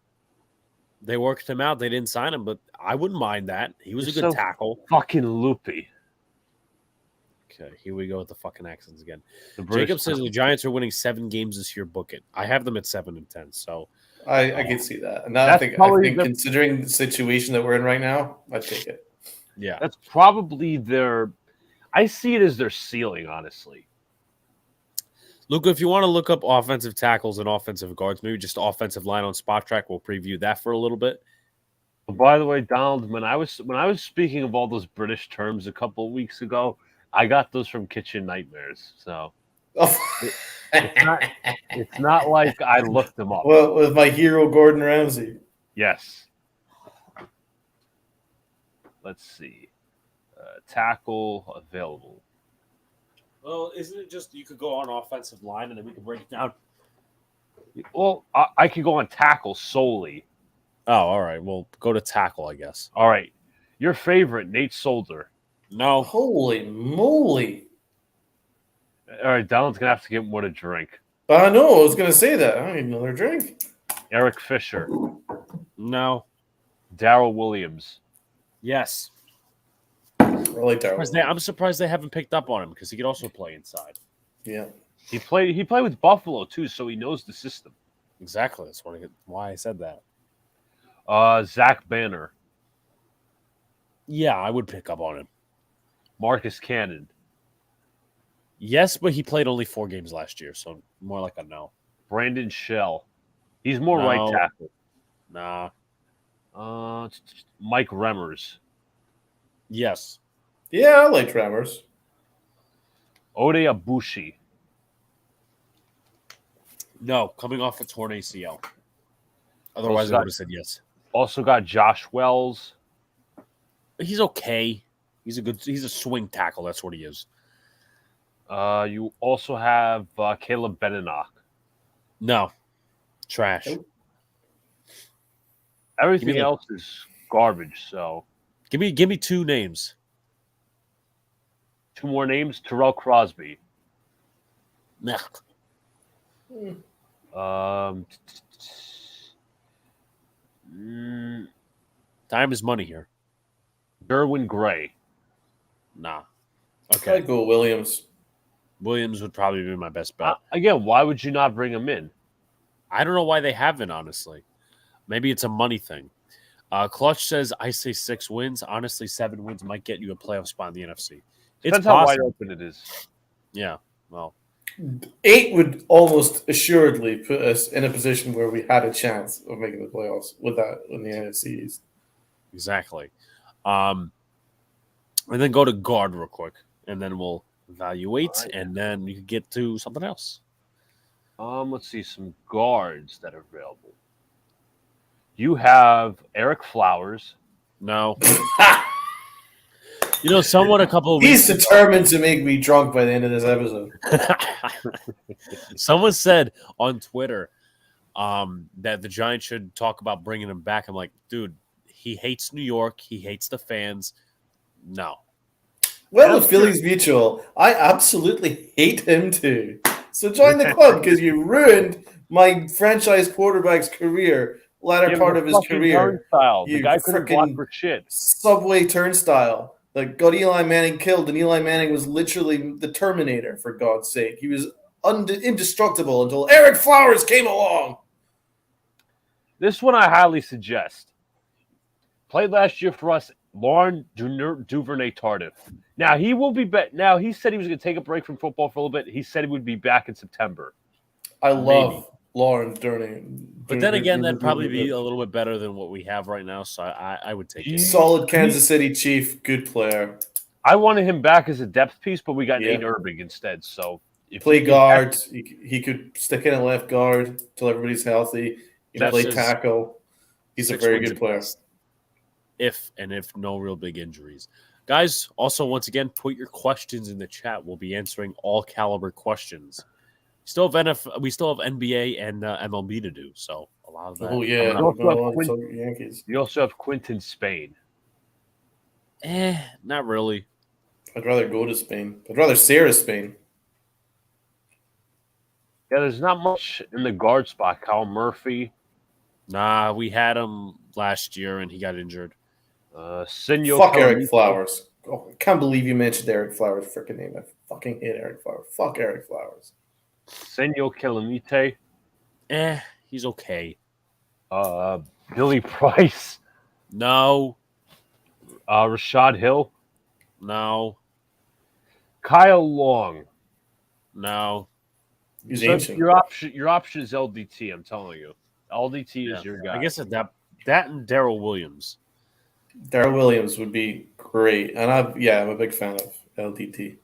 They didn't sign him, but I wouldn't mind that. He was a good tackle. Fucking loopy. Okay, here we go with the fucking accents again. Jacob says the Giants are winning 7 games this year. Book it. I have them at 7-10. So I can see that, and I think considering the situation that we're in right now, I take it. Yeah, that's probably their. I see it as their ceiling, honestly. Luca, if you want to look up offensive tackles and offensive guards, maybe just offensive line on Spot Track, we'll preview that for a little bit. By the way, Donald, when I was speaking of all those British terms a couple of weeks ago, I got those from Kitchen Nightmares. So it's not like I looked them up. Well, with my hero Gordon Ramsay. Yes. Let's see. Tackle available. Well, isn't it just you could go on offensive line and then we can break it down? Well, I could go on tackle solely. Oh, all right. Well, go to tackle, I guess. All right. Your favorite, Nate Solder. No. Holy moly. All right, Donald's going to have to get more to drink. I know. I was going to say that. I need another drink. Eric Fisher. No. Darrell Williams. Yes. I like Darrell. I'm surprised they haven't picked up on him because he could also play inside. Yeah. He played with Buffalo, too, so he knows the system. Exactly. That's why I said that. Zach Banner, Yeah, I would pick up on him. Marcus Cannon, Yes, but he played only 4 games last year, so more like a no. Brandon Shell. He's more right No. tackle. Nah. Mike Remmers, Yes. Yeah, I like Travers. Ode Abushi, No, coming off a torn ACL. Otherwise, Also I got- would have said yes. also got Josh Wells, He's okay. He's a swing tackle. That's what he is. you also have Caleb Beninock. No. Trash. Nope. Everything the- else is garbage. So Give me 2 names. 2 more names: Terrell Crosby, Nah. Time is money here. Derwin Gray. Nah. I'd Okay. go Williams. Williams would probably be my best bet. Again, why would you not bring him in? I don't know why they haven't, honestly. Maybe it's a money thing. Clutch says, I say 6 wins. Honestly, 7 wins might get you a playoff spot in the NFC. It's Depends how wide possible. open it is. Yeah. Well, 8 would almost assuredly put us in a position where we had a chance of making the playoffs with that in the NFC East. exactly. And then go to guard real quick, and then we'll evaluate, All right. and then we can get to something else. Let's see some guards that are available. You have Eric Flowers. No. Someone a couple of He's weeks determined to make me drunk by the end of this episode. Someone said on Twitter that the Giants should talk about bringing him back. I'm like, dude, he hates New York. He hates the fans. No. Well, with Phillies Mutual, I absolutely hate him too. So join the club because you ruined my franchise quarterback's career, latter Give part him of a his fucking career. turnstile. The You guy couldn't block frickin' for shit. Subway turnstile that got Eli Manning killed, and Eli Manning was literally the Terminator, for God's sake. He was indestructible until Eric Flowers came along. This one I highly suggest. Played last year for us, Lauren Duvernay Tardif. Now he will be back. Now he said he was going to take a break from football for a little bit. He said he would be back in September. I love Maybe. Lauren Durney. But then again, that'd probably be a little bit better than what we have right now. So I would take it. solid Kansas City Chief, good player. I wanted him back as a depth piece, but we got Yeah. Nate Erbig instead. So if Play he guard. He could stick in at left guard until everybody's healthy. He can That's play his tackle. He's a 6 very wins good at player. best. If no real big injuries. Guys, also, once again, put your questions in the chat. We'll be answering all caliber questions. We still have NBA and MLB to do, so a lot of that. Oh, yeah. Also have Yankees. you also have Quinton Spain. Not really. I'd rather go to Spain. I'd rather Sarah Spain. Yeah, there's not much in the guard spot. Kyle Murphy, Nah, we had him last year and he got injured. Senyo Fuck Kalamite. Eric Flowers. Oh, I can't believe you mentioned Eric Flowers' freaking name. I fucking hate Eric Flowers. Fuck Eric Flowers. Senyo Kalamite. He's okay. Billy Price. No. Rashad Hill. No. Kyle Long. No. He's So ancient. your option is LDT, I'm telling you. LDT is your guy. I guess that and Daryl Williams. Darrell Williams would be great. And I'm a big fan of LDT.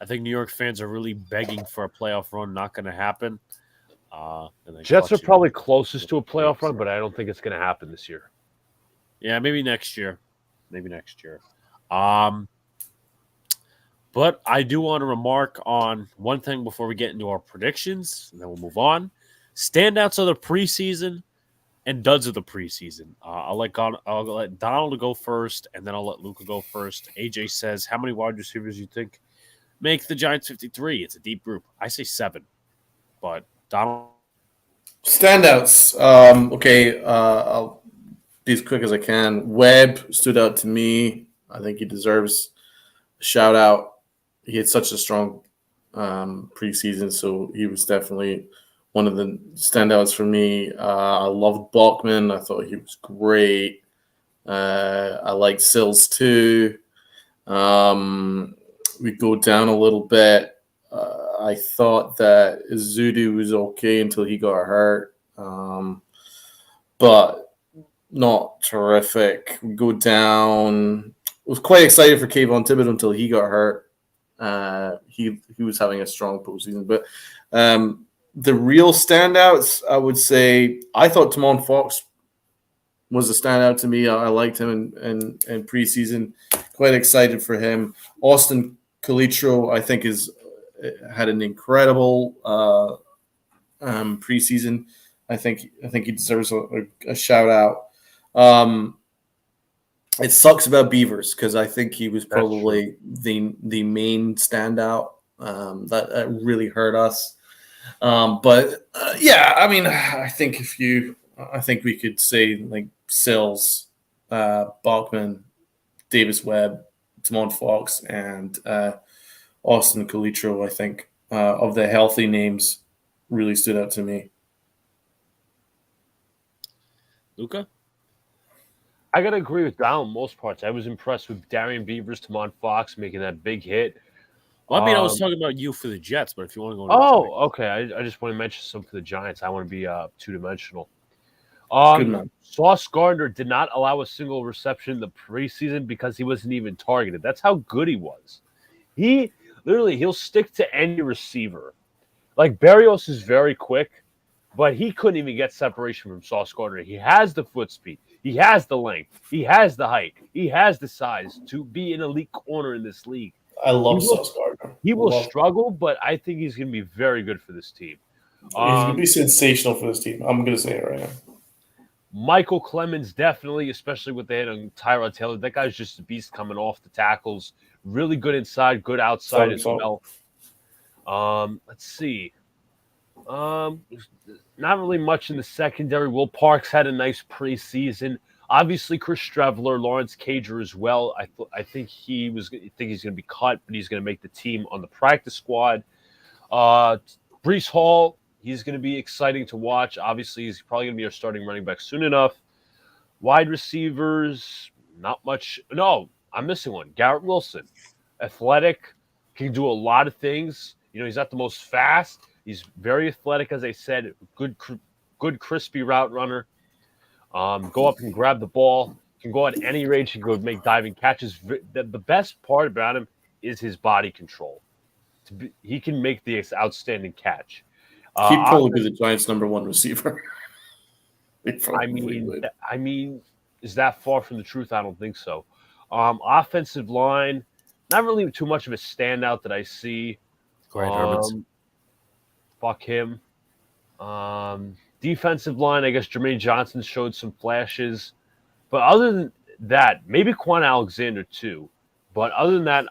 I think New York fans are really begging for a playoff run. Not going to happen. And then Jets are Clutch- probably closest to a playoff run, but I don't think it's going to happen this year. Yeah, maybe next year. But I do want to remark on one thing before we get into our predictions, and then we'll move on. Standouts of the preseason and duds of the preseason. I'll let Donald go first, and then I'll let Luca go first. AJ says, how many wide receivers you think make the Giants 53? It's a deep group. I say 7. But Donald? Standouts. I'll be as quick as I can. Webb stood out to me. I think he deserves a shout out. He had such a strong preseason, so he was definitely one of the standouts for me. I loved Bachman. I thought he was great. I liked Sills too. We go down a little bit. I thought that Zudu was okay until he got hurt, but not terrific. We go down. I was quite excited for Kayvon Thibodeau until he got hurt. He was having a strong postseason, but the real standouts, I would say, I thought Timon Fox was a standout to me. I liked him in preseason. Quite excited for him. Austin Calitro, I think, had an incredible preseason. I think he deserves a shout out. It sucks about Beavers because I think he was probably the main standout. That really hurt us. Yeah, I mean, I think we could say like Sills, Bachman, Davis Webb, Timon Fox, and Austin Calitro, I think, of the healthy names, really stood out to me. Luca? I got to agree with Dal in most parts. I was impressed with Darian Beavers, Timon Fox making that big hit. Well, I mean, I was talking about you for the Jets, but if you want to go... Okay. I just want to mention some for the Giants. I want to be two-dimensional. Good man. Sauce Gardner did not allow a single reception in the preseason because he wasn't even targeted. That's how good he was. He'll stick to any receiver. Like, Berrios is very quick, but he couldn't even get separation from Sauce Gardner. He has the foot speed. He has the length. He has the height. He has the size to be an elite corner in this league. I love Sauce Gardner. He will struggle, but I think he's going to be very good for this team. He's going to be sensational for this team. I'm going to say it right now. Michael Clemens, definitely, especially with the hit on Tyrod Taylor. That guy's just a beast coming off the tackles. Really good inside, good outside as well. Let's see. Not really much in the secondary. Will Parks had a nice preseason. Obviously, Chris Streveler, Lawrence Cager as well. I think he's going to be cut, but he's going to make the team on the practice squad. Breece Hall, he's going to be exciting to watch. Obviously, he's probably going to be our starting running back soon enough. Wide receivers, not much. No, I'm missing one. Garrett Wilson, athletic, can do a lot of things. He's not the most fast. He's very athletic, as I said. Good, crispy route runner. Go up and grab the ball. Can go at any range. He can go make diving catches. The best part about him is his body control. He can make the outstanding catch. He'd probably be the Giants' number one receiver. I mean, is that far from the truth? I don't think so. Offensive line, not really too much of a standout that I see. Grant Hermanson. Fuck him. Defensive line, I guess Jermaine Johnson showed some flashes. But other than that, maybe Quan Alexander too. But other than that,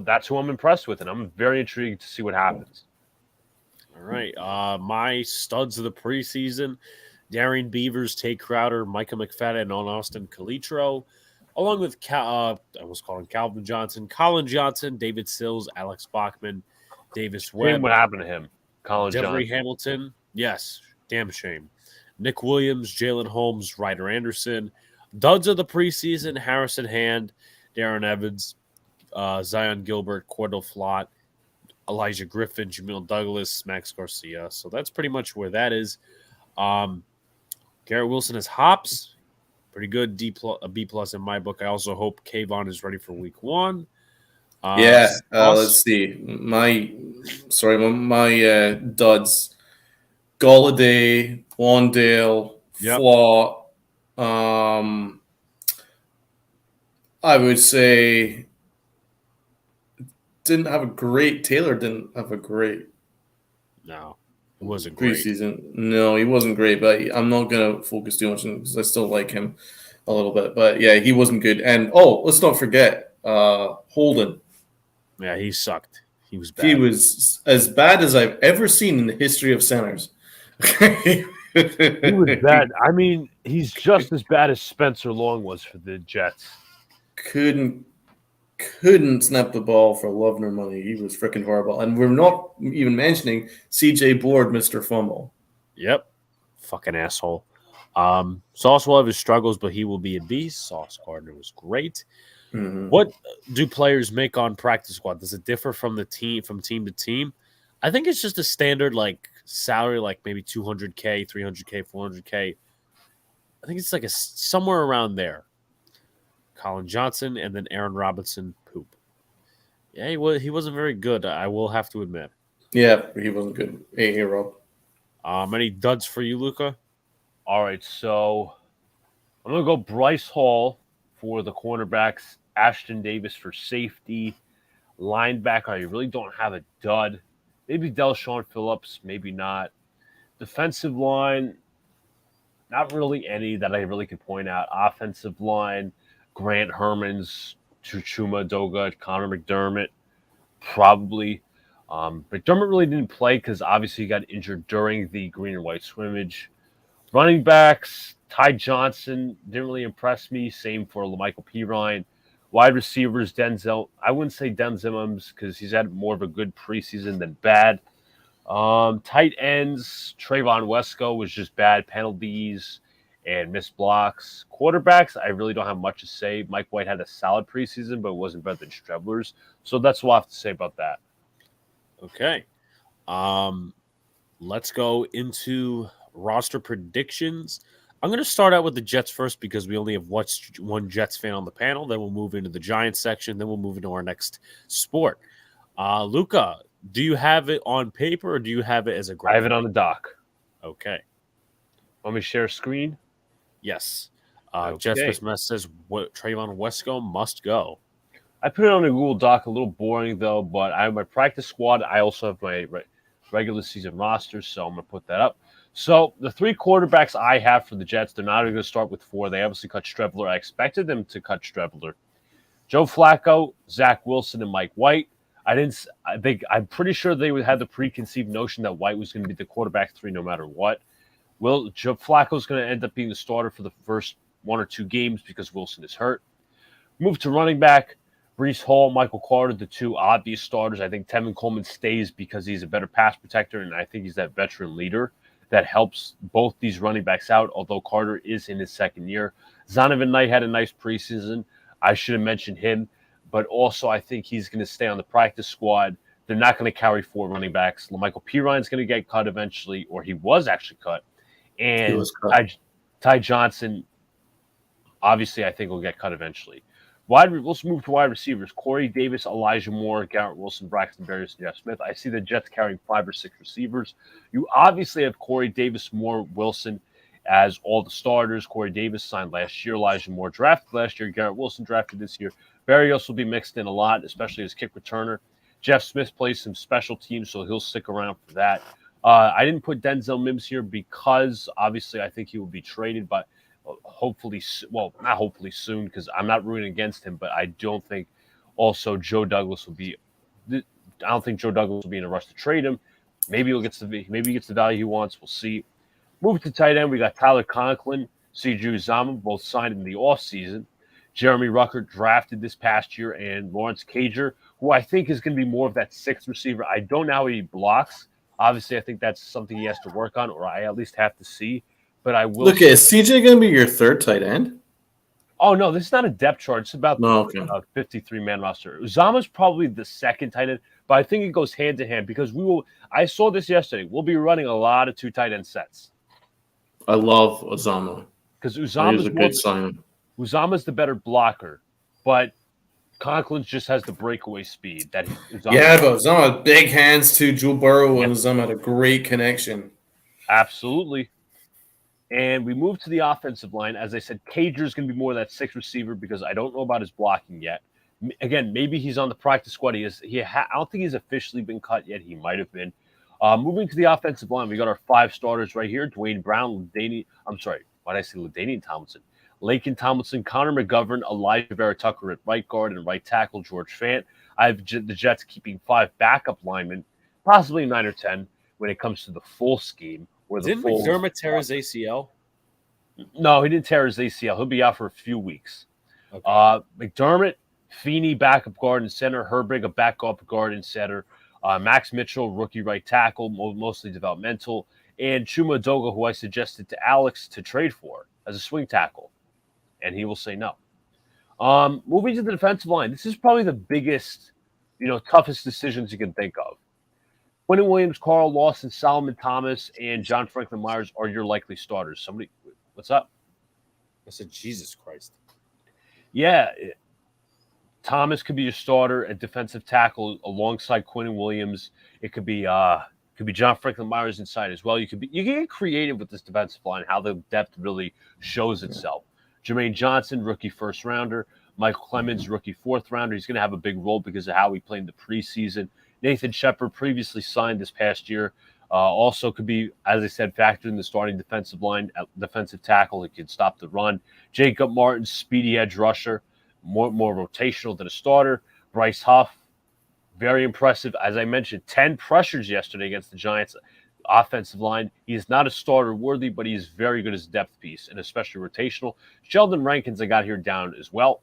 that's who I'm impressed with, and I'm very intrigued to see what happens. All right. My studs of the preseason, Darian Beavers, Tate Crowder, Micah McFadden, and Austin Calitro, along with I was calling Calvin Johnson, Colin Johnson, David Sills, Alex Bachman, Davis Webb. What happened to him? Colin Jeffrey Johnson. Hamilton. Yes, damn shame. Nick Williams, Jalen Holmes, Ryder Anderson. Duds of the preseason, Harrison Hand, Darren Evans, Zion Gilbert, Cordell Flott, Elijah Griffin, Jamil Douglas, Max Garcia. So that's pretty much where that is. Garrett Wilson has hops. Pretty good, a B+ in my book. I also hope Kayvon is ready for week 1. Let's see. My duds. Golladay, Wandale, Flott. I would say Taylor didn't have a great No, it wasn't great. Preseason. No, he wasn't great, but I'm not going to focus too much on him because I still like him a little bit. But yeah, he wasn't good. And let's not forget Holden. Yeah, he sucked. He was bad. He was as bad as I've ever seen in the history of centers. He was bad. I mean, he's just as bad as Spencer Long was for the Jets. Couldn't couldn't snap the ball for love nor money. He was freaking horrible. And we're not even mentioning CJ Board, Mr. Fumble. Yep. Fucking asshole. Sauce will have his struggles, but he will be a beast. Sauce Gardner was great. Mm-hmm. What do players make on practice squad? Does it differ from team to team? I think it's just a standard like salary, like maybe 200K, 300K, 400K. I think it's like somewhere around there. Colin Johnson and then Aaron Robinson, poop. Yeah, he wasn't very good. I will have to admit. Yeah, he wasn't good. Hey, Rob. Any duds for you, Luca? All right, so I'm going to go Bryce Hall for the cornerbacks, Ashton Davis for safety, linebacker. I really don't have a dud. Maybe Delshon Phillips, maybe not. Defensive line, not really any that I really could point out. Offensive line, Grant Hermans, Chuchuma Doga, Connor McDermott, probably. McDermott really didn't play because obviously he got injured during the green and white scrimmage. Running backs, Ty Johnson didn't really impress me. Same for Michael P. Ryan. Wide receivers, Denzel. I wouldn't say Denzel because he's had more of a good preseason than bad. Tight ends, Trayvon Wesco was just bad penalties and missed blocks. Quarterbacks, I really don't have much to say. Mike White had a solid preseason, but it wasn't better than Strebler's. So that's what I have to say about that. Okay. Let's go into roster predictions. I'm going to start out with the Jets first because we only have one Jets fan on the panel. Then we'll move into the Giants section. Then we'll move into our next sport. Luca, do you have it on paper or do you have it as a graphic? I have it on the doc. Okay. Want me to share screen? Yes. Okay. Jessica Smith says Trayvon Wesco must go. I put it on a Google Doc, a little boring though, but I have my practice squad. I also have my regular season roster, so I'm going to put that up. So the three quarterbacks I have for the Jets, they're not going to start with four. They obviously cut Strebler. I expected them to cut Strebler. Joe Flacco, Zach Wilson, and Mike White. I'm pretty sure they had the preconceived notion that White was going to be the quarterback three no matter what. Joe Flacco is going to end up being the starter for the first one or two games because Wilson is hurt. Move to running back. Breece Hall, Michael Carter, the two obvious starters. I think Tevin Coleman stays because he's a better pass protector, and I think he's that veteran leader that helps both these running backs out, although Carter is in his second year. Donovan Knight had a nice preseason. I should have mentioned him, but also I think he's going to stay on the practice squad. They're not going to carry four running backs. Michael P. Ryan's going to get cut eventually, or he was actually cut. And Ty Johnson, obviously, I think will get cut eventually. Let's move to wide receivers. Corey Davis, Elijah Moore, Garrett Wilson, Braxton Berrios, and Jeff Smith. I see the Jets carrying 5 or 6 receivers. You obviously have Corey Davis, Moore, Wilson as all the starters. Corey Davis signed last year. Elijah Moore drafted last year. Garrett Wilson drafted this year. Berrios will be mixed in a lot, especially as kick returner. Jeff Smith plays some special teams, so he'll stick around for that. I didn't put Denzel Mims here because obviously I think he will be traded, but not hopefully soon because I'm not rooting against him, but I don't think also Joe Douglas will be. I don't think Joe Douglas will be in a rush to trade him. Maybe he gets the value he wants. We'll see. Move to tight end. We got Tyler Conklin, CJ Uzomah, both signed in the offseason. Jeremy Rucker drafted this past year, and Lawrence Cager, who I think is going to be more of that sixth receiver. I don't know how he blocks. Obviously, I think that's something he has to work on, or I at least have to see. But I will. Look, is CJ going to be your third tight end? Oh, no, this is not a depth chart. It's about the 53-man roster. Uzama's probably the second tight end, but I think it goes hand to hand because I saw this yesterday. We'll be running a lot of two tight end sets. I love Uzomah. Because Uzama's a good sign. Uzama's the better blocker, but Conklin just has the breakaway speed. But Uzomah had big hands too. Joe Burrow and Uzomah had a great connection. Absolutely. And we move to the offensive line. As I said, Cager is going to be more of that sixth receiver because I don't know about his blocking yet. Again, maybe he's on the practice squad. I don't think he's officially been cut yet. He might have been. Moving to the offensive line, we got our 5 starters right here. Dwayne Brown, LaDainian Tomlinson. Laken Tomlinson, Connor McGovern, Elijah Vera Tucker at right guard and right tackle, George Fant. I have the Jets keeping 5 backup linemen, possibly 9 or 10 when it comes to the full scheme. Didn't McDermott tear his ACL? No, he didn't tear his ACL. He'll be out for a few weeks. Okay. McDermott, Feeney, backup guard and center. Herbig, a backup guard and center. Max Mitchell, rookie right tackle, mostly developmental. And Chuma Doga, who I suggested to Alex to trade for as a swing tackle. And he will say no. Moving to the defensive line, this is probably the biggest, toughest decisions you can think of. Quentin Williams, Carl Lawson, Solomon Thomas, and John Franklin Myers are your likely starters. Somebody, what's up? I said, Jesus Christ. Yeah, Thomas could be your starter at defensive tackle alongside Quentin Williams. It could be John Franklin Myers inside as well. You can get creative with this defensive line, how the depth really shows itself. Jermaine Johnson, rookie first rounder. Michael Clemens, rookie fourth rounder. He's going to have a big role because of how he played in the preseason. Nathan Shepard, previously signed this past year, also could be, as I said, factored in the starting defensive line, defensive tackle. He can stop the run. Jacob Martin, speedy edge rusher, more rotational than a starter. Bryce Huff, very impressive. As I mentioned, 10 pressures yesterday against the Giants offensive line. He is not a starter worthy, but he is very good as a depth piece and especially rotational. Sheldon Rankins, I got here down as well.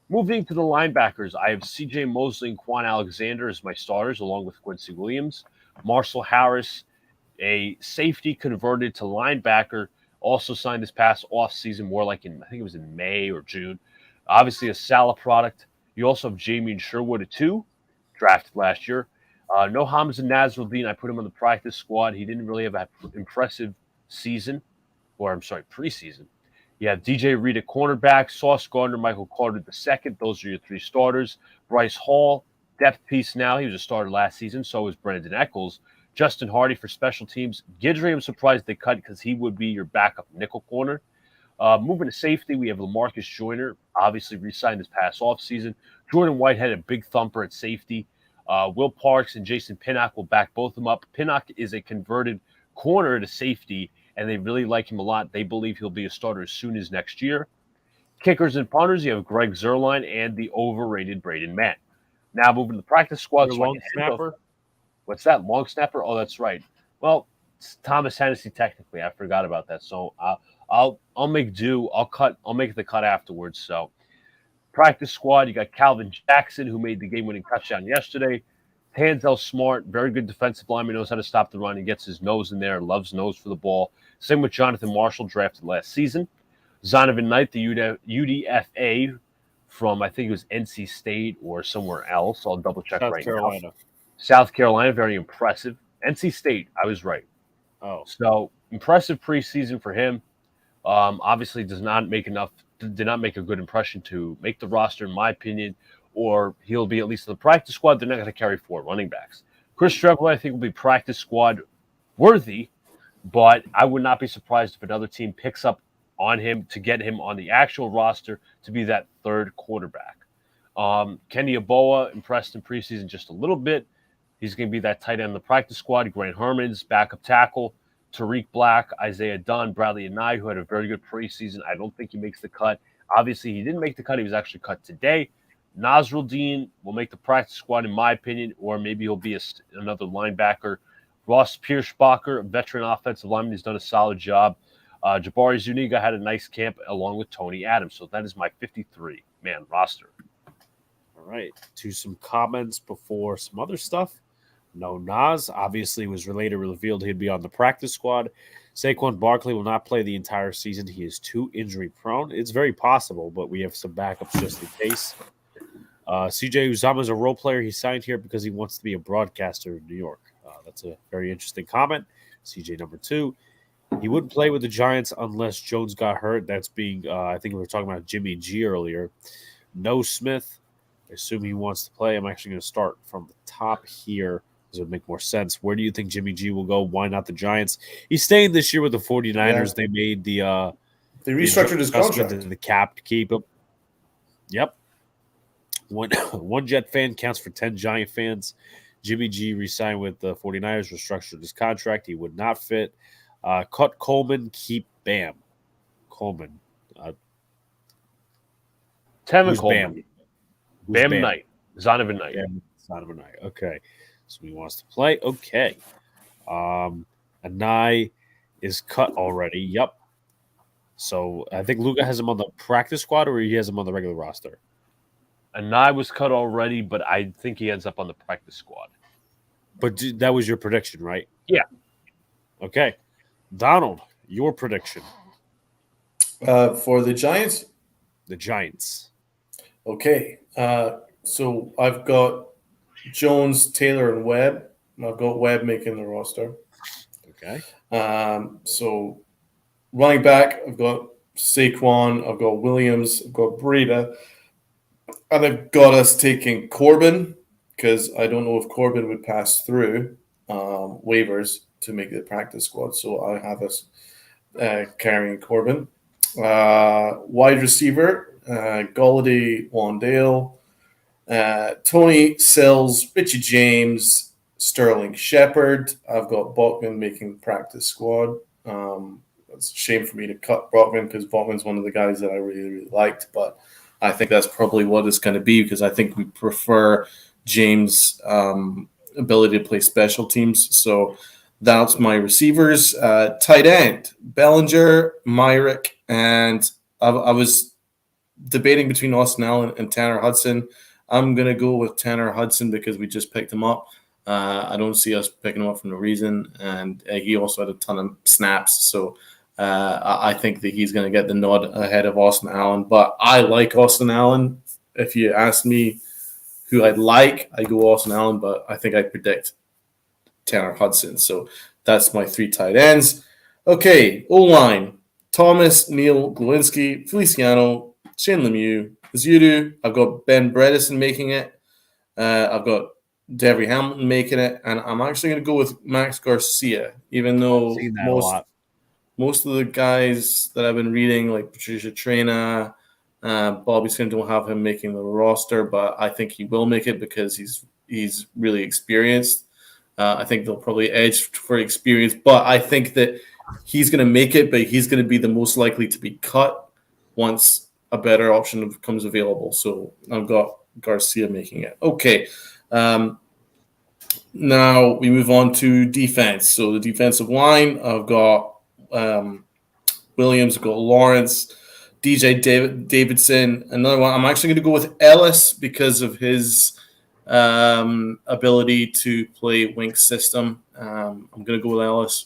Moving to the linebackers, I have C.J. Mosley and Quan Alexander as my starters, along with Quincy Williams. Marcel Harris, a safety converted to linebacker, also signed this past offseason, more like I think it was in May or June. Obviously a Salah product. You also have Jamie Sherwood at 2, drafted last year. No Hamza Nasruddin. I put him on the practice squad. He didn't really have an impressive preseason. You have DJ Reed at cornerback, Sauce Gardner, Michael Carter II. Those are your 3 starters. Bryce Hall, depth piece now. He was a starter last season. So was Brandon Eccles. Justin Hardy for special teams. Guidry, I'm surprised they cut because he would be your backup nickel corner. Moving to safety, we have LaMarcus Joyner, obviously re-signed this past offseason. Jordan Whitehead, a big thumper at safety. Will Parks and Jason Pinnock will back both of them up. Pinnock is a converted corner to safety, and they really like him a lot. They believe he'll be a starter as soon as next year. Kickers and punters, you have Greg Zerline and the overrated Braden Mann. Now moving to the practice squad. Long snapper? What's that? Long snapper? Oh, that's right. Well, it's Thomas Hennessy technically. I forgot about that. So I'll make do. I'll make the cut afterwards. So practice squad, you got Calvin Jackson, who made the game-winning touchdown yesterday. Tanzel Smart, very good defensive lineman, knows how to stop the run. He gets his nose in there, loves nose for the ball. Same with Jonathan Marshall, drafted last season. Zonovan Knight, the UDFA from, I think it was NC State or somewhere else. I'll double-check right now. South Carolina, very impressive. NC State, I was right. Oh. So, impressive preseason for him. Obviously did not make a good impression to make the roster, in my opinion, or he'll be at least in the practice squad. They're not going to carry 4 running backs. Chris Trevor, I think, will be practice squad worthy, but I would not be surprised if another team picks up on him to get him on the actual roster to be that 3rd quarterback. Kenny Aboa impressed in preseason just a little bit. He's going to be that tight end in the practice squad. Grant Herman's backup tackle. Tariq Black, Isaiah Dunn, Bradley Anai, who had a very good preseason. I don't think he makes the cut. Obviously, he didn't make the cut. He was actually cut today. Nasruddin will make the practice squad, in my opinion, or maybe he'll be another linebacker. Ross Pierschbacher, a veteran offensive lineman, has done a solid job. Jabari Zuniga had a nice camp along with Tony Adams. So that is my 53-man roster. All right. To some comments before some other stuff. No Nas, obviously was later revealed he'd be on the practice squad. Saquon Barkley will not play the entire season. He is too injury prone. It's very possible, but we have some backups just in case. CJ Uzama is a role player. He signed here because he wants to be a broadcaster in New York. That's a very interesting comment. CJ number 2. He wouldn't play with the Giants unless Jones got hurt. That's being, I think we were talking about Jimmy G earlier. No Smith. I assume he wants to play. I'm actually going to start from the top here. Does it make more sense? Where do you think Jimmy G will go? Why not the Giants? He's staying this year with the 49ers. Yeah. They made they restructured his contract in the cap to keep him. Yep. One Jet fan counts for 10 Giant fans. Jimmy G re-signed with the 49ers, restructured his contract. He would not fit. Cut Coleman, keep Bam. Coleman. Tevin Coleman. Bam Knight. Zonovan Knight. Zonovan Knight. Okay. So he wants to play. Okay. Anai is cut already. Yep. So I think Luka has him on the practice squad, or he has him on the regular roster. Anai was cut already, but I think he ends up on the practice squad. But that was your prediction, right? Yeah. Okay. Donald, your prediction. For the Giants, The Giants. okay. So I've got Jones, Taylor, and Webb. I've got Webb making the roster. Okay. So running back, I've got Saquon, I've got Williams, I've got Breida, and I've got us taking Corbin because I don't know if Corbin would pass through waivers to make the practice squad. So I have us carrying Corbin. Wide receiver, Galladay, Wandale, Tony Sills, Richie James, Sterling Shepard. I've got Bachman making practice squad. It's a shame for me to cut Bachman because Bachman's one of the guys that I really, really liked, but I think that's probably what it's going to be because I think we prefer James' ability to play special teams. So that's my receivers. Tight end, Bellinger, Myrick, and I was debating between Austin Allen and Tanner Hudson. I'm going to go with Tanner Hudson because we just picked him up. I don't see us picking him up for no reason. And he also had a ton of snaps. So I think that he's going to get the nod ahead of Austin Allen. But I like Austin Allen. If you ask me who I'd like, I go Austin Allen. But I think I predict Tanner Hudson. So that's my 3 tight ends. Okay, O-line. Thomas, Neal, Glowinski, Feliciano, Shane Lemieux, Zudu. I've got Ben Bredesen making it. I've got Devery Hamilton making it. And I'm actually going to go with Max Garcia, even though most of the guys that I've been reading, like Patricia Trena, Bobby Skin, don't have him making the roster, but I think he will make it because he's really experienced. I think they'll probably edge for experience, but I think that he's going to make it, but he's going to be the most likely to be cut once a better option becomes available. So I've got Garcia making it. Okay. Now we move on to defense. So the defensive line, I've got Williams, I've got Lawrence, DJ Davidson. Another one, I'm actually going to go with Ellis because of his ability to play Wink system. I'm going to go with Ellis.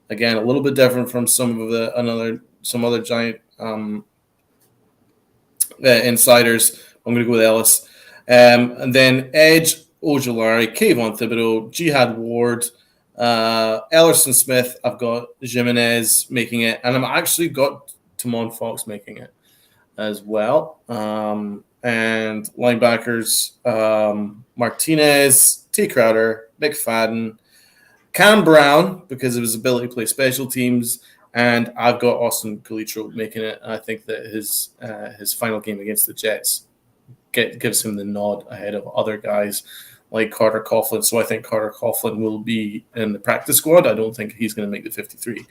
Again, a little bit different from some other Giant insiders. I'm going to go with Ellis. And then Edge, Ojolari, Kayvon Thibodeau, Jihad Ward, Ellerson Smith. I've got Jimenez making it. And I've actually got Timon Fox making it as well. And linebackers, Martinez, T. Crowder, McFadden, Cam Brown, because of his ability to play special teams, and I've got Austin Calitro making it. I think that his final game against the Jets gives him the nod ahead of other guys like Carter Coughlin. So I think Carter Coughlin will be in the practice squad. I don't think he's going to make the 53.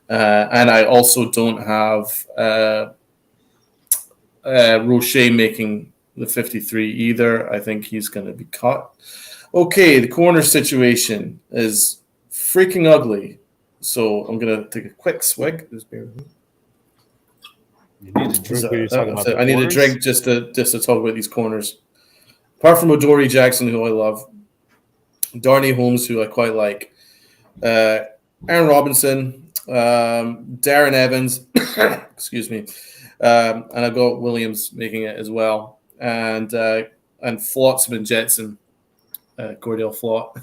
And I also don't have Roche making the 53 either. I think he's going to be cut. Okay, the corner situation is freaking ugly. So I'm going to take a quick swig. Just bear with me. You need to drink when you're talking about I need a drink just to talk about these corners. Apart from Adoree Jackson, who I love, Darnay Holmes, who I quite like, Aaron Robinson, Darren Evans, excuse me, and I've got Williams making it as well, and Flotsam and Jetson, Cordell Flott,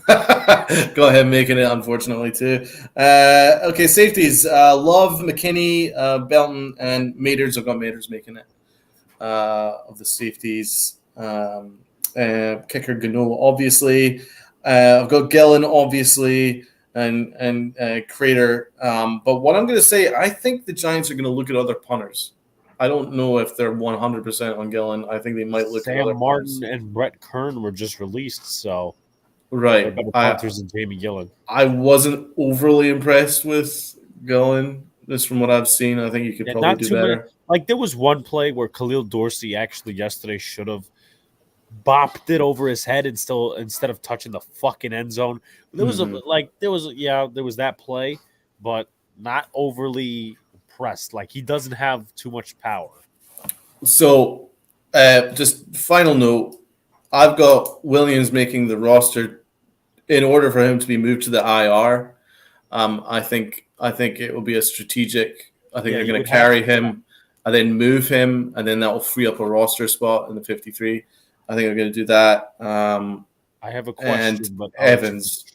got him making it, unfortunately, too. Okay, safeties, Love, McKinney, Belton, and Maders. I've got Maders making it of the safeties. Kicker Gano, obviously. I've got Gillen, obviously, and Crater. But what I'm going to say, I think the Giants are going to look at other punters. I don't know if they're 100% on Gillen. I think they might look at other Martin punters. and Brett Kern were just released, so right. they're better punters than Jamie Gillen. I wasn't overly impressed with Gillen, just from what I've seen. I think you could probably do better. Like, there was one play where Khalil Dorsey actually yesterday should have bopped it over his head instead of touching the fucking end zone. There was there was that play, but not overly impressed. Like, he doesn't have too much power. So Just final note. I've got Williams making the roster in order for him to be moved to the IR. I think it will be a strategic. I think they're going to carry him and then move him, and then that will free up a roster spot in the 53. I think they're going to do that. I have a question. And But Evans.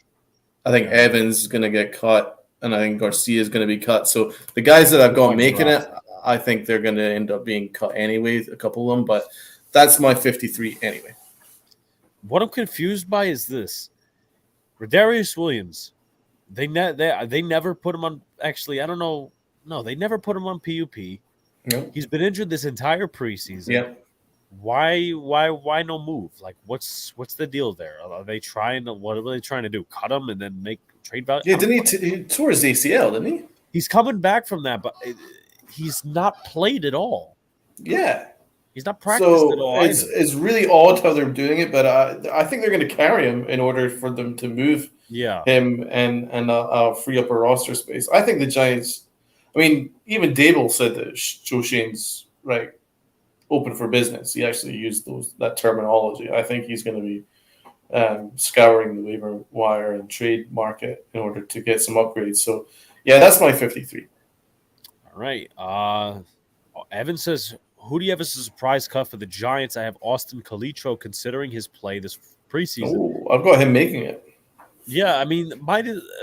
I think Evans is going to get cut, and I think Garcia is going to be cut. So the guys that I've got making it, I think they're going to end up being cut anyway, a couple of them. But that's my 53 anyway. What I'm confused by is this. Rodarius Williams, they never put him on. Actually, I don't know. No, they never put him on PUP. No. He's been injured this entire preseason. Yeah. Why no move? Like, what's the deal there? Are they trying to? What are they trying to do? Cut him and then make trade value? Yeah, didn't he tore his ACL? Didn't he? He's coming back from that, but he's not played at all. Yeah. He's not practiced at all. It's really odd how they're doing it, but I think they're going to carry him in order for them to move him and free up a roster space. I think the Giants. I mean, even Dable said that Joe Shane's open for business. He actually used that terminology. I think he's going to be scouring the waiver wire and trade market in order to get some upgrades. So, yeah, that's my 53. All right. Evan says, who do you have as a surprise cut for the Giants? I have Austin Calitro considering his play this preseason. Oh, I've got him making it. Yeah, I mean,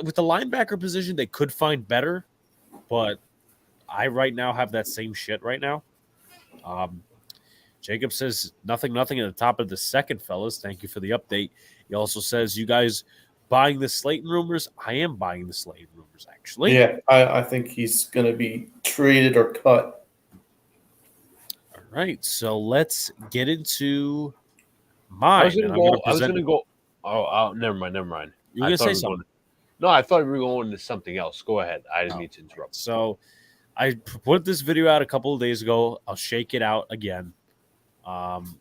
with the linebacker position, they could find better, but I right now have that same shit right now. Jacob says, nothing at the top of the second, fellas. Thank you for the update. He also says, you guys buying the Slayton rumors? I am buying the Slayton rumors, actually. Yeah, I think he's going to be traded or cut. All right, so let's get into mine. I was going to go. Oh, never mind. You were going to say something. No, I thought we were going to something else. Go ahead. I didn't mean to interrupt. So I put this video out a couple of days ago. I'll shake it out again. Let's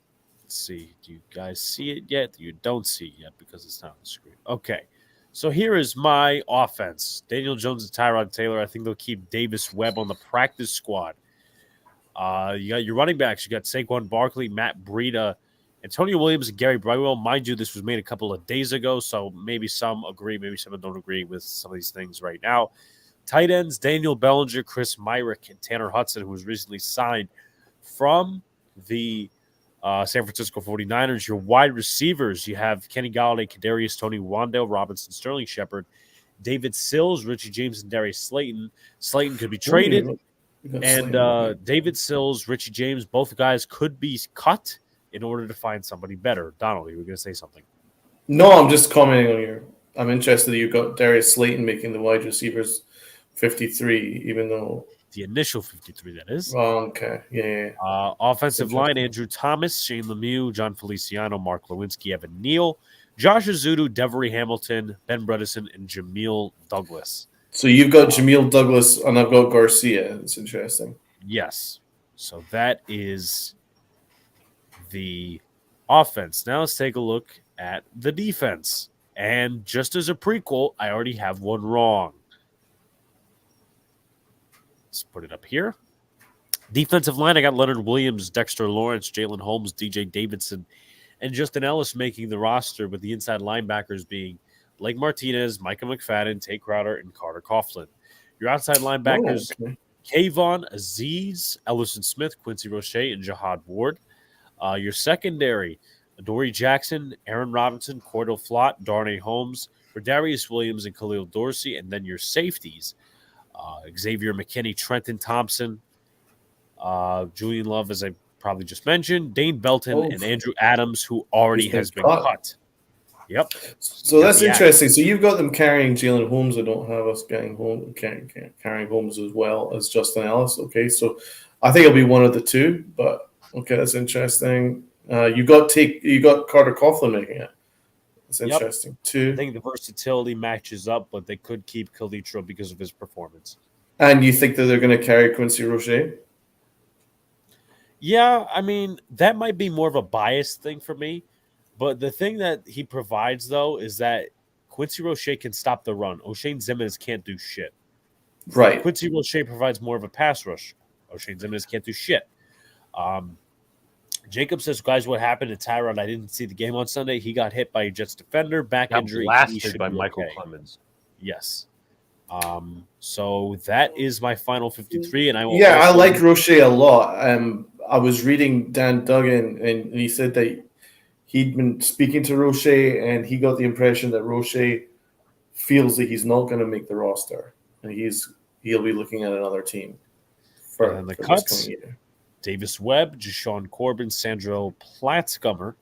see. Do you guys see it yet? You don't see it yet because it's not on the screen. Okay. So here is my offense. Daniel Jones and Tyrod Taylor. I think they'll keep Davis Webb on the practice squad. You got your running backs. You got Saquon Barkley, Matt Breida, Antonio Williams, and Gary Brightwell. Mind you, this was made a couple of days ago, so maybe some agree, maybe some don't agree with some of these things right now. Tight ends, Daniel Bellinger, Chris Myrick, and Tanner Hudson, who was recently signed from the San Francisco 49ers. Your wide receivers, you have Kenny Galladay, Kadarius Toney, Wan'Dale Robinson, Sterling Shepard, David Sills, Richie James, and Darius Slayton. Slayton could be traded. And David Sills, Richie James, both guys could be cut in order to find somebody better. Donald, you were going to say something. No, I'm just commenting on your. I'm interested that you got Darius Slayton making the wide receivers 53, even though the initial 53, that is. Oh, okay. Yeah. Offensive line, Andrew Thomas, Shane Lemieux, John Feliciano, Mark Lewinsky, Evan Neal, Josh Azudu, Devery Hamilton, Ben Bredesen, and Jameel Douglas. So you've got Jameel Douglas, and I've got Garcia. It's interesting. Yes. So that is the offense. Now let's take a look at the defense. And just as a prequel, I already have one wrong. Let's put it up here. Defensive line, I got Leonard Williams, Dexter Lawrence, Jalen Holmes, DJ Davidson, and Justin Ellis making the roster, with the inside linebackers being Blake Martinez, Micah McFadden, Tate Crowder, and Carter Coughlin. Your outside linebackers, Kayvon Aziz, Ellison Smith, Quincy Roche, and Jahad Ward. Your secondary, Adoree Jackson, Aaron Robinson, Cordell Flott, Darnay Holmes, Rodarius Williams, and Khalil Dorsey. And then your safeties, Xavier McKinney, Trenton Thompson, Julian Love, as I probably just mentioned, Dane Belton, and Andrew Adams, who already has been cut. Yep. So that's interesting. So you've got them carrying Jalen Holmes. I don't have us carrying Holmes as well as Justin Ellis. Okay, so I think it'll be one of the two. But okay, that's interesting. You got Carter Coughlin making it. That's interesting too. I think the versatility matches up, but they could keep Calitro because of his performance. And you think that they're going to carry Quincy Roche? Yeah, I mean, that might be more of a biased thing for me. But the thing that he provides, though, is that Quincy Roche can stop the run. O'Shane Ximines can't do shit. Right. Quincy Roche provides more of a pass rush. O'Shane Ximines can't do shit. Jacob says, guys, what happened to Tyrod? I didn't see the game on Sunday. He got hit by a Jets defender, back Got injury. He blasted should by be Michael okay. Clemens. Yes. So that is my final 53, and I will. Yeah, I also- like Roche a lot. I was reading Dan Duggan, and he said that he'd been speaking to Roche, and he got the impression that Roche feels that he's not going to make the roster, and he'll be looking at another team for, And the for cuts. this coming year. Davis Webb, Jashawn Corbin, Sandro Platzgummer,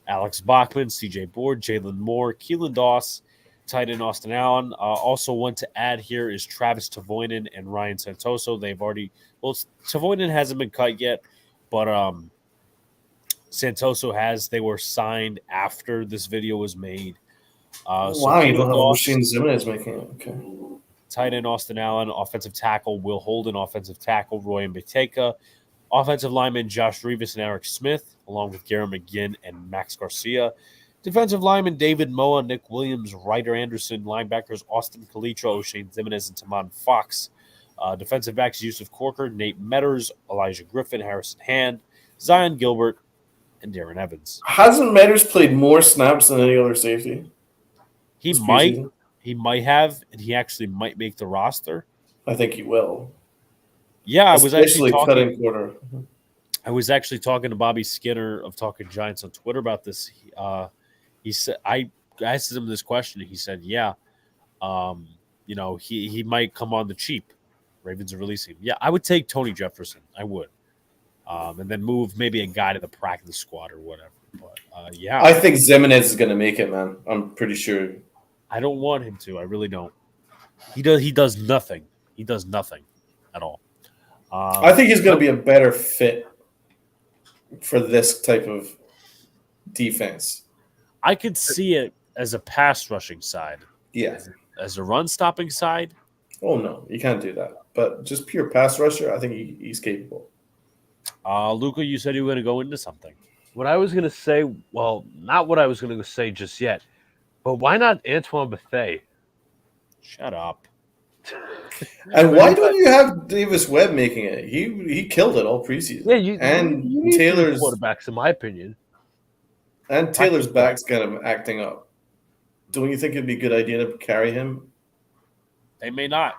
Alex Bachman, CJ Board, Jalen Moore, Keelan Doss, tight end Austin Allen. Also want to add here is Travis Tavoinen and Ryan Santoso. They've already Tavoinen hasn't been cut yet, but Santoso has. They were signed after this video was made. Wow, you don't have Doss, Rasheen Zimenez making it. Okay. tight end Austin Allen, offensive tackle Will Holden, offensive tackle Roy Mbeteka, offensive lineman Josh Revis and Eric Smith, along with Garrett McGinn and Max Garcia. Defensive lineman David Moa, Nick Williams, Ryder Anderson, linebackers Austin Calitro, O'Shane Zimenez, and Tamon Fox. Defensive backs Yusuf Corker, Nate Metters, Elijah Griffin, Harrison Hand, Zion Gilbert, and Darren Evans. Hasn't Metters played more snaps than any other safety? He this might preseason? have, and he actually might make the roster. I think he will. Yeah, I was actually Especially talking. cutting corner. I was actually talking to Bobby Skinner of Talking Giants on Twitter about this. He said I asked him this question. And he said, "Yeah, he might come on the cheap. Ravens are releasing him. Yeah, I would take Tony Jefferson. I would, and then move maybe a guy to the practice squad or whatever. But yeah, I think Zimenez is going to make it, man. I'm pretty sure. I don't want him to. I really don't. He does nothing. He does nothing at all. I think he's going to be a better fit for this type of defense. I could see it as a pass rushing side. Yeah. As a run stopping side. Oh, no, you can't do that. But just pure pass rusher, I think he's capable. Luca, you said you were going to go into something. What I was going to say, well, not what I was going to say just yet, but why not Antoine Bethea? Shut up. And why don't you have Davis Webb making it? He killed it all preseason. Yeah, and you need Taylor's quarterbacks, in my opinion. and Taylor's back's kind of acting up. Don't you think it'd be a good idea to carry him? They may not.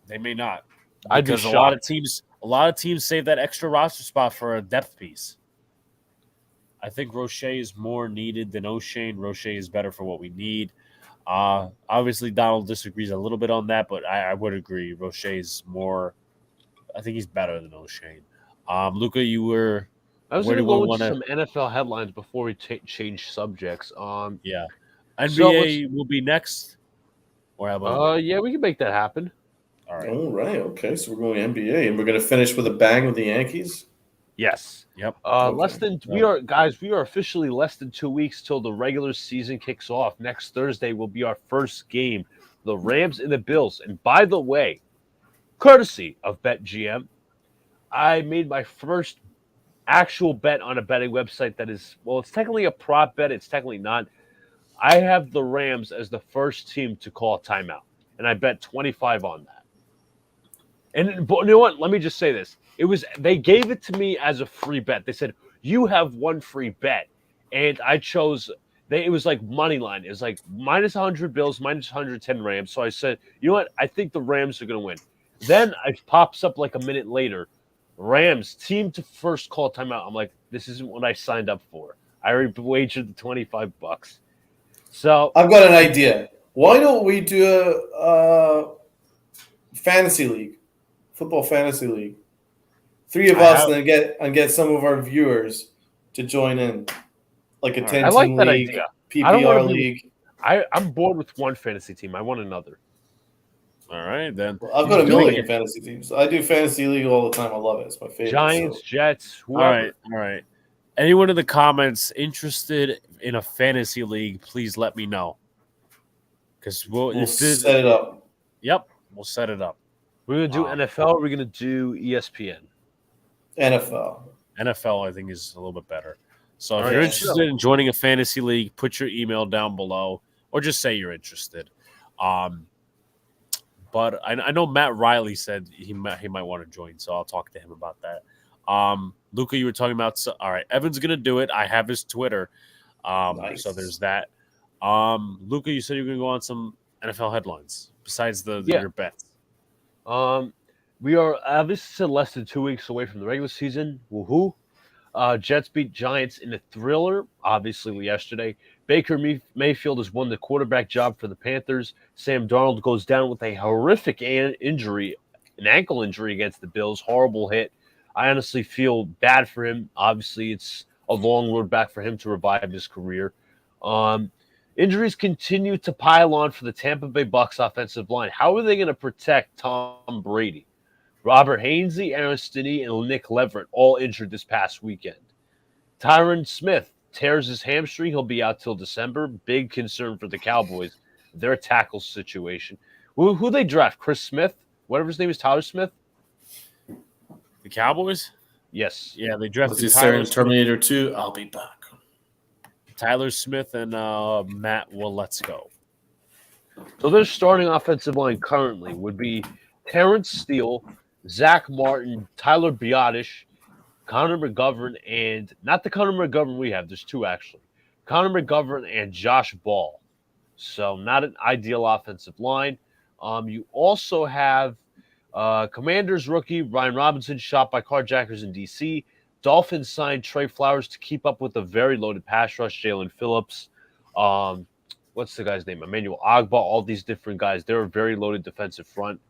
They may not. I'd be Because shocked. a lot of teams save that extra roster spot for a depth piece. I think Roche is more needed than O'Shane. Roche is better for what we need. Obviously, Donald disagrees a little bit on that, but I would agree. Roche is more. I think he's better than O'Shane. Luca, you were. I was Where going to do we go into wanna- some NFL headlines before we change subjects. Yeah. So NBA will be next. Or how about? Yeah, we can make that happen. All right. All right, okay. So we're going NBA, and we're going to finish with a bang with the Yankees. Yes. Yep. Less than we are officially less than 2 weeks till the regular season kicks off. Next Thursday will be our first game, the Rams and the Bills. And by the way, courtesy of BetGM, I made my first actual bet on a betting website that is, well, it's technically a prop bet. It's technically not. I have the Rams as the first team to call a timeout, and I bet 25 on that. And but you know what? Let me just say this. They gave it to me as a free bet. They said, you have one free bet. And I chose it was like money line. It was like minus 100 Bills, minus 110 Rams. So I said, you know what? I think the Rams are gonna win. Then it pops up like a minute later. Rams team to first call timeout. I'm like, this isn't what I signed up for. I already wagered the $25. So I've got an idea. Why don't we do a fantasy league, football fantasy league? Three of us, and then get some of our viewers to join in, like a 10-team I like that league, idea. PPR league. I'm bored with one fantasy team. I want another. All right, then. Well, I've got a million fantasy teams. I do fantasy league all the time. I love it. It's my favorite. Giants, Jets, whoever. All right. Anyone in the comments interested in a fantasy league, please let me know. Because we'll set it up. Yep, we'll set it up. We're going to do NFL or we're going to do ESPN? NFL, I think, is a little bit better. So if you're interested in joining a fantasy league, put your email down below or just say you're interested. But I know Matt Riley said he might want to join, so I'll talk to him about that. Luca, you were talking about. All right, Evan's gonna do it. I have his Twitter. Nice. So there's that. Luca, you said you were gonna go on some NFL headlines besides your bets. We are obviously less than 2 weeks away from the regular season. Woohoo! Jets beat Giants in a thriller, obviously, yesterday. Baker Mayfield has won the quarterback job for the Panthers. Sam Darnold goes down with a horrific injury, an ankle injury against the Bills. Horrible hit. I honestly feel bad for him. Obviously, it's a long road back for him to revive his career. Injuries continue to pile on for the Tampa Bay Bucs offensive line. How are they going to protect Tom Brady? Robert Hainsey, Aaron Stinney, and Nick Leverett all injured this past weekend. Tyron Smith tears his hamstring. He'll be out till December. Big concern for the Cowboys, their tackle situation. Who they draft? Chris Smith? Whatever his name is, Tyler Smith? The Cowboys? Yes. Yeah, they Was drafted he saying Terminator 2? I'll be back. Tyler Smith and Matt Waletzko. So their starting offensive line currently would be Terrence Steele, Zach Martin, Tyler Biotish, Connor McGovern, and not the Connor McGovern we have. There's two, actually. Connor McGovern and Josh Ball. So not an ideal offensive line. You also have Commanders rookie Ryan Robinson shot by carjackers in D.C. Dolphins signed Trey Flowers to keep up with a very loaded pass rush. Jalen Phillips. What's the guy's name? Emmanuel Ogbah. All these different guys. They're a very loaded defensive front.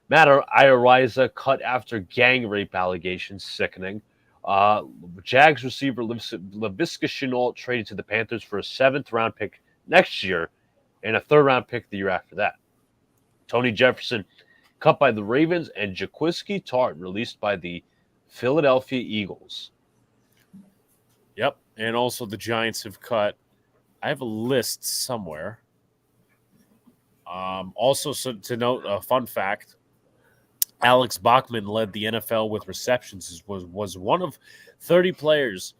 Matt Ioriza cut after gang rape allegations. Sickening. Jags receiver Laviska Shenault traded to the Panthers for a 7th-round pick next year and a 3rd-round pick the year after that. Tony Jefferson cut by the Ravens, and Jaquiski Tartt released by the Philadelphia Eagles. Yep, and also the Giants have cut. I have a list somewhere. Also, so to note, a fun fact, Alex Bachman led the NFL with receptions, was one of 30 players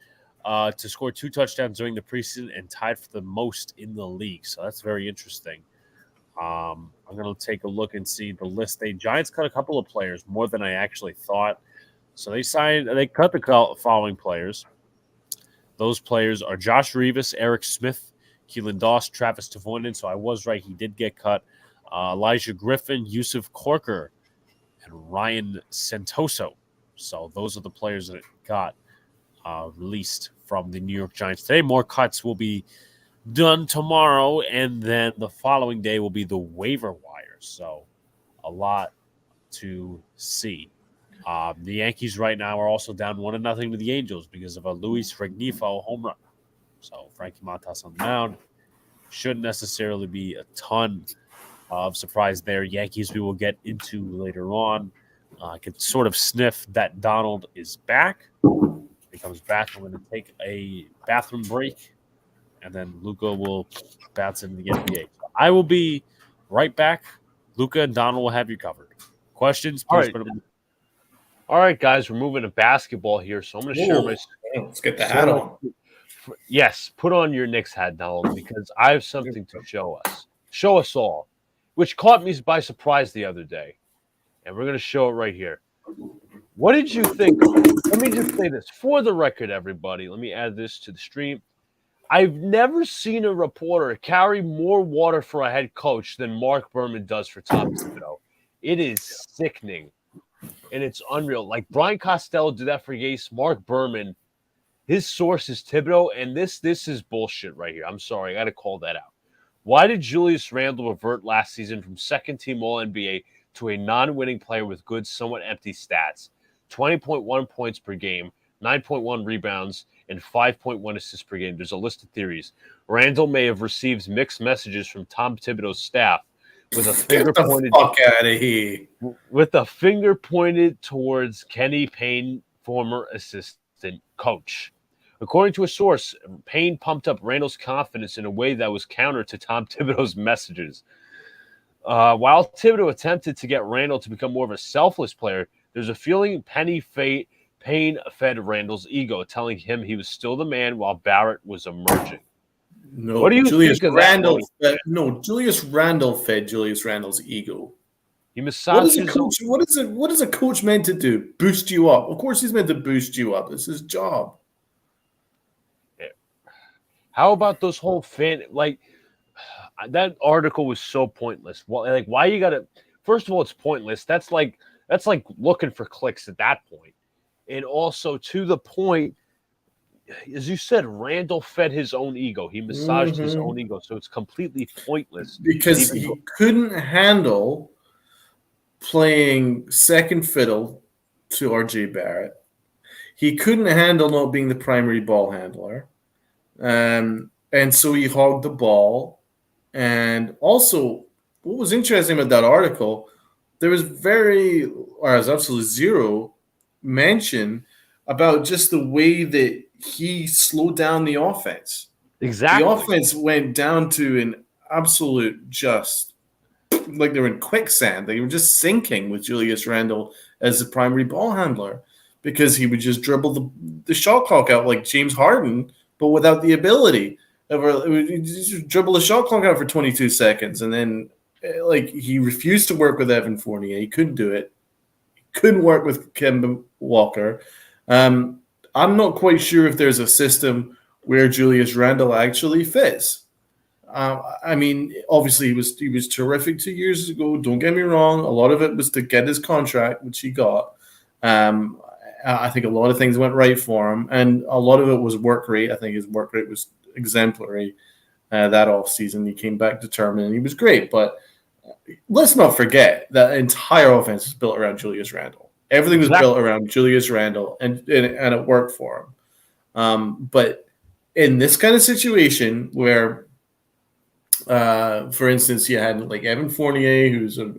to score 2 touchdowns during the preseason and tied for the most in the league. So that's very interesting. I'm going to take a look and see the list. Giants cut a couple of players, more than I actually thought. So they cut the following players. Those players are Josh Rivas, Eric Smith, Keelan Doss, Travis Tavonen. So I was right. He did get cut. Elijah Griffin, Yusuf Corker, and Ryan Santoso. So those are the players that got released from the New York Giants today. More cuts will be done tomorrow, and then the following day will be the waiver wire. So a lot to see. The Yankees right now are also down 1-0 to the Angels because of a Luis Rengifo home run. So Frankie Montas on the mound. Shouldn't necessarily be a ton of surprise there. Yankees we will get into later on. I can sort of sniff that Donald is back. When he comes back, I'm going to take a bathroom break, and then Luca will bounce into the NBA. I will be right back. Luca and Donald will have you covered. Questions? Please put them in. All right, guys, we're moving to basketball here, so I'm going to share my. Let's get the hat on. Yes, put on your Knicks hat, Donald, because I have something to show us all, which caught me by surprise the other day, and we're going to show it right here. What did you think? Let me just say this for the record, everybody. Let me add this to the stream. I've never seen a reporter carry more water for a head coach than Mark Berman does for Tom Thibodeau. It is sickening. And it's unreal. Like Brian Costello did that for Gase. Mark Berman, his source is Thibodeau, and this is bullshit right here. I'm sorry, I got to call that out. Why did Julius Randle revert last season from second-team All-NBA to a non-winning player with good, somewhat empty stats? 20.1 points per game, 9.1 rebounds, and 5.1 assists per game. There's a list of theories. Randle may have received mixed messages from Tom Thibodeau's staff with a finger pointed. Fuck out of here. With a finger pointed towards Kenny Payne, former assistant coach. According to a source, Payne pumped up Randle's confidence in a way that was counter to Tom Thibodeau's messages. While Thibodeau attempted to get Randle to become more of a selfless player, there's a feeling Payne fed Randle's ego, telling him he was still the man while Barrett was emerging. No, what do you Julius think of Randle that? Julius Randle fed Julius Randle's ego. He What is massaged a his coach? What is a coach meant to do? Boost you up. Of course, he's meant to boost you up. It's his job. How about those whole that article was so pointless. Well, like why you gotta first of all, it's pointless. That's like looking for clicks at that point. And also to the point, as you said, Randall fed his own ego. He massaged his own ego. So it's completely pointless. Because he couldn't handle playing second fiddle to RJ Barrett. He couldn't handle not being the primary ball handler. And so he hogged the ball. And also, what was interesting about that article, there was absolutely zero mention about just the way that he slowed down the offense. Exactly. The offense went down to an absolute just like they were in quicksand. They were just sinking with Julius Randle as the primary ball handler because he would just dribble the shot clock out like James Harden, but without the ability. He would just dribble the shot clock out for 22 seconds. And then like he refused to work with Evan Fournier. He couldn't do it. He couldn't work with Kemba Walker. I'm not quite sure if there's a system where Julius Randle actually fits. I mean, obviously he was terrific 2 years ago. Don't get me wrong. A lot of it was to get his contract, which he got. I think a lot of things went right for him, and a lot of it was work rate. I think his work rate was exemplary that offseason. He came back determined, and he was great. But let's not forget that entire offense was built around Julius Randle. Everything was built around Julius Randle, and it worked for him. But in this kind of situation where for instance, you had like Evan Fournier, who's a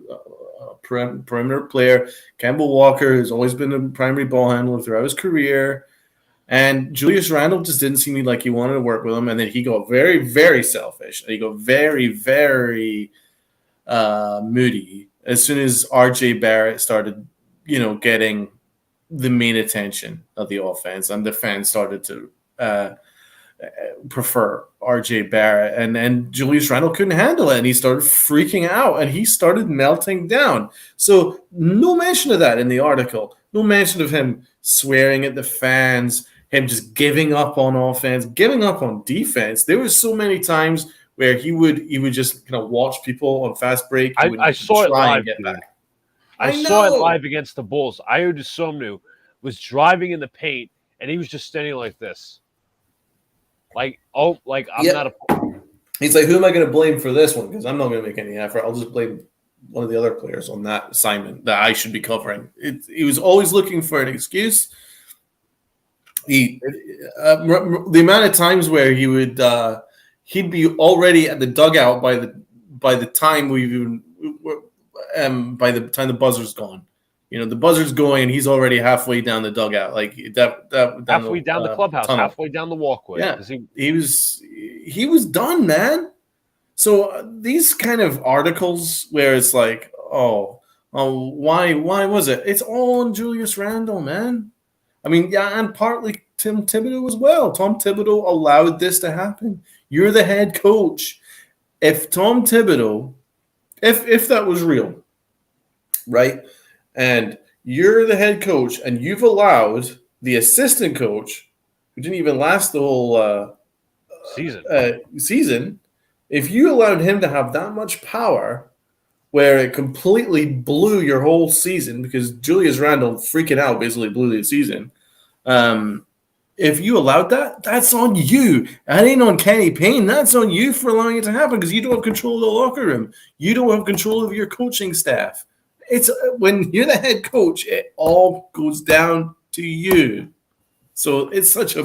perimeter player, Kemba Walker, who's always been a primary ball handler throughout his career, and Julius Randle just didn't seem like he wanted to work with him, and then he got very, very selfish, and he got very, very moody as soon as RJ Barrett started, getting the main attention of the offense, and the fans started to prefer RJ Barrett, and Julius Randle couldn't handle it, and he started freaking out, and he started melting down. So no mention of that in the article. No mention of him swearing at the fans, him just giving up on offense, giving up on defense. There was so many times where he would just kind of watch people on fast break. I saw it live. I saw it know. live against the Bulls. Ayo Dosunmu was driving in the paint, and he was just standing like this. I'm not a. He's like, who am I going to blame for this one? Because I'm not going to make any effort. I'll just blame one of the other players on that assignment that I should be covering. He was always looking for an excuse. The amount of times where he'd be already at the dugout by the time by the time the buzzer's gone. The buzzer's going, and he's already halfway down the dugout, like halfway down the clubhouse, tunnel. Halfway down the walkway. Yeah, he was done, man. So these kind of articles where it's like, why was it? It's all on Julius Randle, man. I mean, yeah, and partly Tim Thibodeau as well. Tom Thibodeau allowed this to happen. You're the head coach. If Tom Thibodeau, if that was real, right? And you're the head coach, and you've allowed the assistant coach, who didn't even last the whole season, if you allowed him to have that much power where it completely blew your whole season, because Julius Randle freaking out basically blew the season, if you allowed that, that's on you. That ain't on Kenny Payne. That's on you for allowing it to happen, because you don't have control of the locker room. You don't have control of your coaching staff. It's when you're the head coach, it all goes down to you. So it's such a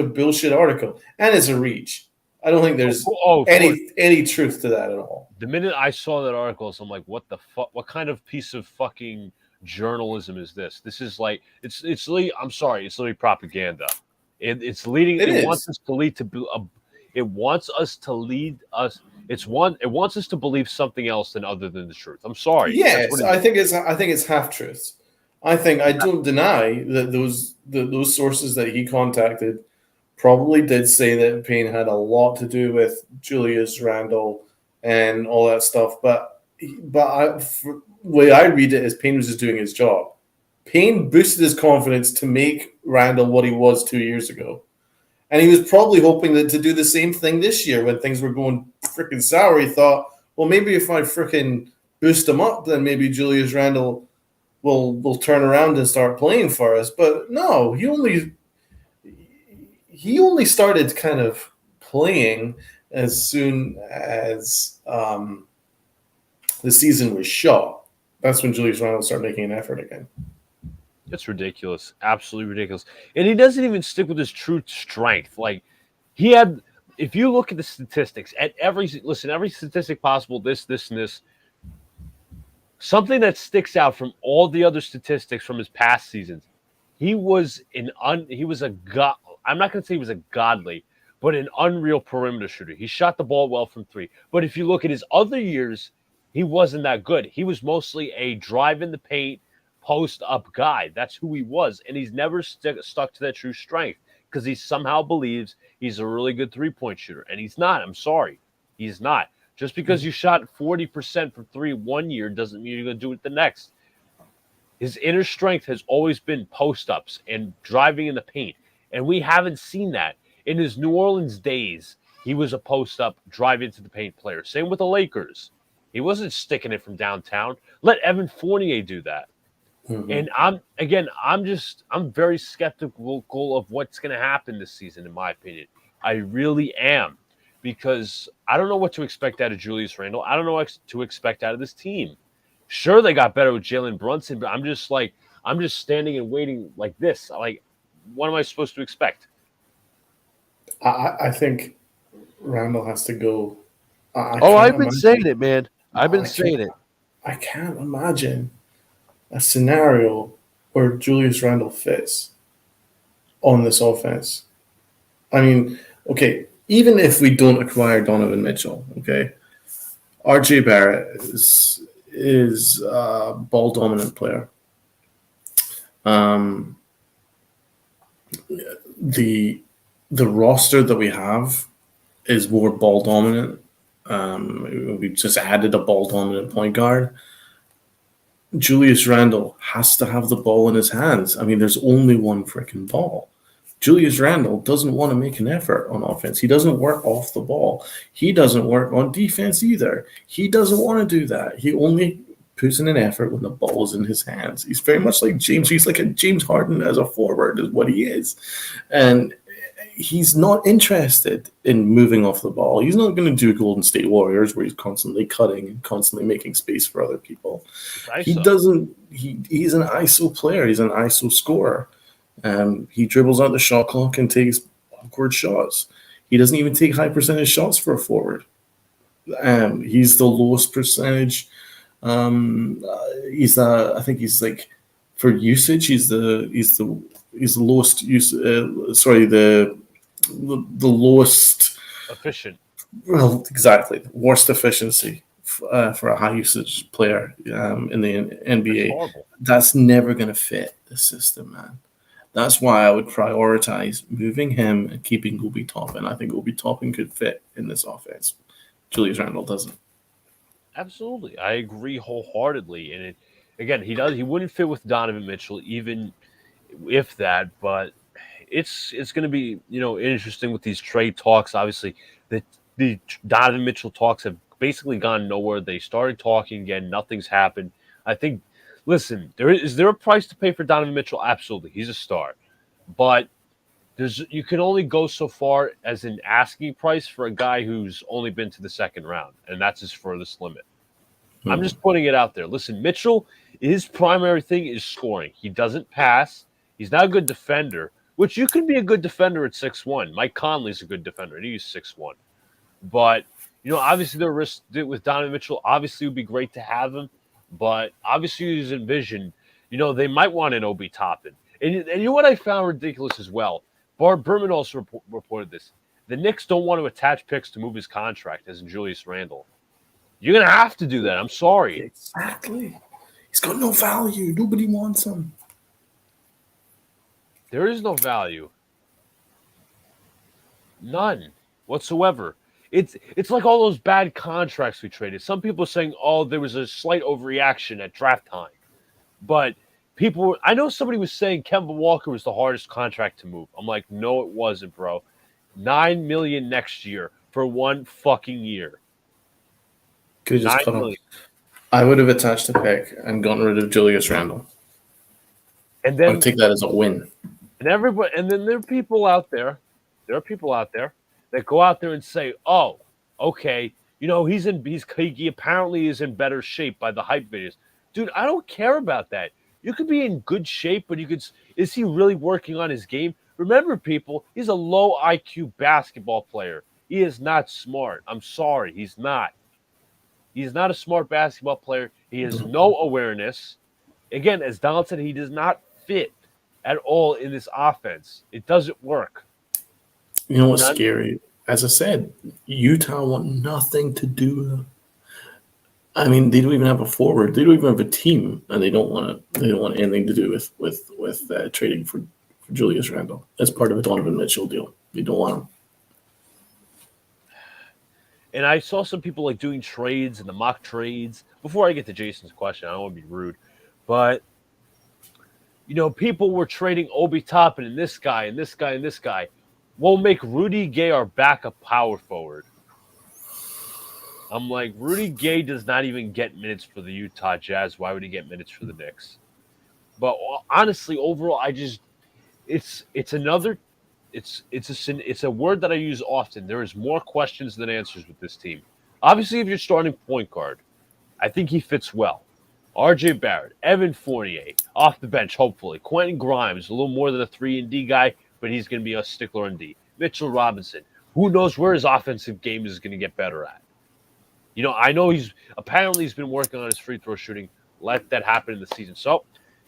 bullshit article, and it's a reach. I don't think there's any truth to that at all. The minute I saw that article, I'm like, what the fuck? What kind of piece of fucking journalism is this? This is like it's I'm sorry, it's literally propaganda. It's leading. It wants us to lead to. It wants us to lead us. It wants us to believe something else other than the truth. I'm sorry. Yes, I think it's half truths. I don't deny that those sources that he contacted probably did say that Payne had a lot to do with Julius Randle and all that stuff. But the way I read it is Payne was just doing his job. Payne boosted his confidence to make Randall what he was 2 years ago. And he was probably hoping to do the same thing this year when things were going freaking sour. He thought, well, maybe if I freaking boost him up, then maybe Julius Randle will turn around and start playing for us. But no, he only started kind of playing as soon as the season was shot. That's when Julius Randle started making an effort again. It's ridiculous. Absolutely ridiculous. And he doesn't even stick with his true strength. Like, he had, if you look at the statistics, at every statistic possible, this, and this, something that sticks out from all the other statistics from his past seasons, I'm not going to say he was a godly, but an unreal perimeter shooter. He shot the ball well from three. But if you look at his other years, he wasn't that good. He was mostly a drive in the paint, post-up guy. That's who he was. And he's never stuck to that true strength because he somehow believes he's a really good three-point shooter. And he's not. I'm sorry. He's not. Just because you shot 40% from three one year doesn't mean you're going to do it the next. His inner strength has always been post-ups and driving in the paint. And we haven't seen that. In his New Orleans days, he was a post-up, drive into the paint player. Same with the Lakers. He wasn't sticking it from downtown. Let Evan Fournier do that. Mm-hmm. And I'm very skeptical of what's going to happen this season, in my opinion. I really am, because I don't know what to expect out of Julius Randle. I don't know what to expect out of this team. Sure, they got better with Jalen Brunson, but I'm just standing and waiting like this. Like, what am I supposed to expect? I think Randle has to go. I've been saying it, man. I've been saying it. I can't imagine a scenario where Julius Randle fits on this offense. I mean, okay, even if we don't acquire Donovan Mitchell, okay, RJ Barrett is a ball dominant player. The roster that we have is more ball dominant. We just added a ball dominant point guard. Julius Randle has to have the ball in his hands. I mean, there's only one freaking ball. Julius Randle doesn't want to make an effort on offense. He doesn't work off the ball. He doesn't work on defense either. He doesn't want to do that. He only puts in an effort when the ball is in his hands. He's very much like James. He's like a James Harden as a forward is what he is. And he's not interested in moving off the ball. He's not going to do Golden State Warriors where he's constantly cutting and constantly making space for other people. He doesn't. He's an ISO player. He's an ISO scorer. He dribbles out the shot clock and takes awkward shots. He doesn't even take high percentage shots for a forward. He's the lowest percentage. I think he's like for usage. He's the lowest use. The lowest efficient. Well, exactly, worst efficiency for a high usage player in the NBA. That's never going to fit the system, man. That's why I would prioritize moving him and keeping Obi Toppin. I think Obi Toppin could fit in this offense. Julius Randle doesn't. Absolutely, I agree wholeheartedly. And he wouldn't fit with Donovan Mitchell, even if that. But it's going to be interesting with these trade talks. Obviously, the Donovan Mitchell talks have basically gone nowhere. They started talking again. Nothing's happened. I think. Listen, is there a price to pay for Donovan Mitchell? Absolutely, he's a star, but you can only go so far as an asking price for a guy who's only been to the second round, and that's his furthest limit. Mm-hmm. I'm just putting it out there. Listen, Mitchell, his primary thing is scoring. He doesn't pass. He's not a good defender, which you can be a good defender at 6'1". Mike Conley's a good defender, and he's 6'1". But obviously the risk with Donovan Mitchell. Obviously, it would be great to have him. But obviously, he's envisioned, they might want an Obi Toppin. And you know what I found ridiculous as well? Barb Berman also reported this. The Knicks don't want to attach picks to move his contract, as in Julius Randle. You're going to have to do that. I'm sorry. Exactly. He's got no value. Nobody wants him. There is no value. None whatsoever. It's like all those bad contracts we traded. Some people are saying, "Oh, there was a slight overreaction at draft time," but I know somebody was saying Kemba Walker was the hardest contract to move. I'm like, no, it wasn't, bro. $9 million next year for 1 fucking year. Could have just $9 cut him. million. I would have attached a pick and gotten rid of Julius Randle. And I then would take that as a win. and then there are people out there. There are people out there that go out there and say, "Oh, okay, he apparently is in better shape by the hype videos." Dude, I don't care about that. You could be in good shape, but is he really working on his game? Remember, people, he's a low IQ basketball player. He is not smart. I'm sorry, he's not. He's not a smart basketball player. He has no awareness. Again, as Donald said, he does not fit at all in this offense. It doesn't work. You know what's scary? As I said, Utah want nothing to do with him. I mean, they don't even have a forward. They don't even have a team, and they don't want anything to do with trading for Julius Randle as part of a Donovan Mitchell deal. They don't want him. And I saw some people like doing trades and the mock trades. Before I get to Jason's question, I don't want to be rude, but people were trading Obi Toppin and this guy and this guy and this guy. We'll make Rudy Gay our backup power forward. I'm like, Rudy Gay does not even get minutes for the Utah Jazz. Why would he get minutes for the Knicks? But honestly, overall, it's a word that I use often. There is more questions than answers with this team. Obviously, if you're starting point guard, I think he fits well. RJ Barrett, Evan Fournier, off the bench, hopefully. Quentin Grimes, a little more than a 3-and-D guy, but he's going to be a stickler in D. Mitchell Robinson, who knows where his offensive game is going to get better at. I know he's been working on his free throw shooting. Let that happen in the season. So,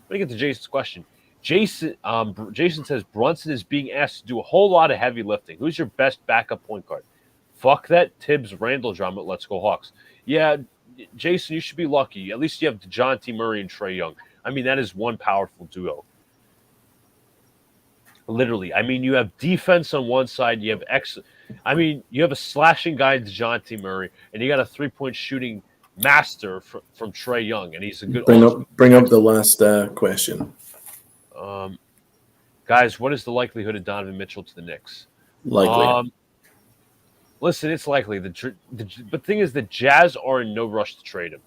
let me get to Jason's question. Jason says Brunson is being asked to do a whole lot of heavy lifting. Who's your best backup point guard? Fuck that Tibbs Randall drama. Let's go Hawks. Yeah, Jason, you should be lucky. At least you have DeJounte Murray and Trae Young. I mean, that is one powerful duo. Literally. I mean, you have defense on one side. You have you have a slashing guy, DeJounte Murray, and you got a 3-point shooting master from Trae Young, and he's a good. Bring up the last question. Guys, what is the likelihood of Donovan Mitchell to the Knicks? Likely. Listen, it's likely. The thing is, the Jazz are in no rush to trade him.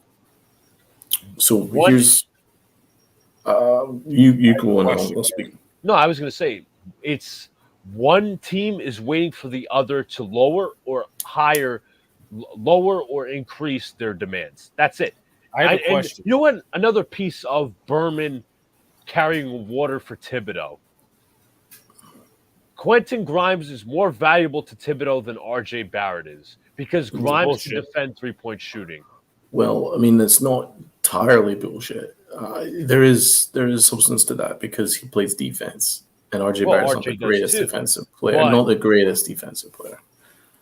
So here's you go on. I'll speak. No, I was going to say it's one team is waiting for the other to lower or increase their demands. That's it. I have a question. You know what? Another piece of Berman carrying water for Thibodeau. Quentin Grimes is more valuable to Thibodeau than RJ Barrett is because Grimes can defend 3-point shooting. Well, I mean, it's not entirely bullshit. There is substance to that because he plays defense, and RJ Barrett's not the greatest defensive player. Not the greatest defensive player.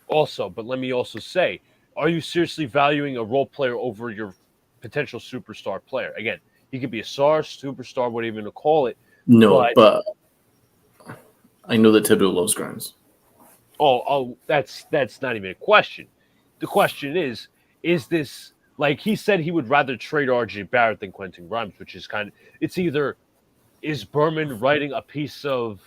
Also, but let me also say, are you seriously valuing a role player over your potential superstar player? Again, he could be a star, superstar, whatever you want to call it. No, but I know that Thibodeau loves Grimes. Oh, that's not even a question. The question is this like he said he would rather trade RJ Barrett than Quentin Grimes, which is it's either is Berman writing a piece of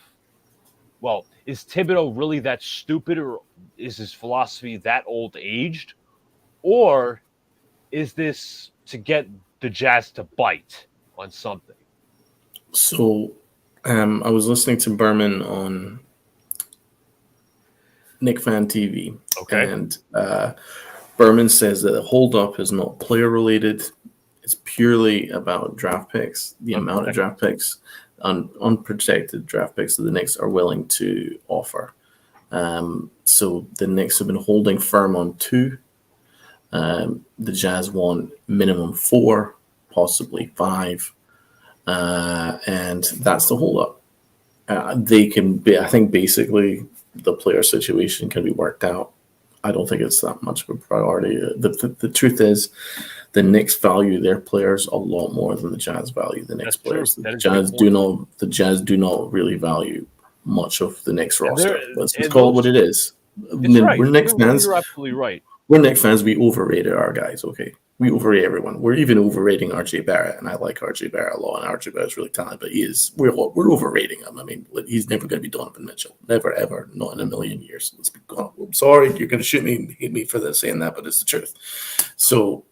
is Thibodeau really that stupid or is his philosophy that old aged? Or is this to get the Jazz to bite on something? So I was listening to Berman on Knick Fan TV. Okay. And Berman says that the holdup is not player related. It's purely about draft picks, the amount of draft picks, unprotected draft picks that the Knicks are willing to offer. So the Knicks have been holding firm on 2. The Jazz want minimum 4, possibly 5. And that's the holdup. They can be, I think basically the player situation can be worked out. I don't think it's that much of a priority. The truth is the Knicks value their players a lot more than the Jazz value the Knicks players. The Jazz do not really value much of the Knicks roster. Let's call it what it is. It's right. We're Knicks fans. You're absolutely right. We're Knicks fans. We overrated our guys. Okay, we overrate everyone. We're even overrating RJ Barrett, and I like RJ Barrett a lot. And RJ Barrett's really talented, but we're overrating him. I mean, he's never going to be Donovan Mitchell. Never, ever, not in a million years. Let's be gone. I'm sorry, you're going to shoot me, hate me for this saying that, but it's the truth. So,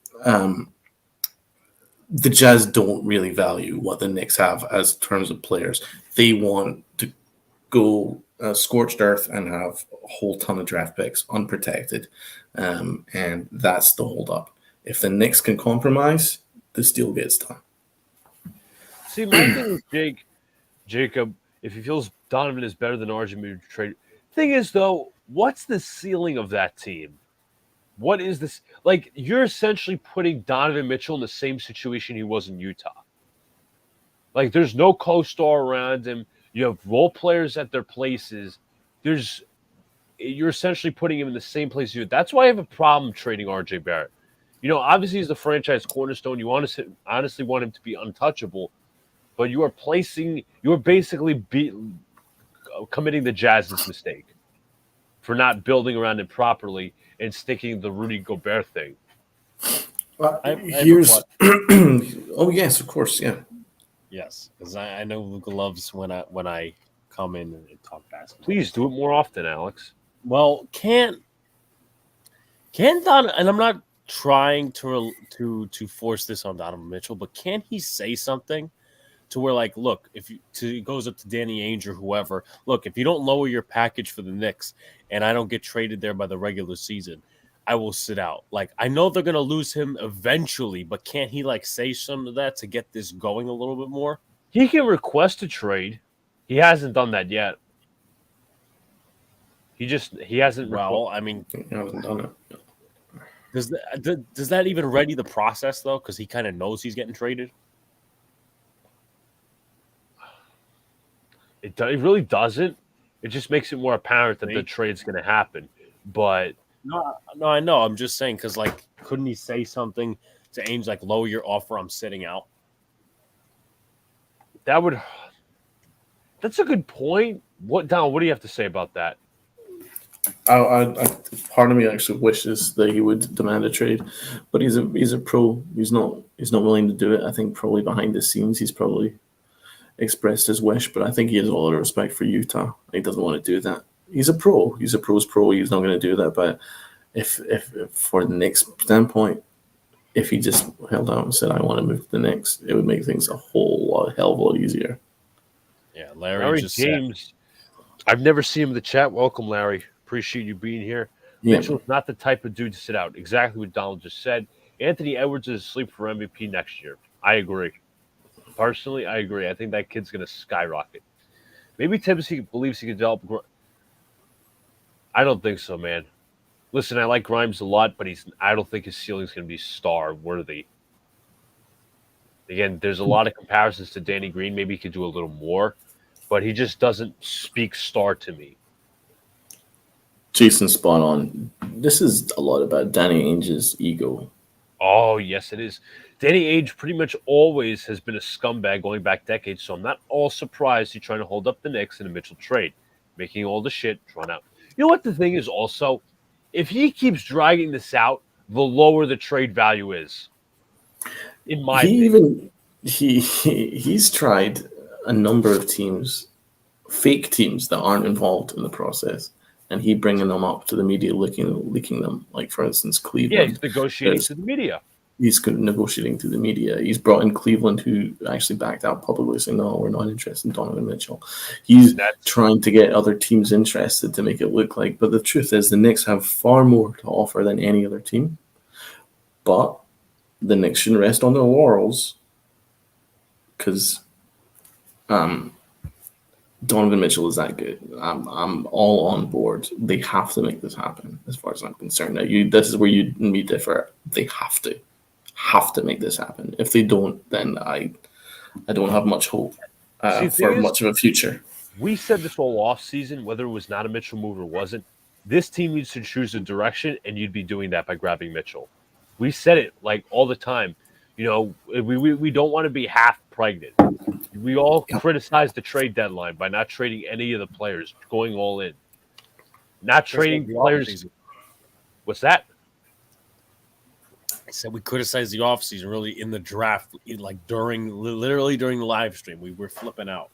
the Jazz don't really value what the Knicks have as terms of players. They want to go scorched earth and have a whole ton of draft picks unprotected, and that's the holdup. If the Knicks can compromise, the deal gets done. See, my thing is Jacob, if he feels Donovan is better than RJ Mitchell trade. Thing is, though, what's the ceiling of that team? What is this? Like, you're essentially putting Donovan Mitchell in the same situation he was in Utah. Like, there's no co-star around him. You have role players at their places. You're essentially putting him in the same place. That's why I have a problem trading RJ Barrett. You know, obviously he's the franchise cornerstone. You honestly want him to be untouchable, but you are basically committing the Jazz's mistake for not building around him properly and sticking the Rudy Gobert thing. Here's oh yes, of course, yeah. Yes, because I know Luka loves when I come in and talk basketball. Please do it more often, Alex. Well, can Don, and I'm not trying to force this on Donovan Mitchell, but can he say something to where, like, look, it goes up to Danny Ainge or whoever, look, if you don't lower your package for the Knicks and I don't get traded there by the regular season, I will sit out. Like, I know they're going to lose him eventually, but can't he, like, say some of that to get this going a little bit more? He can request a trade. He hasn't done that yet. He hasn't. Well, I mean, He hasn't done it. Does that even ready the process, though? Because he kind of knows he's getting traded? It really doesn't. It just makes it more apparent that the trade's going to happen. But no, I know. I'm just saying because, like, couldn't he say something to Ainge, like, lower your offer, I'm sitting out? That's a good point. What do you have to say about that? I part of me actually wishes that he would demand a trade, but he's a pro. He's not willing to do it. I think probably behind the scenes he's probably expressed his wish, but I think he has all the respect for Utah. He doesn't want to do that. He's a pro. He's a pro's pro. He's not going to do that. But if for the Knicks standpoint, if he just held out and said, "I want to move to the Knicks," it would make things a hell of a lot easier. Yeah, Larry just James. I've never seen him in the chat. Welcome, Larry. Appreciate you being here. Yeah. Mitchell's not the type of dude to sit out. Exactly what Donald just said. Anthony Edwards is asleep for MVP next year. I agree. Personally, I agree. I think that kid's going to skyrocket. Maybe Tibbs believes he can develop. I don't think so, man. Listen, I like Grimes a lot, but I don't think his ceiling's going to be star worthy. Again, there's a lot of comparisons to Danny Green. Maybe he could do a little more, but he just doesn't speak star to me. Jason's spot on. This is a lot about Danny Ainge's ego. Oh, yes, it is. Danny Ainge pretty much always has been a scumbag going back decades, so I'm not all surprised he's trying to hold up the Knicks in a Mitchell trade, making all the shit drawn out. You know what the thing is also? If he keeps dragging this out, the lower the trade value is. In my opinion. He's tried a number of teams, fake teams that aren't involved in the process, and he bringing them up to the media, leaking them. Like, for instance, Cleveland. Yeah, he's negotiating to the media. He's negotiating to the media. He's brought in Cleveland, who actually backed out publicly, saying, "No, we're not interested in Donovan Mitchell." He's trying to get other teams interested to make it look like. But the truth is, the Knicks have far more to offer than any other team. But the Knicks shouldn't rest on their laurels, because Donovan Mitchell is that good. I'm all on board. They have to make this happen, as far as I'm concerned. Now, this is where you and me differ. They have to make this happen. If they don't, then I don't have much hope for much of a future. We said this all off season, whether it was not a Mitchell move or wasn't. This team needs to choose a direction, and you'd be doing that by grabbing Mitchell. We said it like all the time. You know, we don't want to be half pregnant. We all criticized the trade deadline by not trading any of the players, going all in. not trading players. What's that? I said we criticized the offseason really in the draft, like literally during the live stream. We were flipping out.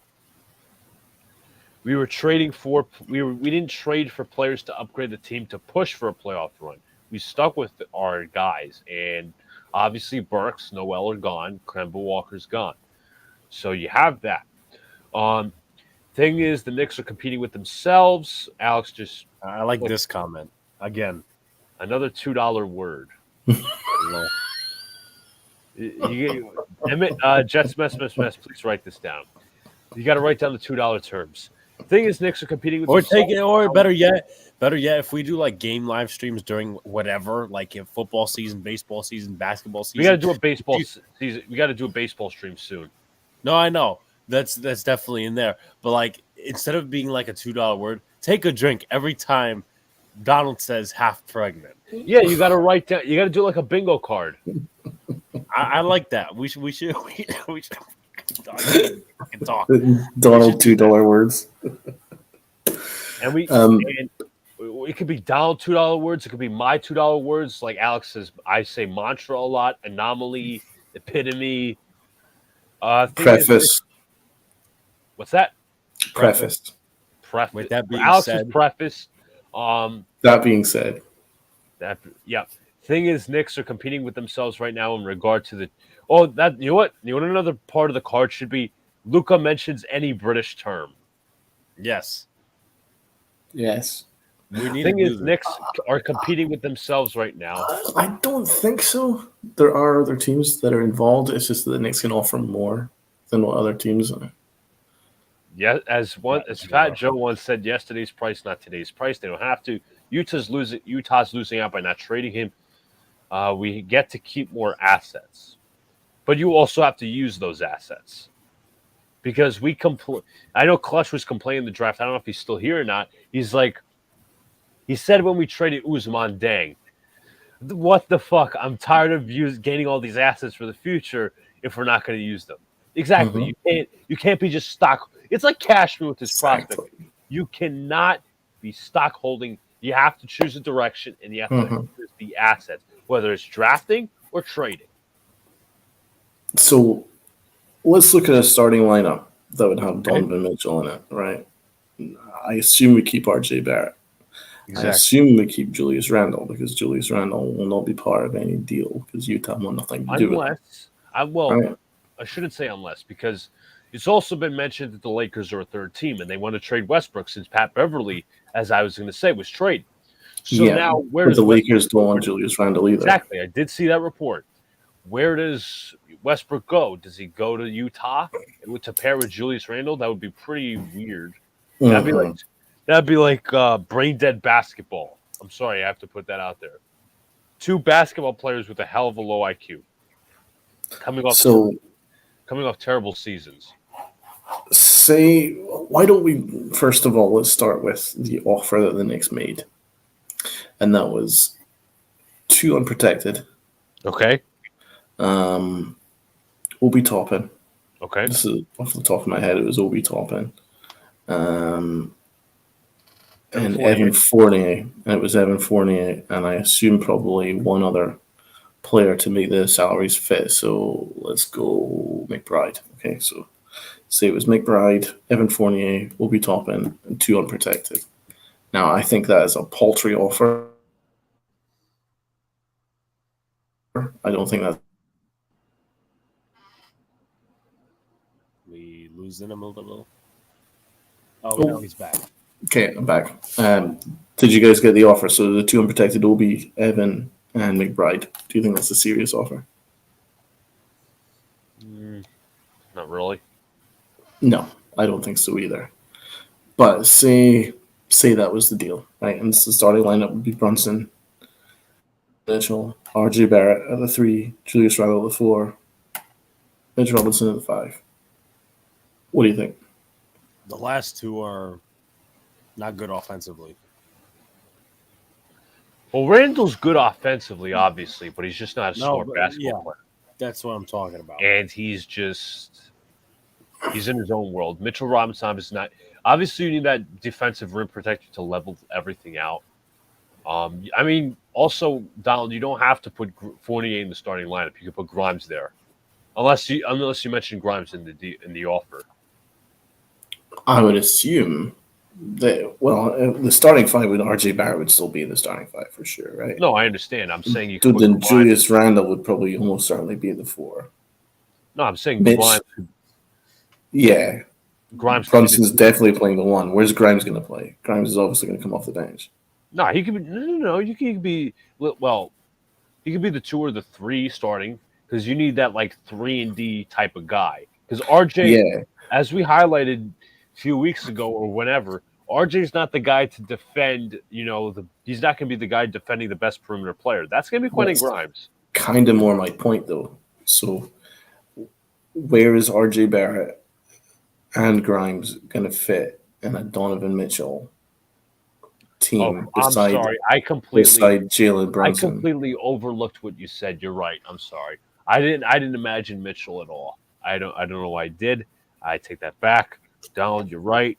We were trading for we didn't trade for players to upgrade the team to push for a playoff run. We stuck with our guys, and obviously Burks, Noel are gone, Kemba Walker's gone. So you have that. Thing is, the Knicks are competing with themselves. Alex just I like this comment again. Another $2 word. Jets mess. Please write this down. You got to write down the $2 terms. Thing is, Knicks are competing with better yet, if we do like game live streams during whatever, like in football season, baseball season, basketball season. We got to do a baseball season. We got to do a baseball stream soon. No, I know that's definitely in there. But like, instead of being like a $2 word, take a drink every time Donald says half pregnant. Yeah, you got to write down. You got to do like a bingo card. I like that. We should talk. Donald $2 words. And it could be Donald $2 words. It could be my $2 words. Like Alex says, I say mantra a lot. Anomaly, epitome. Preface. What's that? Preface. With that being Alex's said, preface. That being said, Thing is, Knicks are competing with themselves right now in regard to the. Oh, that you know what? You know what another part of the card should be? Luka mentions any British term. Yes. Thing is, Knicks are competing with themselves right now. I don't think so. There are other teams that are involved. It's just that the Knicks can offer more than what other teams are. Yeah, as Fat Joe once said, yesterday's price, not today's price. They don't have to. Utah's losing out by not trading him. We get to keep more assets, but you also have to use those assets because we I know Clutch was complaining in the draft. I don't know if he's still here or not. He's like, he said when we traded Usman Dang, what the fuck? I'm tired of gaining all these assets for the future if we're not going to use them. Exactly. Mm-hmm. You can't be just stock. It's like Cashman with his prospect. You cannot be stock holding. You have to choose a direction, and you have to choose the assets, whether it's drafting or trading. So let's look at a starting lineup that would have Donovan Mitchell in it, right? I assume we keep RJ Barrett. Exactly. I assume we keep Julius Randle because Julius Randle will not be part of any deal because Utah want nothing to do with it. I shouldn't say unless, because it's also been mentioned that the Lakers are a third team and they want to trade Westbrook since Pat Beverly, as I was going to say, was traded. So now where does the Lakers don't want Julius Randle either? Exactly. I did see that report. Where does Westbrook go? Does he go to Utah to pair with Julius Randle? That would be pretty weird. That'd be like brain dead basketball. I'm sorry, I have to put that out there. Two basketball players with a hell of a low IQ. Coming off terrible seasons. Why don't we, first of all, let's start with the offer that the Knicks made. And that was 2 unprotected. Okay. Obi Toppin. Okay. This is off the top of my head. It was Obi Toppin. And Evan Fournier. And it was Evan Fournier. And I assume probably one other player to make the salaries fit. So let's go McBride. Okay, so say it was McBride, Evan Fournier, Obi Toppin, and 2 unprotected. Now, I think that is a paltry offer. I don't think that. We losing him a little. Oh, no, he's back. Okay, I'm back. Did you guys get the offer? So the 2 unprotected, Obi, Evan, and McBride. Do you think that's a serious offer? Not really. No, I don't think so either. But say that was the deal, right? And the starting lineup would be Brunson, Mitchell, RJ Barrett at the 3, Julius Randle at the 4, Mitch Robinson at the 5. What do you think? The last 2 are not good offensively. Well, Randall's good offensively, obviously, but he's just not a smart basketball player. That's what I'm talking about. And he's in his own world. Mitchell Robinson is not. Obviously, you need that defensive rim protector to level everything out. I mean, also, Donald, you don't have to put Fournier in the starting lineup. You can put Grimes there, unless you mentioned Grimes in the offer. I would assume that the starting five with RJ Barrett would still be in the starting five for sure, right? No, I understand. I'm saying you could Dude, put then Grimes. Julius Randle would probably almost certainly be the 4. No, I'm saying Mitch, Grimes. yeah, Grimes. Brunson's definitely playing the 1. Where's Grimes going to play? Grimes is obviously going to come off the bench. No, he could be. No. You could be. Well, he could be the 2 or the 3 starting because you need that like 3-and-D type of guy. Because RJ, as we highlighted a few weeks ago or whenever, RJ's not the guy to defend. He's not going to be the guy defending the best perimeter player. That's going to be Quentin Grimes. Kind of more my point though. So, where is RJ Barrett and Grimes going to fit in a Donovan Mitchell team? I'm sorry. Beside Jalen Brunson. I completely overlooked what you said. You're right. I'm sorry. I didn't imagine Mitchell at all. I don't know why I did. I take that back. Donald, you're right.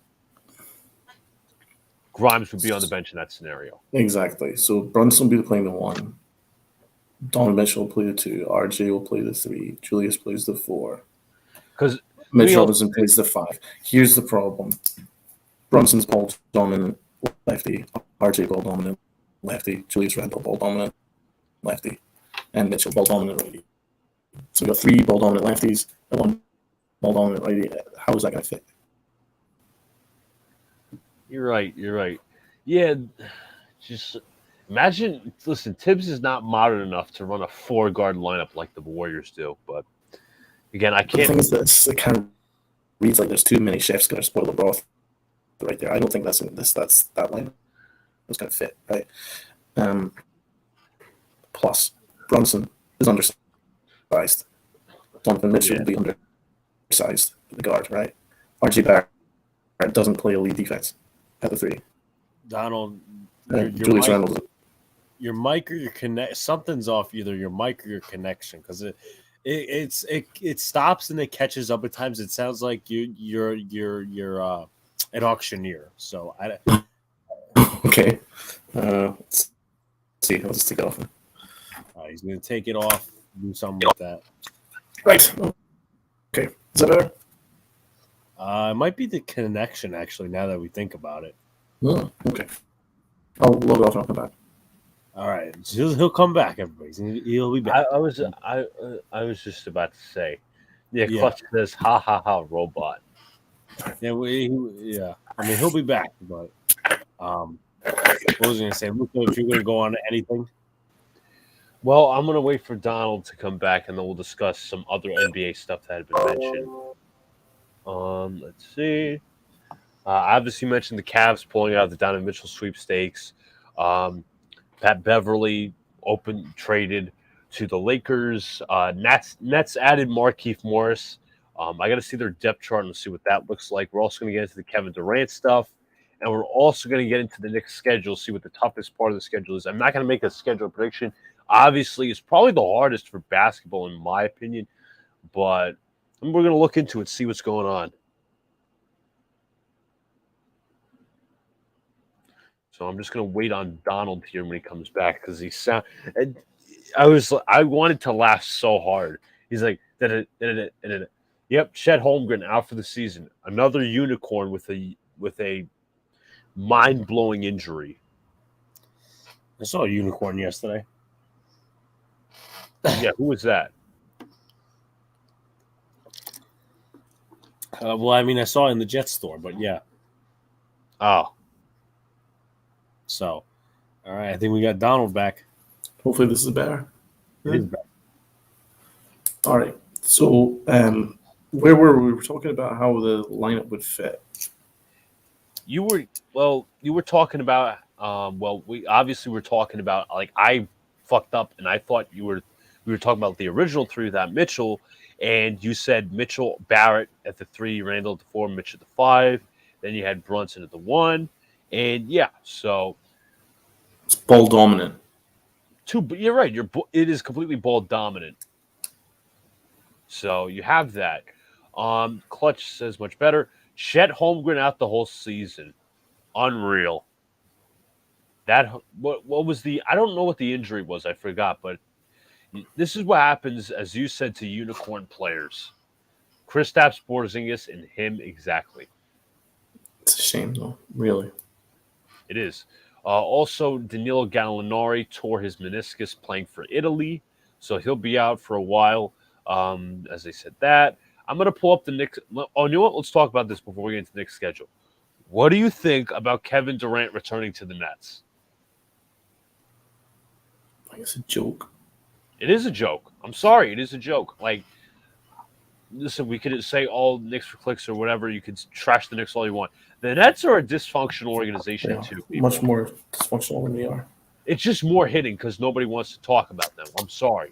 Grimes would be on the bench in that scenario. Exactly. So Brunson will be playing the 1. Donovan Mitchell will play the 2. RJ will play the 3. Julius plays the 4. Because Mitch Robinson plays the 5. Here's the problem. Brunson's ball dominant lefty. RJ ball dominant lefty. Julius Randle ball dominant lefty. And Mitchell ball dominant righty. So we got 3 ball dominant lefties and 1 ball dominant righty. How is that going to fit? You're right. Yeah, just imagine. Listen, Tibbs is not modern enough to run a 4-guard lineup like the Warriors do. But again, I can't. The thing is this: it kind of reads like there's too many chefs going to spoil the broth right there. I don't think that's that line is going to fit, right? Plus, Brunson is undersized. Donovan Mitchell will be undersized at the guard, right? RJ Barrett doesn't play elite defense at the 3. Donald, Julius Randle. Your mic or your connect, something's off. Either your mic or your connection, because it stops and it catches up at times. It sounds like you're an auctioneer. So Okay. Let's see. I'll just take it off. He's going to take it off. Do something with that. Right. Okay. Is that better? It might be the connection, actually, now that we think about it. Oh, okay. I'll log off and I'll come back. All right. He'll come back, everybody. He'll be back. I was just about to say, Clutch says, ha, ha, ha, robot. Yeah, I mean, he'll be back, but what was I going to say? Luca, if you're going to go on to anything? Well, I'm going to wait for Donald to come back, and then we'll discuss some other NBA stuff that had been mentioned. Let's see. Obviously, you mentioned the Cavs pulling out of the Donovan Mitchell sweepstakes. Pat Beverly traded to the Lakers. Nets added Markieff Morris. I got to see their depth chart and see what that looks like. We're also going to get into the Kevin Durant stuff, and we're also going to get into the Knicks schedule, see what the toughest part of the schedule is. I'm not going to make a schedule prediction. Obviously, it's probably the hardest for basketball, in my opinion, but we're going to look into it, see what's going on. So I'm just going to wait on Donald here when he comes back because I wanted to laugh so hard. He's like, yep, Chet Holmgren out for the season. Another unicorn with a mind-blowing injury. I saw a unicorn yesterday. Yeah, who was that? Well, I mean, I saw it in the Jets store, but yeah. Oh. So, all right, I think we got Donald back. Hopefully this is better. It is back. All right. So, where were we? We were talking about how the lineup would fit. You were talking about we obviously were talking about, like, I fucked up and I thought we were talking about the original 3 without Mitchell, and you said Mitchell, Barrett at the 3, Randle at the 4, Mitch at the 5, then you had Brunson at the 1, and so it's ball dominant. But you're right. It is completely ball dominant. So you have that. Clutch says much better. Chet Holmgren out the whole season. Unreal. What was the? I don't know what the injury was. I forgot, but this is what happens, as you said, to unicorn players. Kristaps Porzingis and him exactly. It's a shame, though. Really. It is. Also, Danilo Gallinari tore his meniscus playing for Italy, so he'll be out for a while. As they said that, I'm going to pull up the Knicks. Oh, you know what? Let's talk about this before we get into the Knicks schedule. What do you think about Kevin Durant returning to the Nets? I think it's a joke. It is a joke. I'm sorry. It is a joke. Like, listen, we could say all Knicks for clicks or whatever. You could trash the Knicks all you want. The Nets are a dysfunctional organization, Yeah, too. People. much more dysfunctional than we are. It's just more hitting because nobody wants to talk about them. I'm sorry.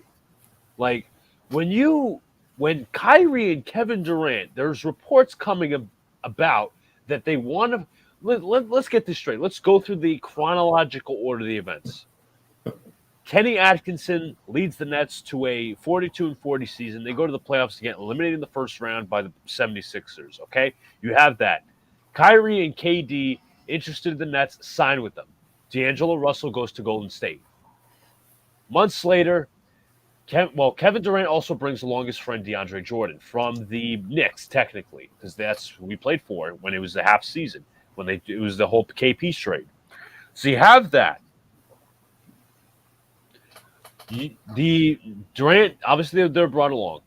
Like, when Kyrie and Kevin Durant, there's reports coming about that they want to let's get this straight. Let's go through the chronological order of the events. Kenny Atkinson leads the Nets to a 42-40 season. They go to the playoffs again, eliminated in the first round by the 76ers, okay? You have that. Kyrie and KD, interested in the Nets, sign with them. D'Angelo Russell goes to Golden State. Months later, Kevin Durant also brings along his friend DeAndre Jordan from the Knicks, technically, because that's who we played for when it was the half season, it was the whole KP trade. So you have that. The Durant, obviously, they're brought along.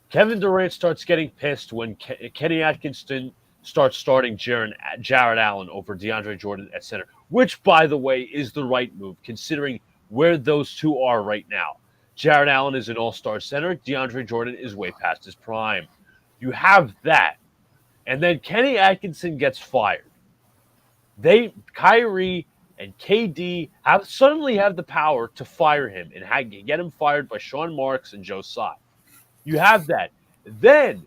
Kevin Durant starts getting pissed when Kenny Atkinson starts starting Jared Allen over DeAndre Jordan at center, which, by the way, is the right move, considering where those two are right now. Jared Allen is an all-star center. DeAndre Jordan is way past his prime. You have that. And then Kenny Atkinson gets fired. Kyrie and KD suddenly have the power to fire him and get him fired by Sean Marks and Joe Tsai. You have that. Then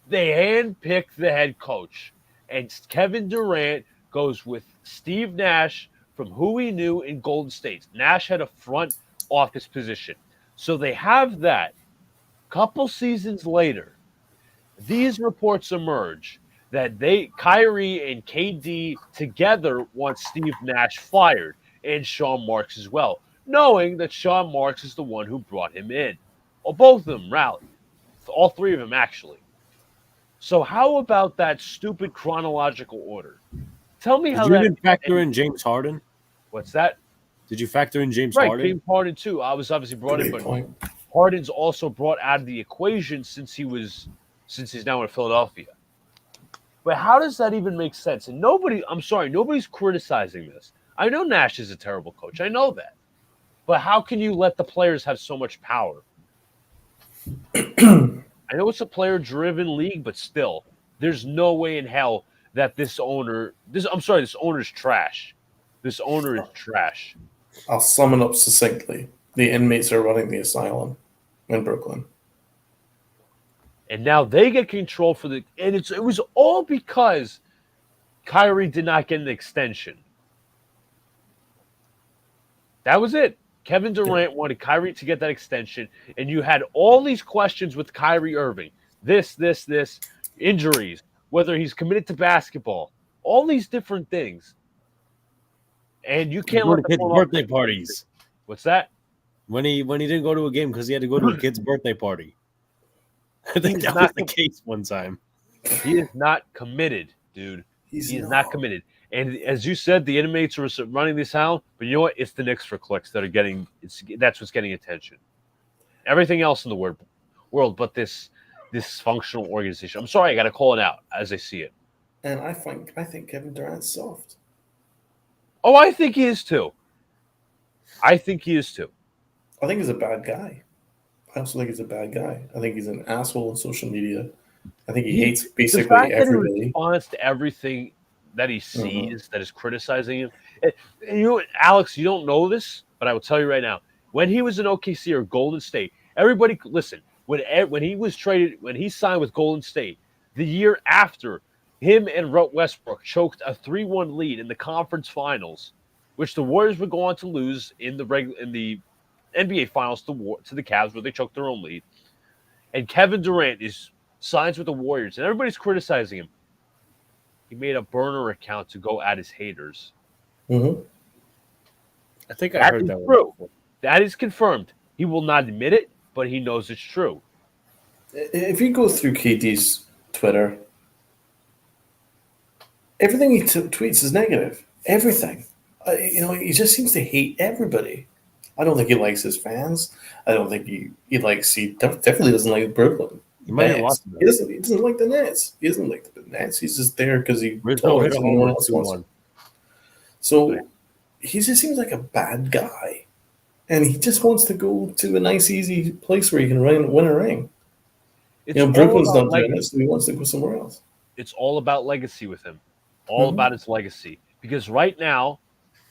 they handpick the head coach, and Kevin Durant goes with Steve Nash, from who we knew in Golden State. Nash had a front office position. So they have that. Couple seasons later, these reports emerge that Kyrie and KD together want Steve Nash fired and Sean Marks as well, knowing that Sean Marks is the one who brought him in. Well, both of them rallied. All three of them, actually. So how about that stupid chronological order? Tell me how Did you even factor in James Harden? What's that? Did you factor in James Right, Harden? James Harden too. I was obviously brought in, Great but point. Harden's also brought out of the equation since he's now in Philadelphia. But how does that even make sense? And nobody's criticizing this. I know Nash is a terrible coach. I know that. But how can you let the players have so much power? I know it's a player-driven league, but still, there's no way in hell that this owner's trash. This owner is trash. I'll sum it up succinctly. The inmates are running the asylum in Brooklyn. And now they get control and it was all because Kyrie did not get an extension. That was it. Kevin Durant wanted Kyrie to get that extension, and you had all these questions with Kyrie Irving. This, injuries, whether he's committed to basketball, all these different things. And you can't let the kids' birthday parties. What's that? When he didn't go to a game because he had to go to a kid's birthday party. I think that was the case one time. He is not committed, dude. He is not committed. And as you said, the inmates are running this hound, but you know what? It's the Knicks for clicks that are that's what's getting attention. Everything else in the world but this functional organization. I'm sorry, I got to call it out as I see it. And I think Kevin Durant's soft. Oh, I think he is too. I think he's a bad guy. I also think he's a bad guy. I think he's an asshole on social media. I think he hates basically everybody. He responds to everything that he sees that is criticizing him. And Alex, you don't know this, but I will tell you right now. When he was in OKC or Golden State, everybody listen. When he signed with Golden State, the year after, him and Westbrook choked a 3-1 lead in the conference finals, which the Warriors would go on to lose in the NBA finals to the Cavs, where they choked their own lead. And Kevin Durant signs with the Warriors, and everybody's criticizing him. he made a burner account to go at his haters. Mm-hmm. I think I That heard is that one true. before. That is confirmed. He will not admit it, but he knows it's true. If you go through KD's Twitter, everything he tweets is negative. Everything. He just seems to hate everybody. I don't think he likes his fans. I don't think he likes. He definitely doesn't like Brooklyn. He might have Nets. lost He doesn't. He doesn't like the Nets. He doesn't like the Nets. He's just there because he Rizzo hit tolerates a no one homer, else wants 2-1. him. So he just seems like a bad guy, and he just wants to go to a nice, easy place where he can win a ring. It's Brooklyn's all not about doing it, so he wants to go somewhere else. It's all about legacy with him. All Mm-hmm. about his legacy. Because right now,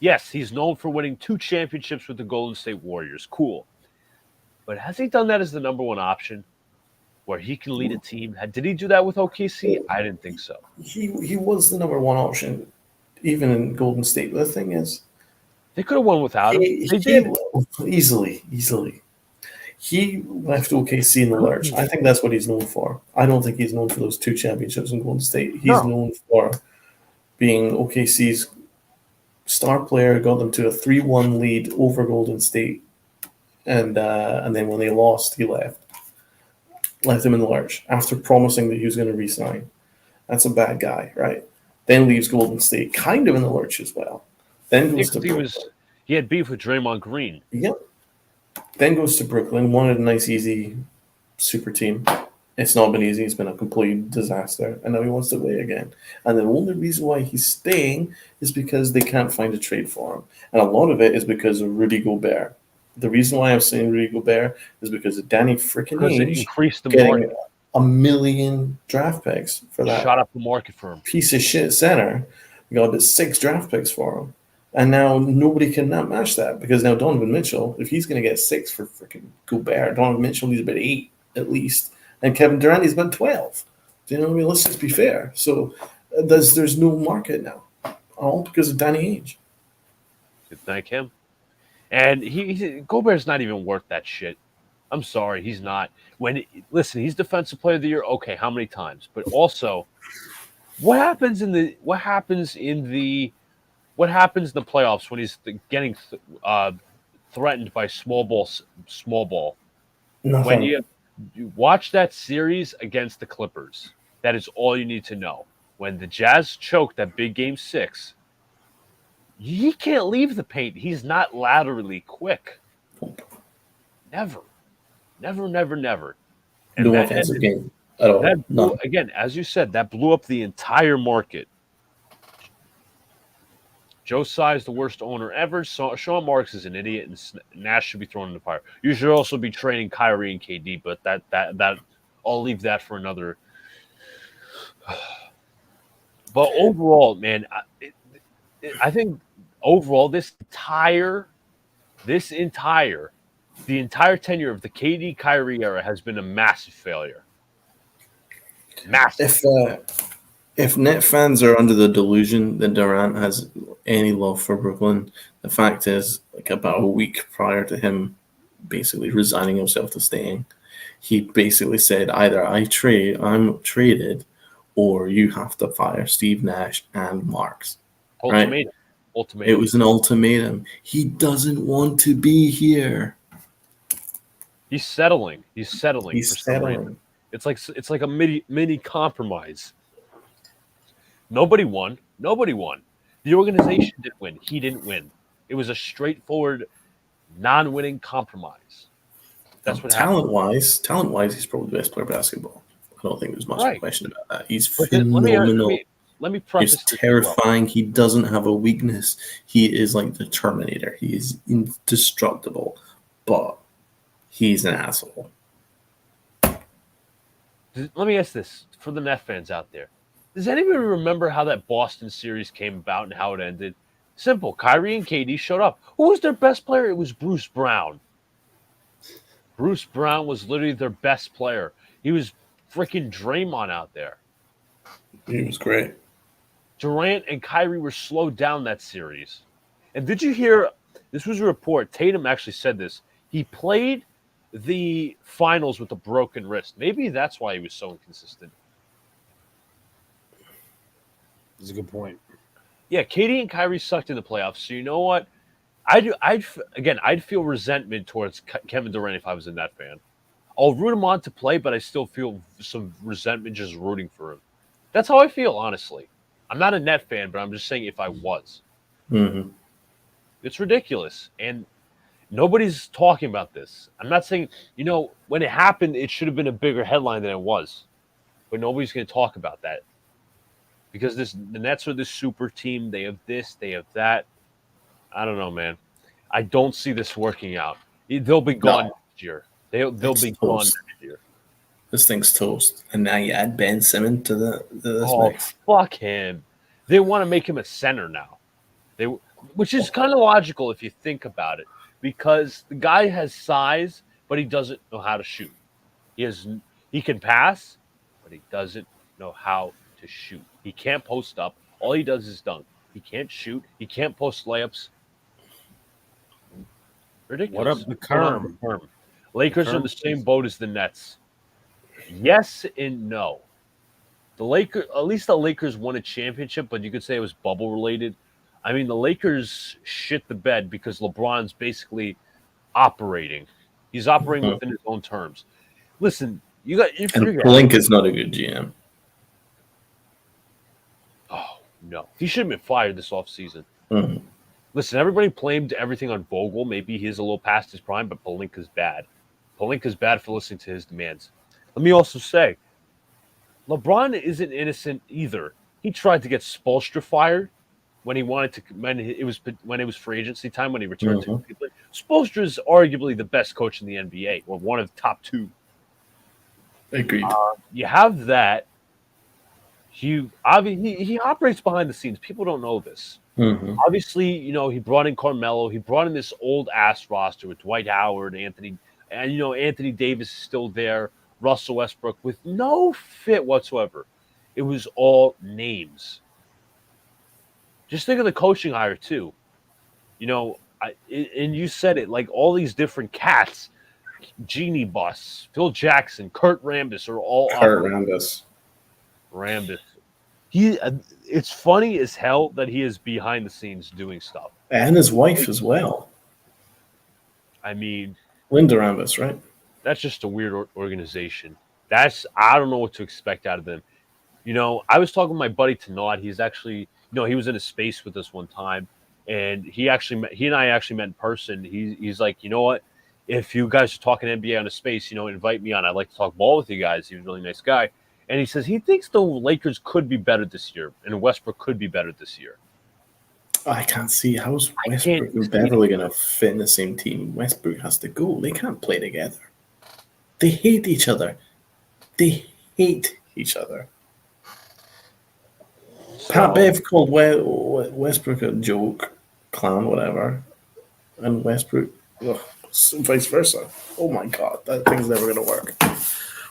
yes, he's known for winning 2 championships with the Golden State Warriors. Cool. But has he done that as the number one option where he can lead a team? Did he do that with OKC? I didn't think so. He was the number one option, even in Golden State. But the thing is, They could have won without him. They did. Easily. He left OKC in the lurch. I think that's what he's known for. I don't think he's known for those 2 championships in Golden State. He's known for being OKC's star player, got them to a 3-1 lead over Golden State, and then when they lost, he left them in the lurch after promising that he was going to resign. That's a bad guy, right? Then leaves Golden State kind of in the lurch as well. Then goes to Brooklyn. He had beef with Draymond Green. Yep. Then goes to Brooklyn, wanted a nice, easy super team. It's not been easy. It's been a complete disaster. And now he wants to play again. And the only reason why he's staying is because they can't find a trade for him. And a lot of it is because of Rudy Gobert. The reason why I'm saying Rudy Gobert is because of Danny freaking Because it Ainge increased the getting market. 1 million draft picks for that Shot up the market for him. piece of shit center. We got about 6 draft picks for him. And now nobody can not match that because now Donovan Mitchell, if he's going to get 6 for freaking Gobert, Donovan Mitchell needs about 8 at least. And Kevin Durant needs about 12. Do you know what I mean? Let's just be fair. So there's no market now, all because of Danny Ainge. Thank him. And Gobert's not even worth that shit. I'm sorry, he's not. Listen, he's defensive player of the year. Okay, how many times? But also, what happens in the playoffs when he's getting threatened by small ball? Nothing. When you watch that series against the Clippers, that is all you need to know. When the Jazz choked that big game 6, he can't leave the paint. He's not laterally quick. Never. And No offensive game at all. Again, as you said, that blew up the entire market. Joe Tsai is the worst owner ever. Sean Marks is an idiot, and Nash should be thrown in the fire. You should also be training Kyrie and KD, but that I'll leave that for another. But overall, man, I think overall the entire tenure of the KD Kyrie era has been a massive failure. Massive. If Net fans are under the delusion that Durant has any love for Brooklyn, the fact is, like about a week prior to him basically resigning himself to staying, he basically said either I'm traded, or you have to fire Steve Nash and Marks. Ultimatum. Right? It was an ultimatum. He doesn't want to be here. He's settling. It's like a mini compromise. Nobody won. The organization didn't win. He didn't win. It was a straightforward, non-winning compromise. That's what happened. Talent-wise, he's probably the best player in basketball. I don't think there's much of a question about that. He's phenomenal. Let me preface He's terrifying. He doesn't have a weakness. He is like the Terminator. He is indestructible, but he's an asshole. Let me ask this for the Net fans out there. Does anybody remember how that Boston series came about and how it ended? Simple. Kyrie and KD showed up. Who was their best player? It was Bruce Brown. Bruce Brown was literally their best player. He was freaking Draymond out there. He was great. Durant and Kyrie were slowed down that series. And did you hear, this was a report, Tatum actually said this, he played the finals with a broken wrist. Maybe that's why he was so inconsistent. That's a good point. Yeah, Katie and Kyrie sucked in the playoffs. So you know what? I'd feel resentment towards Kevin Durant if I was a Net fan. I'll root him on to play, but I still feel some resentment just rooting for him. That's how I feel, honestly. I'm not a Net fan, but I'm just saying if I was. Mm-hmm. It's ridiculous. And nobody's talking about this. I'm not saying, when it happened, it should have been a bigger headline than it was. But nobody's going to talk about that. Because the Nets are this super team. They have this, they have that. I don't know, man. I don't see this working out. They'll be gone next year. They'll be gone next year. This thing's toast. And now you add Ben Simmons to this mix. Fuck him. They want to make him a center now. Which is kind of logical if you think about it. Because the guy has size, but he doesn't know how to shoot. He can pass, but he doesn't know how to shoot. He can't post up. All he does is dunk. He can't shoot. He can't post layups. Ridiculous. What up, the Kerm? Lakers are in the same boat as the Nets. Yes and no. At least the Lakers won a championship, but you could say it was bubble related. I mean, the Lakers shit the bed because LeBron's basically operating. He's operating within his own terms. Listen, and Blink is not a good GM. Oh, no. He should have been fired this offseason. Mm-hmm. Listen, everybody blamed everything on Vogel. Maybe he's a little past his prime, but Pelinka's bad. Pelinka's bad for listening to his demands. Let me also say, LeBron isn't innocent either. He tried to get Spoelstra fired when it was free agency time when he returned to Cleveland. Spoelstra is arguably the best coach in the NBA, or one of the top two. Agreed. You have that. He operates behind the scenes. People don't know this. Mm-hmm. Obviously, he brought in Carmelo. He brought in this old ass roster with Dwight Howard, Anthony Davis is still there. Russell Westbrook with no fit whatsoever. It was all names. Just think of the coaching hire too. And you said it, like all these different cats, Genie Bus, Phil Jackson, Kurt Rambis are all Rambis. It's funny as hell that he is behind the scenes doing stuff. And his wife as well. I mean, Linda Rambis, right? That's just a weird organization. I don't know what to expect out of them. I was talking to my buddy Tanad. He's actually, he was in a space with us one time, and he and I actually met in person. He's like, you know what? If you guys are talking NBA on a space, invite me on. I'd like to talk ball with you guys. He's a really nice guy. And he says he thinks the Lakers could be better this year, and Westbrook could be better this year. I can't see how's Westbrook and Beverly going to fit in the same team. Westbrook has to go. They can't play together. They hate each other. Pat Bev called Westbrook a joke, clown, whatever, and Westbrook, vice versa. Oh my God, that thing's never going to work.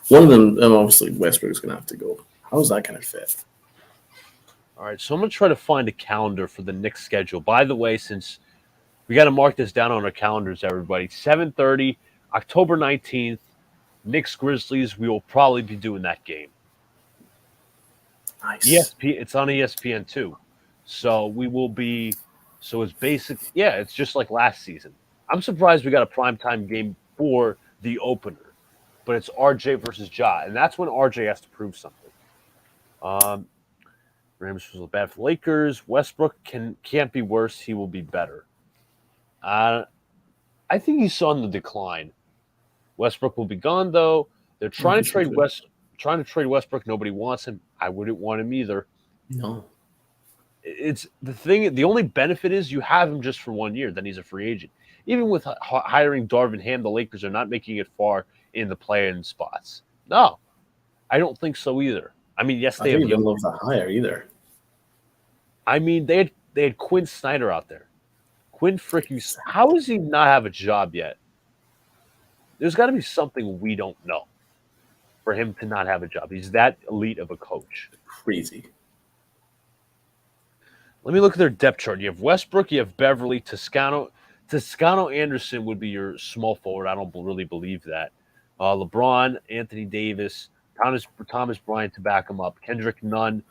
One of them, and obviously Westbrook's going to have to go. How's that going to fit? All right, so I'm going to try to find a calendar for the Knicks schedule. By the way, since we got to mark this down on our calendars, everybody, 7:30, October 19th, Knicks Grizzlies. We will probably be doing that game. Nice. It's on ESPN too, so we will be. So it's basic. Yeah, it's just like last season. I'm surprised we got a primetime game for the opener, but it's RJ versus Ja, and that's when RJ has to prove something. Rams was bad for Lakers. Westbrook can't be worse. He will be better. I think he's on the decline. Westbrook will be gone though. They're trying to trade Westbrook. Nobody wants him. I wouldn't want him either. No. It's the thing. The only benefit is you have him just for 1 year. Then he's a free agent. Even with hiring Darvin Ham, the Lakers are not making it far in the play-in spots. No, I don't think so either. I mean, yes, they don't love the hire either. I mean, they had Quinn Snyder out there. Quinn freaking. How does he not have a job yet? There's got to be something we don't know for him to not have a job. He's that elite of a coach. Crazy. Let me look at their depth chart. You have Westbrook, you have Beverly, Toscano. Toscano Anderson would be your small forward. I don't really believe that. LeBron, Anthony Davis, Thomas Bryant to back him up. Kendrick Nunn.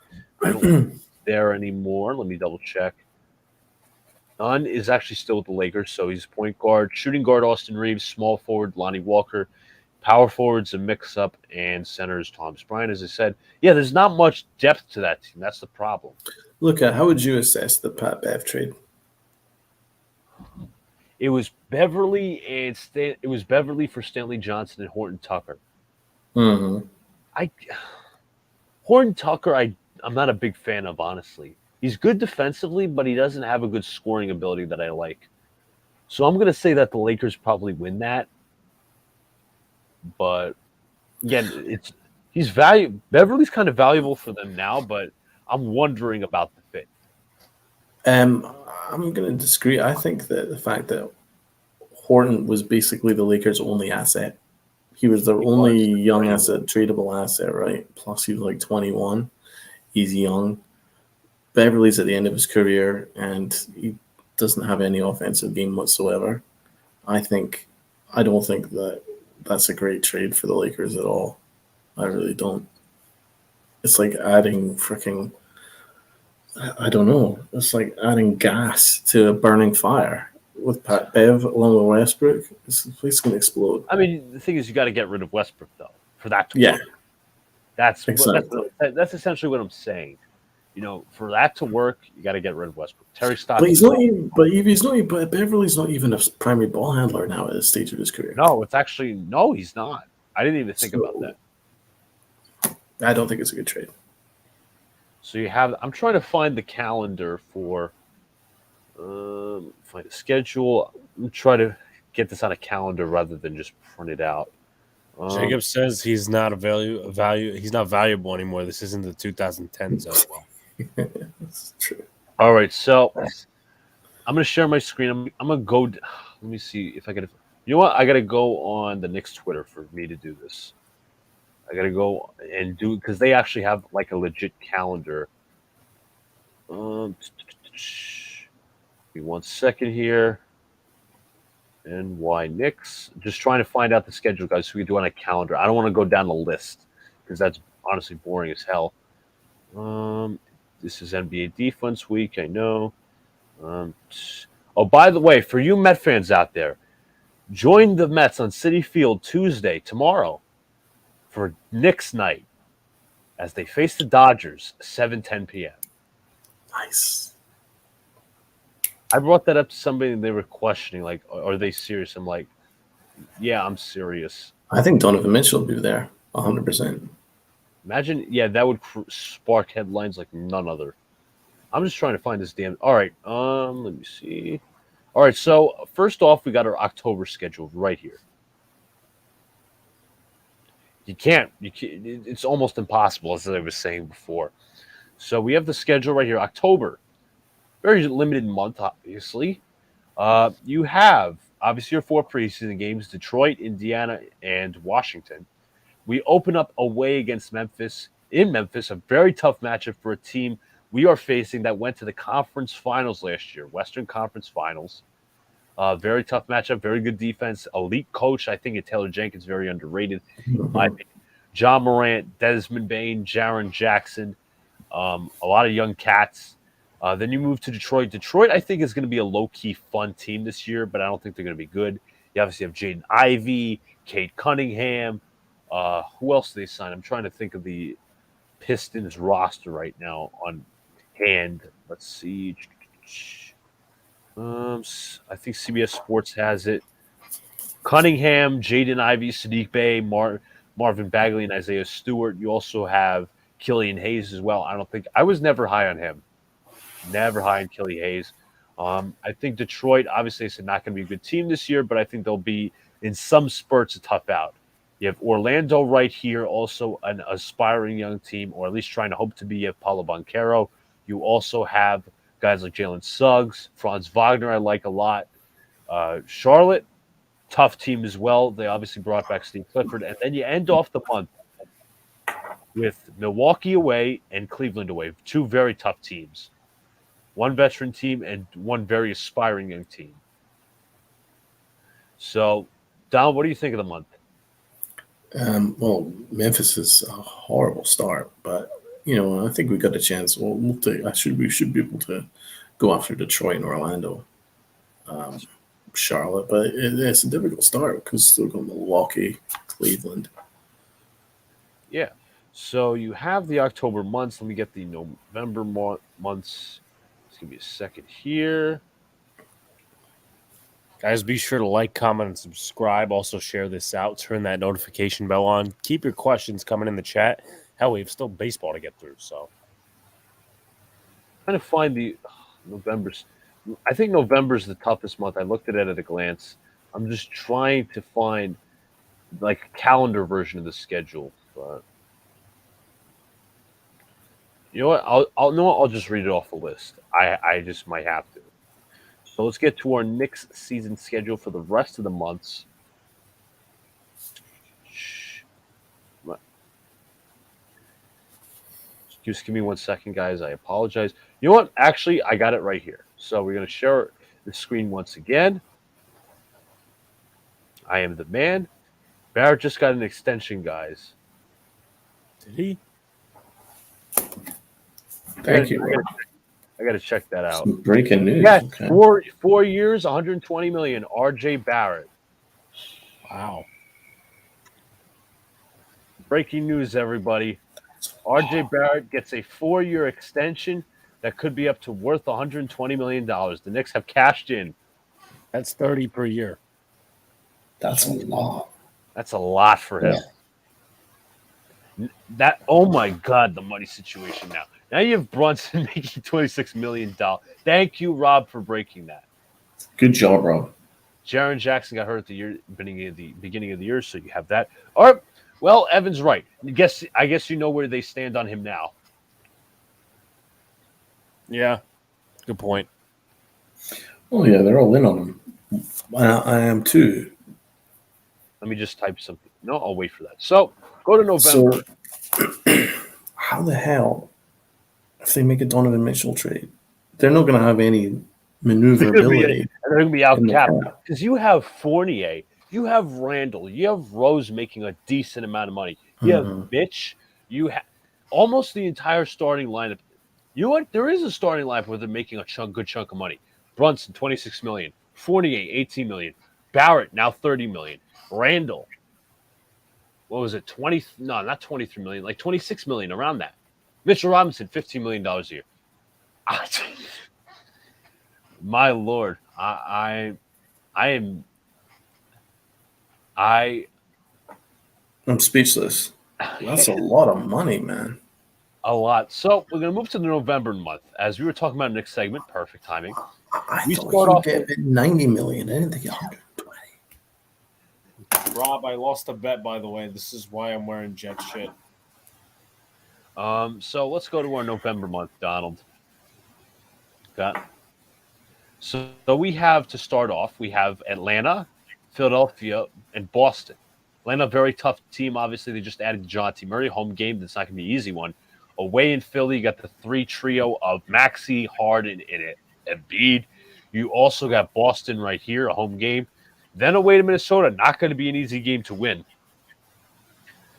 there anymore. Let me double check. Nunn is actually still with the Lakers, so he's point guard. Shooting guard Austin Reeves, small forward Lonnie Walker, power forwards a mix-up, and centers Thomas Bryant. As I said, yeah, there's not much depth to that team. That's the problem. Look at how would you assess the Pat Bev trade? It was Beverly it was Beverly for Stanley Johnson and Horton Tucker. Mm-hmm. Horton Tucker, I'm not a big fan of, honestly. He's good defensively, but he doesn't have a good scoring ability that I like. So I'm going to say that the Lakers probably win that. But again, Beverly's kind of valuable for them now, but I'm wondering about the fit. I'm going to disagree. I think that the fact that Horton was basically the Lakers' only asset. He was their only young asset, tradable asset, right? Plus, he was like 21. He's young. Beverly's at the end of his career, and he doesn't have any offensive game whatsoever. I don't think that that's a great trade for the Lakers at all. I really don't. It's like adding I don't know. It's like adding gas to a burning fire. With Pat Bev along with Westbrook, this place is going to explode. I mean, the thing is, you got to get rid of Westbrook, though, for that to work. That's essentially what I'm saying. For that to work, you got to get rid of Westbrook. Terry Stotts. But Beverly's not even a primary ball handler now at this stage of his career. No, he's not. I didn't even think about that. I don't think it's a good trade. So I'm trying to find the calendar for, find a schedule. I'm trying to get this on a calendar rather than just print it out. Jacob says he's not he's not valuable anymore. This isn't the 2010s. That's true. All right, so I'm going to share my screen. I'm going to go. Let me see if I can. You know what? I got to go on the Knicks Twitter for me to do this. I got to go and do because they actually have like a legit calendar. Give me 1 second here. And why Knicks? Just trying to find out the schedule, guys, so we can do on a calendar. I don't want to go down the list because that's honestly boring as hell. This is NBA Defense Week, I know. By the way, for you Met fans out there, join the Mets on Citi Field Tuesday, tomorrow, for Knicks night as they face the Dodgers, 7:10 p.m. Nice. I brought that up to somebody and they were questioning, like, are they serious? I'm like, yeah, I'm serious. I think Donovan Mitchell will be there 100%. Imagine, that would spark headlines like none other. I'm just trying to find this damn. All right, let me see. All right, so first off, we got our October schedule right here. You can't. It's almost impossible, as I was saying before. So we have the schedule right here, October. Very limited month, obviously. You have, obviously, your 4 preseason games, Detroit, Indiana, and Washington. We open up away against Memphis. In Memphis, a very tough matchup for a team we are facing that went to the conference finals last year, Western Conference Finals. Very tough matchup, very good defense, elite coach. I think Taylor Jenkins very underrated. John Morant, Desmond Bain, Jaren Jackson, a lot of young cats. Then you move to Detroit. Detroit, I think, is going to be a low-key fun team this year, but I don't think they're going to be good. You obviously have Jaden Ivey, Cade Cunningham. Who else do they sign? I'm trying to think of the Pistons roster right now on hand. Let's see. I think CBS Sports has it. Cunningham, Jaden Ivey, Sadiq Bey, Marvin Bagley, and Isaiah Stewart. You also have Killian Hayes as well. I was never high on him. Never high on Killian Hayes. I think Detroit, obviously, is not going to be a good team this year, but I think they'll be, in some spurts, a tough out. You have Orlando right here, also an aspiring young team, or at least trying to hope to be. You have Paulo Banchero. You also have guys like Jalen Suggs, Franz Wagner, I like a lot. Charlotte, tough team as well. They obviously brought back Steve Clifford. And then you end off the month with Milwaukee away and Cleveland away. 2 very tough teams. 1 veteran team and 1 very aspiring young team. So, Don, what do you think of the month? Well, Memphis is a horrible start, but I think we got a chance. We'll take. We should be able to go after Detroit and Orlando, Charlotte, but it's a difficult start because still got Milwaukee, Cleveland. Yeah. So you have the October months. Let me get the November months. Just give me a second here. Guys, be sure to like, comment, and subscribe. Also, share this out. Turn that notification bell on. Keep your questions coming in the chat. Hell, we have still baseball to get through. So, Trying to find the November's. I think November's the toughest month. I looked at it at a glance. I'm just trying to find like a calendar version of the schedule. But you know what? I'll just read it off the list. I just might have to. So let's get to our Knicks season schedule for the rest of the months. Just give me 1 second, guys. I apologize. You know what? Actually, I got it right here. So we're going to share the screen once again. I am the man. Barrett just got an extension, guys. did he? Thank you. I got to check that out. Some breaking news. Yeah, Okay. 4 years, 120 million. RJ Barrett. Wow. Breaking news, everybody. RJ Barrett gets a 4-year extension that could be up to worth $120 million. The Knicks have cashed in. That's 30 per year. That's a lot. That's a lot for him. Oh my God, the money situation now. Now you have Brunson making $26 million. Thank you, Rob, for breaking that. Good job, Rob. Jaren Jackson got hurt at the beginning of the year, so you have that. All right. Well, Evan's right. I guess you know where they stand on him now. Yeah. Good point. Oh yeah, they're all in on him. I am too. Let me just type something. No, I'll wait for that. So go to November. So, how the hell, if they make a Donovan Mitchell trade, they're not going to have any maneuverability. They're going to be out in the capped cap. because you have Fournier, you have Randall, you have Rose making a decent amount of money. You have Mitch. You have almost the entire starting lineup. You know what? There is a starting lineup where they're making a good chunk of money. Brunson, $26 million. Fournier, $18 million. Barrett, now $30 million. Randall, what was it? Not $23 million, like $26 million, around that. Mitchell Robinson, $15 million a year. My Lord, I'm speechless. That's a lot of money, man. A lot. So we're going to move to the November month. As we were talking about next segment, perfect timing. I thought he'd get $90 million. I didn't think 120. Rob, I lost a bet, by the way. This is why I'm wearing Jet shit. So let's go to our November month, Donald. Got. So we have, to start off, we have Atlanta, Philadelphia, and Boston. Atlanta, very tough team. Obviously, they just added DeJounte Murray, home game. That's not going to be an easy one. Away in Philly, you got the 3 trio of Maxey, Harden, and Embiid. You also got Boston right here, a home game. Then away to Minnesota, not going to be an easy game to win.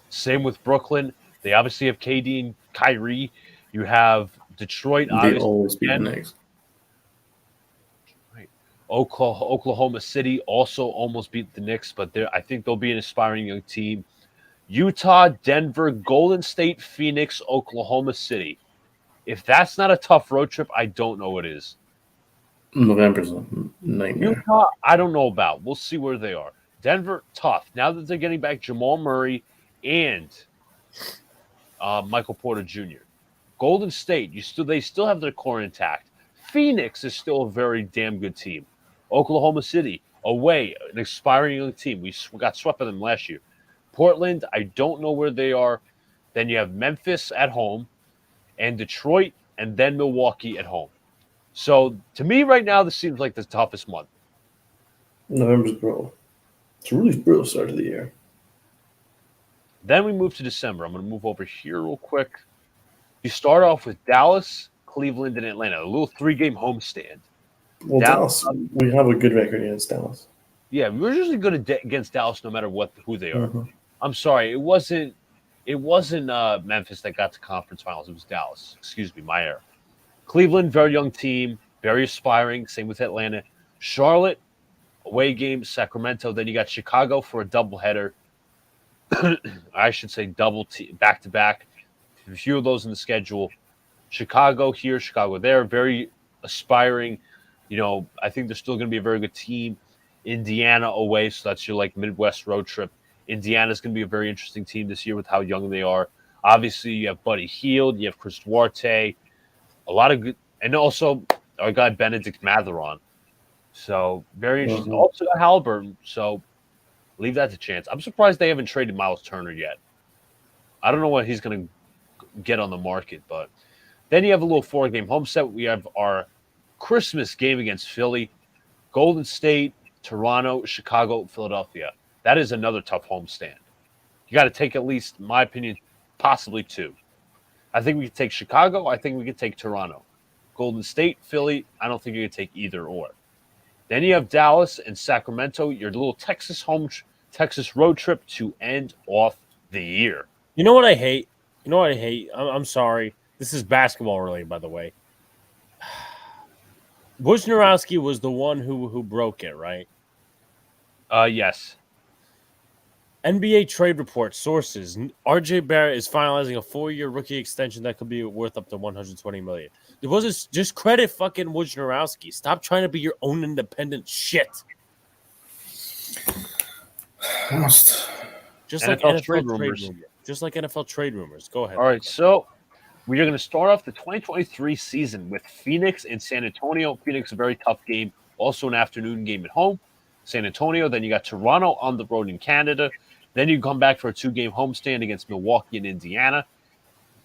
Same with Brooklyn. They obviously have KD and Kyrie. You have Detroit. They always beat the Knicks. Right. Oklahoma City also almost beat the Knicks, but I think they'll be an aspiring young team. Utah, Denver, Golden State, Phoenix, Oklahoma City. If that's not a tough road trip, I don't know what is. November's a nightmare. Utah, I don't know about. We'll see where they are. Denver, tough. Now that they're getting back Jamal Murray and Michael Porter Jr. Golden State, they still have their core intact. Phoenix is still a very damn good team. Oklahoma City, away, an aspiring young team. We got swept by them last year. Portland, I don't know where they are. Then you have Memphis at home, and Detroit, and then Milwaukee at home. So to me right now, this seems like the toughest month. November's brutal. It's a really brutal start of the year. Then we move to December. I'm going to move over here real quick. You start off with Dallas, Cleveland, and Atlanta. A little 3-game homestand. Well, Dallas, we have a good record against Dallas. Yeah, we're usually good against Dallas no matter who they are. I'm sorry, it wasn't It wasn't Memphis that got to conference finals. It was Dallas. Excuse me, my error. Cleveland, very young team, very aspiring. Same with Atlanta. Charlotte, away game. Sacramento. Then you got Chicago for a doubleheader. I should say back to back. A few of those in the schedule. Chicago here, Chicago there. Very aspiring. I think they're still going to be a very good team. Indiana away, so that's your Midwest road trip. Indiana's going to be a very interesting team this year with how young they are. Obviously, you have Buddy Hield, you have Chris Duarte, a lot of good, and also our guy Benedict Matheron. So very interesting. Mm-hmm. Also got Halliburton, so leave that to chance. I'm surprised they haven't traded Miles Turner yet. I don't know what he's going to get on the market, but then you have a little 4-game home set. We have our Christmas game against Philly, Golden State, Toronto, Chicago, Philadelphia. That is another tough homestand. You got to take at least, in my opinion, possibly 2. I think we could take Chicago. I think we could take Toronto. Golden State, Philly, I don't think you could take either or. Then you have Dallas and Sacramento, your little Texas road trip to end off the year. You know what I hate? I'm sorry. This is basketball related, by the way. Wojnarowski was the one who broke it, right? Yes. NBA trade report sources: R.J. Barrett is finalizing a 4-year rookie extension that could be worth up to $120 million. It wasn't just credit fucking Wojnarowski. Stop trying to be your own independent shit. Just like NFL trade rumors. Just like NFL trade rumors. Go ahead. All right, so we are going to start off the 2023 season with Phoenix and San Antonio. Phoenix, a very tough game. Also an afternoon game at home. San Antonio. Then you got Toronto on the road in Canada. Then you come back for a 2-game homestand against Milwaukee and Indiana,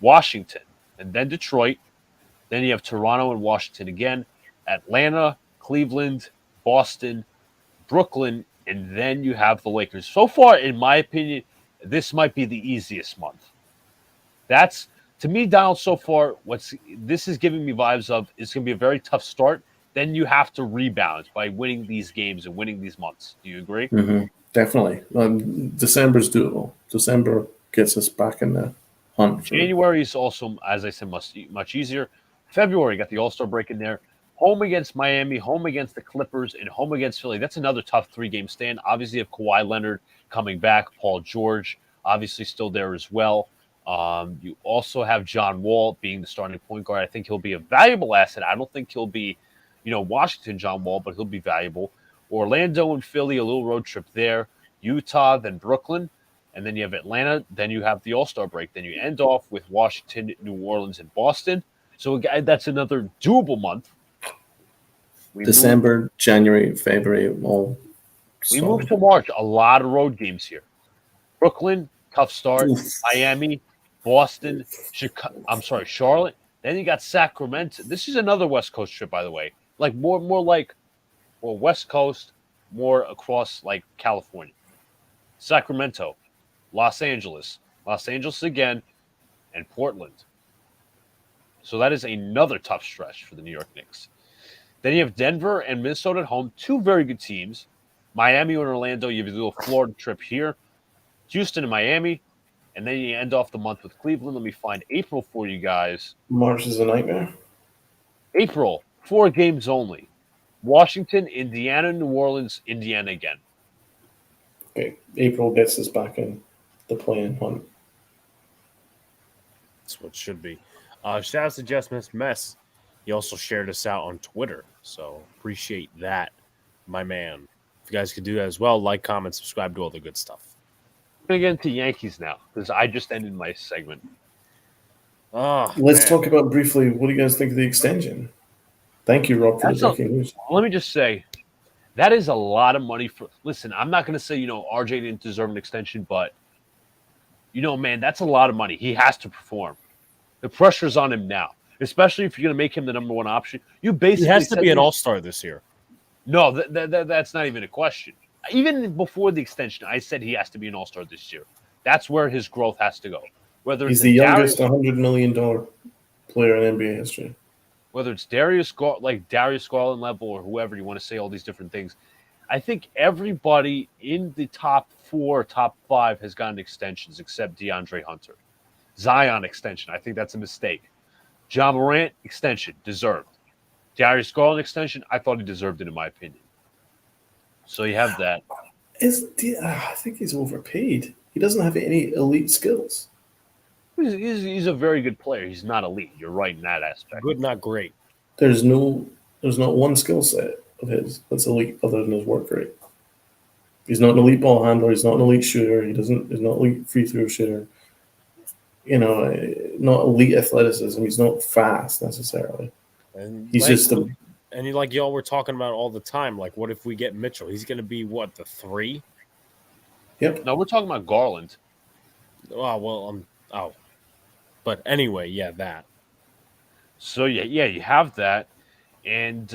Washington, and then Detroit. Then you have Toronto and Washington again, Atlanta, Cleveland, Boston, Brooklyn, and then you have the Lakers. So far, in my opinion, this might be the easiest month. That's, to me, Donald, so far, this is giving me vibes of it's going to be a very tough start. Then you have to rebound by winning these games and winning these months. Do you agree? Mm-hmm. Definitely. December's doable. December gets us back in the hunt. January is also, as I said, much easier. February, got the All-Star break in there. Home against Miami, home against the Clippers, and home against Philly. That's another tough 3-game stand. Obviously, you have Kawhi Leonard coming back. Paul George, obviously, still there as well. You also have John Wall being the starting point guard. I think he'll be a valuable asset. I don't think he'll be, Washington John Wall, but he'll be valuable. Orlando and Philly, a little road trip there. Utah, then Brooklyn. And then you have Atlanta. Then you have the All-Star break. Then you end off with Washington, New Orleans, and Boston. So that's another doable month. December, January, February, all. We move to March. A lot of road games here. Brooklyn, tough start. Miami, Boston, Charlotte. Then you got Sacramento. This is another West Coast trip, by the way. More West Coast, more across California. Sacramento, Los Angeles again, and Portland. So that is another tough stretch for the New York Knicks. Then you have Denver and Minnesota at home, 2 very good teams. Miami and Orlando, you have a little Florida trip here. Houston and Miami, and then you end off the month with Cleveland. Let me find April for you guys. March is a nightmare. April, 4 games only. Washington, Indiana, New Orleans, Indiana again. Okay, April gets us back in the play-in hunt. That's what it should be. Shout out to Jess Mess. He also shared us out on Twitter, so appreciate that, my man. If you guys could do that as well, like, comment, subscribe, do all the good stuff. I'm going to get into Yankees now because I just ended my segment. Let's talk about briefly, what do you guys think of the extension? Thank you, Rob, for the breaking news. Let me just say, that is a lot of money for. Listen, I'm not going to say, RJ didn't deserve an extension, but, man, that's a lot of money. He has to perform. The pressure's on him now, especially if you're going to make him the number 1 option. He has to be an all-star this year. No, that's not even a question. Even before the extension, I said he has to be an all-star this year. That's where his growth has to go. He's the youngest $100 million player in NBA history. Whether it's Darius Garland level or whoever you want to say all these different things, I think everybody in the top 4, top 5 has gotten extensions except DeAndre Hunter. Zion extension. I think that's a mistake. John Morant extension deserved. Darius Garland extension. I thought he deserved it in my opinion. So you have that. I think he's overpaid. He doesn't have any elite skills. He's a very good player. He's not elite. You're right in that aspect. Good, not great. There's not one skill set of his that's elite other than his work rate. He's not an elite ball handler. He's not an elite shooter. He's not an elite free throw shooter. Not elite athleticism. He's not fast necessarily. And he's just a. And like y'all were talking about all the time, like what if we get Mitchell? He's going to be what, the 3? Yep. No, we're talking about Garland. Oh well, but anyway, yeah, that. So yeah, you have that, and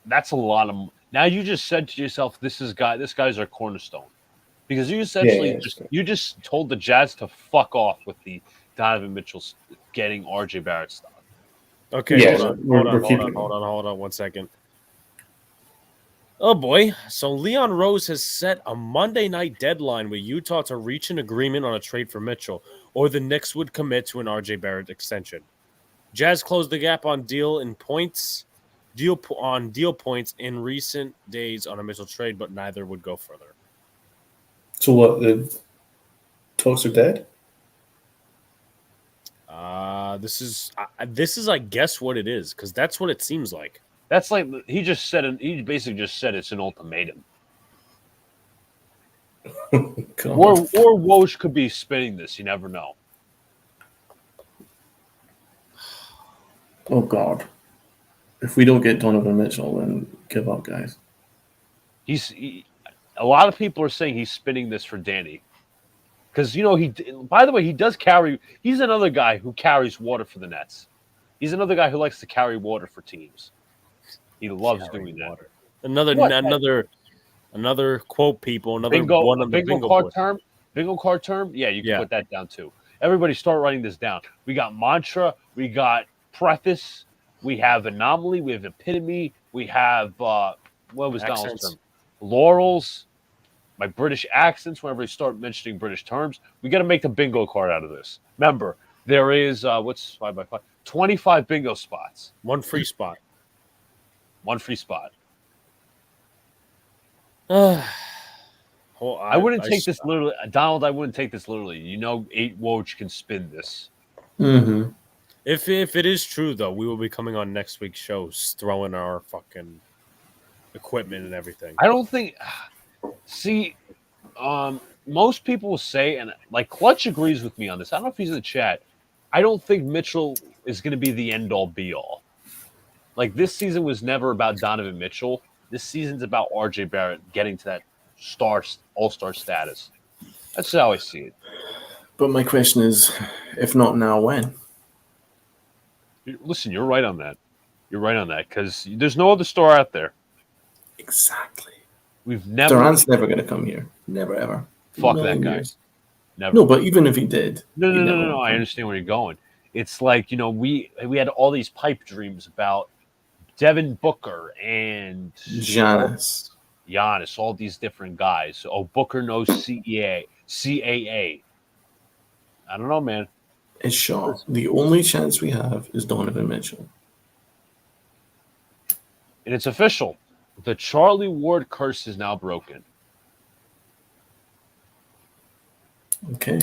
that's a lot of. Now you just said to yourself, this guy's our cornerstone, because you essentially you just told the Jazz to fuck off with the Donovan Mitchell getting RJ Barrett stuff. Okay, yeah, hold on 1 second. Oh boy! So Leon Rose has set a Monday night deadline with Utah to reach an agreement on a trade for Mitchell, or the Knicks would commit to an RJ Barrett extension. Jazz closed the gap on deal points in recent days on a Mitchell trade, but neither would go further. So what? The talks are dead? This is I guess what it is, because that's what it seems like. That's like he basically just said it's an ultimatum. Or Woj could be spinning this. You never know. Oh God! If we don't get Donovan Mitchell, then give up, guys. A lot of people are saying he's spinning this for Danny, because by the way, he does carry. He's another guy who carries water for the Nets. He's another guy who likes to carry water for teams. He loves doing that. Another quote, people. Another bingo, one on the bingo card term. Bingo card term. Yeah, you can put that down too. Everybody, start writing this down. We got mantra. We got preface. We have anomaly. We have epitome. We have what was Donald's term? Laurels. My British accents. Whenever we start mentioning British terms, we got to make the bingo card out of this. Remember, there is what's 5 by 5? 25 bingo spots. One free spot. One free spot. I wouldn't take this literally, Donald. I wouldn't take this literally. 8 Woj can spin this. Mm-hmm. If it is true, though, we will be coming on next week's show, throwing our fucking equipment and everything. I don't think. See, most people will say, and like Clutch agrees with me on this. I don't know if he's in the chat. I don't think Mitchell is going to be the end-all, be-all. Like, this season was never about Donovan Mitchell. This season's about RJ Barrett getting to that all-star status. That's how I see it. But my question is, if not now, when? Listen, you're right on that. You're right on that, because there's no other star out there. Exactly. Durant's never going to come here. Never, ever. Fuck that guy. Never. No, but even if he did. No. I understand where you're going. It's like, we had all these pipe dreams about Devin Booker and Giannis, all these different guys. Oh, Booker knows CAA. I don't know, man. It's shot. The only chance we have is Donovan Mitchell. And it's official. The Charlie Ward curse is now broken. Okay.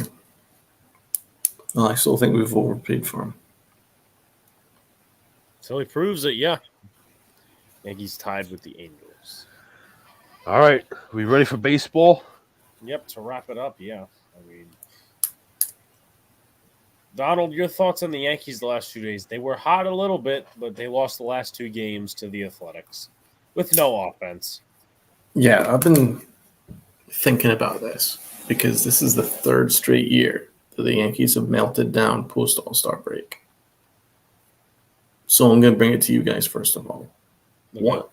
Well, I still think we've overpaid for him. So he proves it, yeah. Yankees tied with the Angels. All right. Are we ready for baseball? Yep, to wrap it up, yeah. I mean, Donald, your thoughts on the Yankees the last 2 days? They were hot a little bit, but they lost the last 2 games to the Athletics with no offense. Yeah, I've been thinking about this because this is the 3rd straight year that the Yankees have melted down post All-Star break. So I'm going to bring it to you guys first of all. Okay. What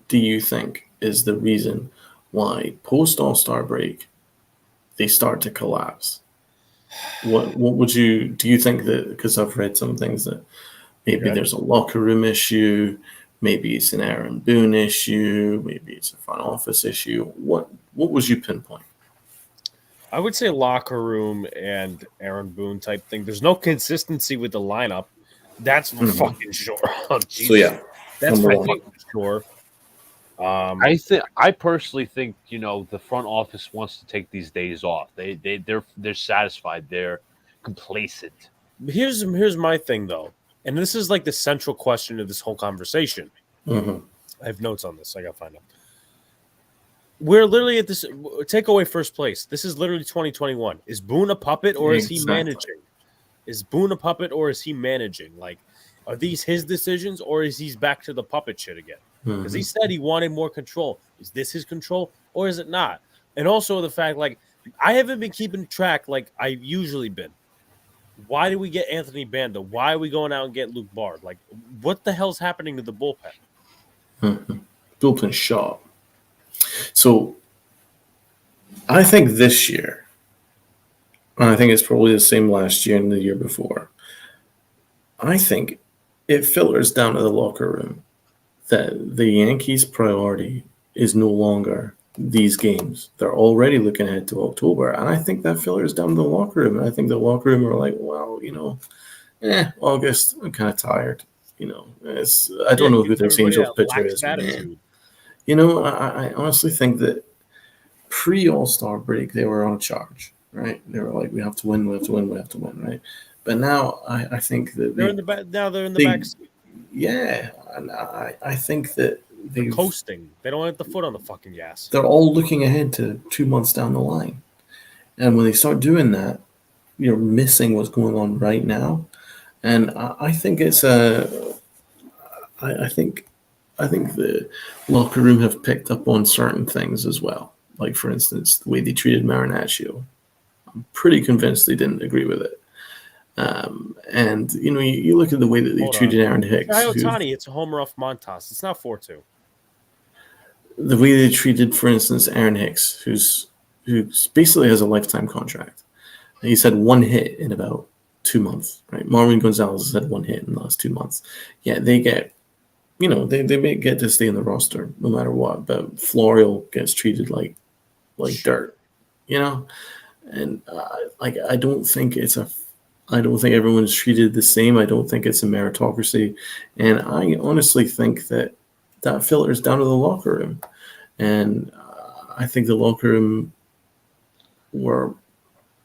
do you think is the reason why post All-Star break they start to collapse? What do you think that, because I've read some things that maybe there's a locker room issue, Maybe it's an Aaron Boone issue. Maybe it's a front office issue. What was you pinpoint? I would say locker room and Aaron Boone type thing. There's no consistency with the lineup. That's for fucking sure. Oh, Jesus. So yeah, That's number for one. fucking sure. I personally think the front office wants to take these days off. They're satisfied. They're complacent. Here's my thing though, and this is like the central question of this whole conversation. Mhm. I have notes on this. I gotta find out. We're literally at this. Take away first place. This is literally 2021. Is Boone a puppet or is he Exactly. managing? Is Boone a puppet or is he managing? Like, are these his decisions or is he back to the puppet shit again? Because he said he wanted more control. Is this his control or is it not? And also the fact, like, I haven't been keeping track like I've usually been. Why did we get Anthony Banda? Why are we going out and get Luke Bard? Like, what the hell's happening to the bullpen? Bullpen sharp. So I think this year, and I think it's probably the same last year and the year before, I think it filters down to the locker room that the Yankees' priority is no longer these games. They're already looking ahead to October. And I think that filters down to the locker room. And I think the locker room are like, well, August, I'm kind of tired. I don't know who this Angels pitcher is, man. I honestly think that pre-All-Star break, they were on a charge, right? They were like, we have to win, right? But now I think that They're in the back. Now they're in the back. Yeah, and I think that they're coasting. They don't have the foot on the fucking gas. They're all looking ahead to 2 months down the line. And when they start doing that, you're missing what's going on right now. And I think it's I think the locker room have picked up on certain things as well. Like, for instance, the way they treated Marinaccio. I'm pretty convinced they didn't agree with it. And you look at the way that they treated Aaron Hicks. Otani, it's a homer off Montas. It's not 4-2. The way they treated, for instance, Aaron Hicks, who basically has a lifetime contract. He's had one hit in about 2 months, right? Marwin Gonzalez has had one hit in the last 2 months. Yeah, they get, they may get to stay in the roster no matter what, but Florial gets treated like dirt, And I don't think I don't think everyone's treated the same. I don't think it's a meritocracy. And I honestly think that filters down to the locker room. And I think the locker room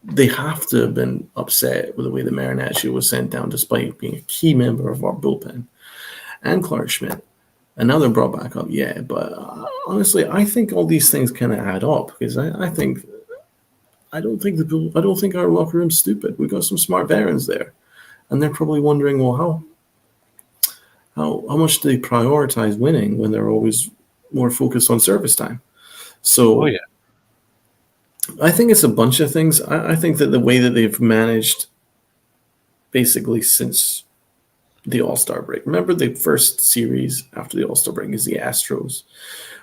they have to have been upset with the way the Marinaccio was sent down, despite being a key member of our bullpen. And Clark Schmidt, another brought back up, yeah. But honestly, I think all these things kind of add up because I don't think our locker room's stupid. We've got some smart veterans there, and they're probably wondering, well, how much do they prioritize winning when they're always more focused on service time? So, I think it's a bunch of things. I think that the way that they've managed, basically since the All-Star break. Remember the first series after the All-Star break is the Astros.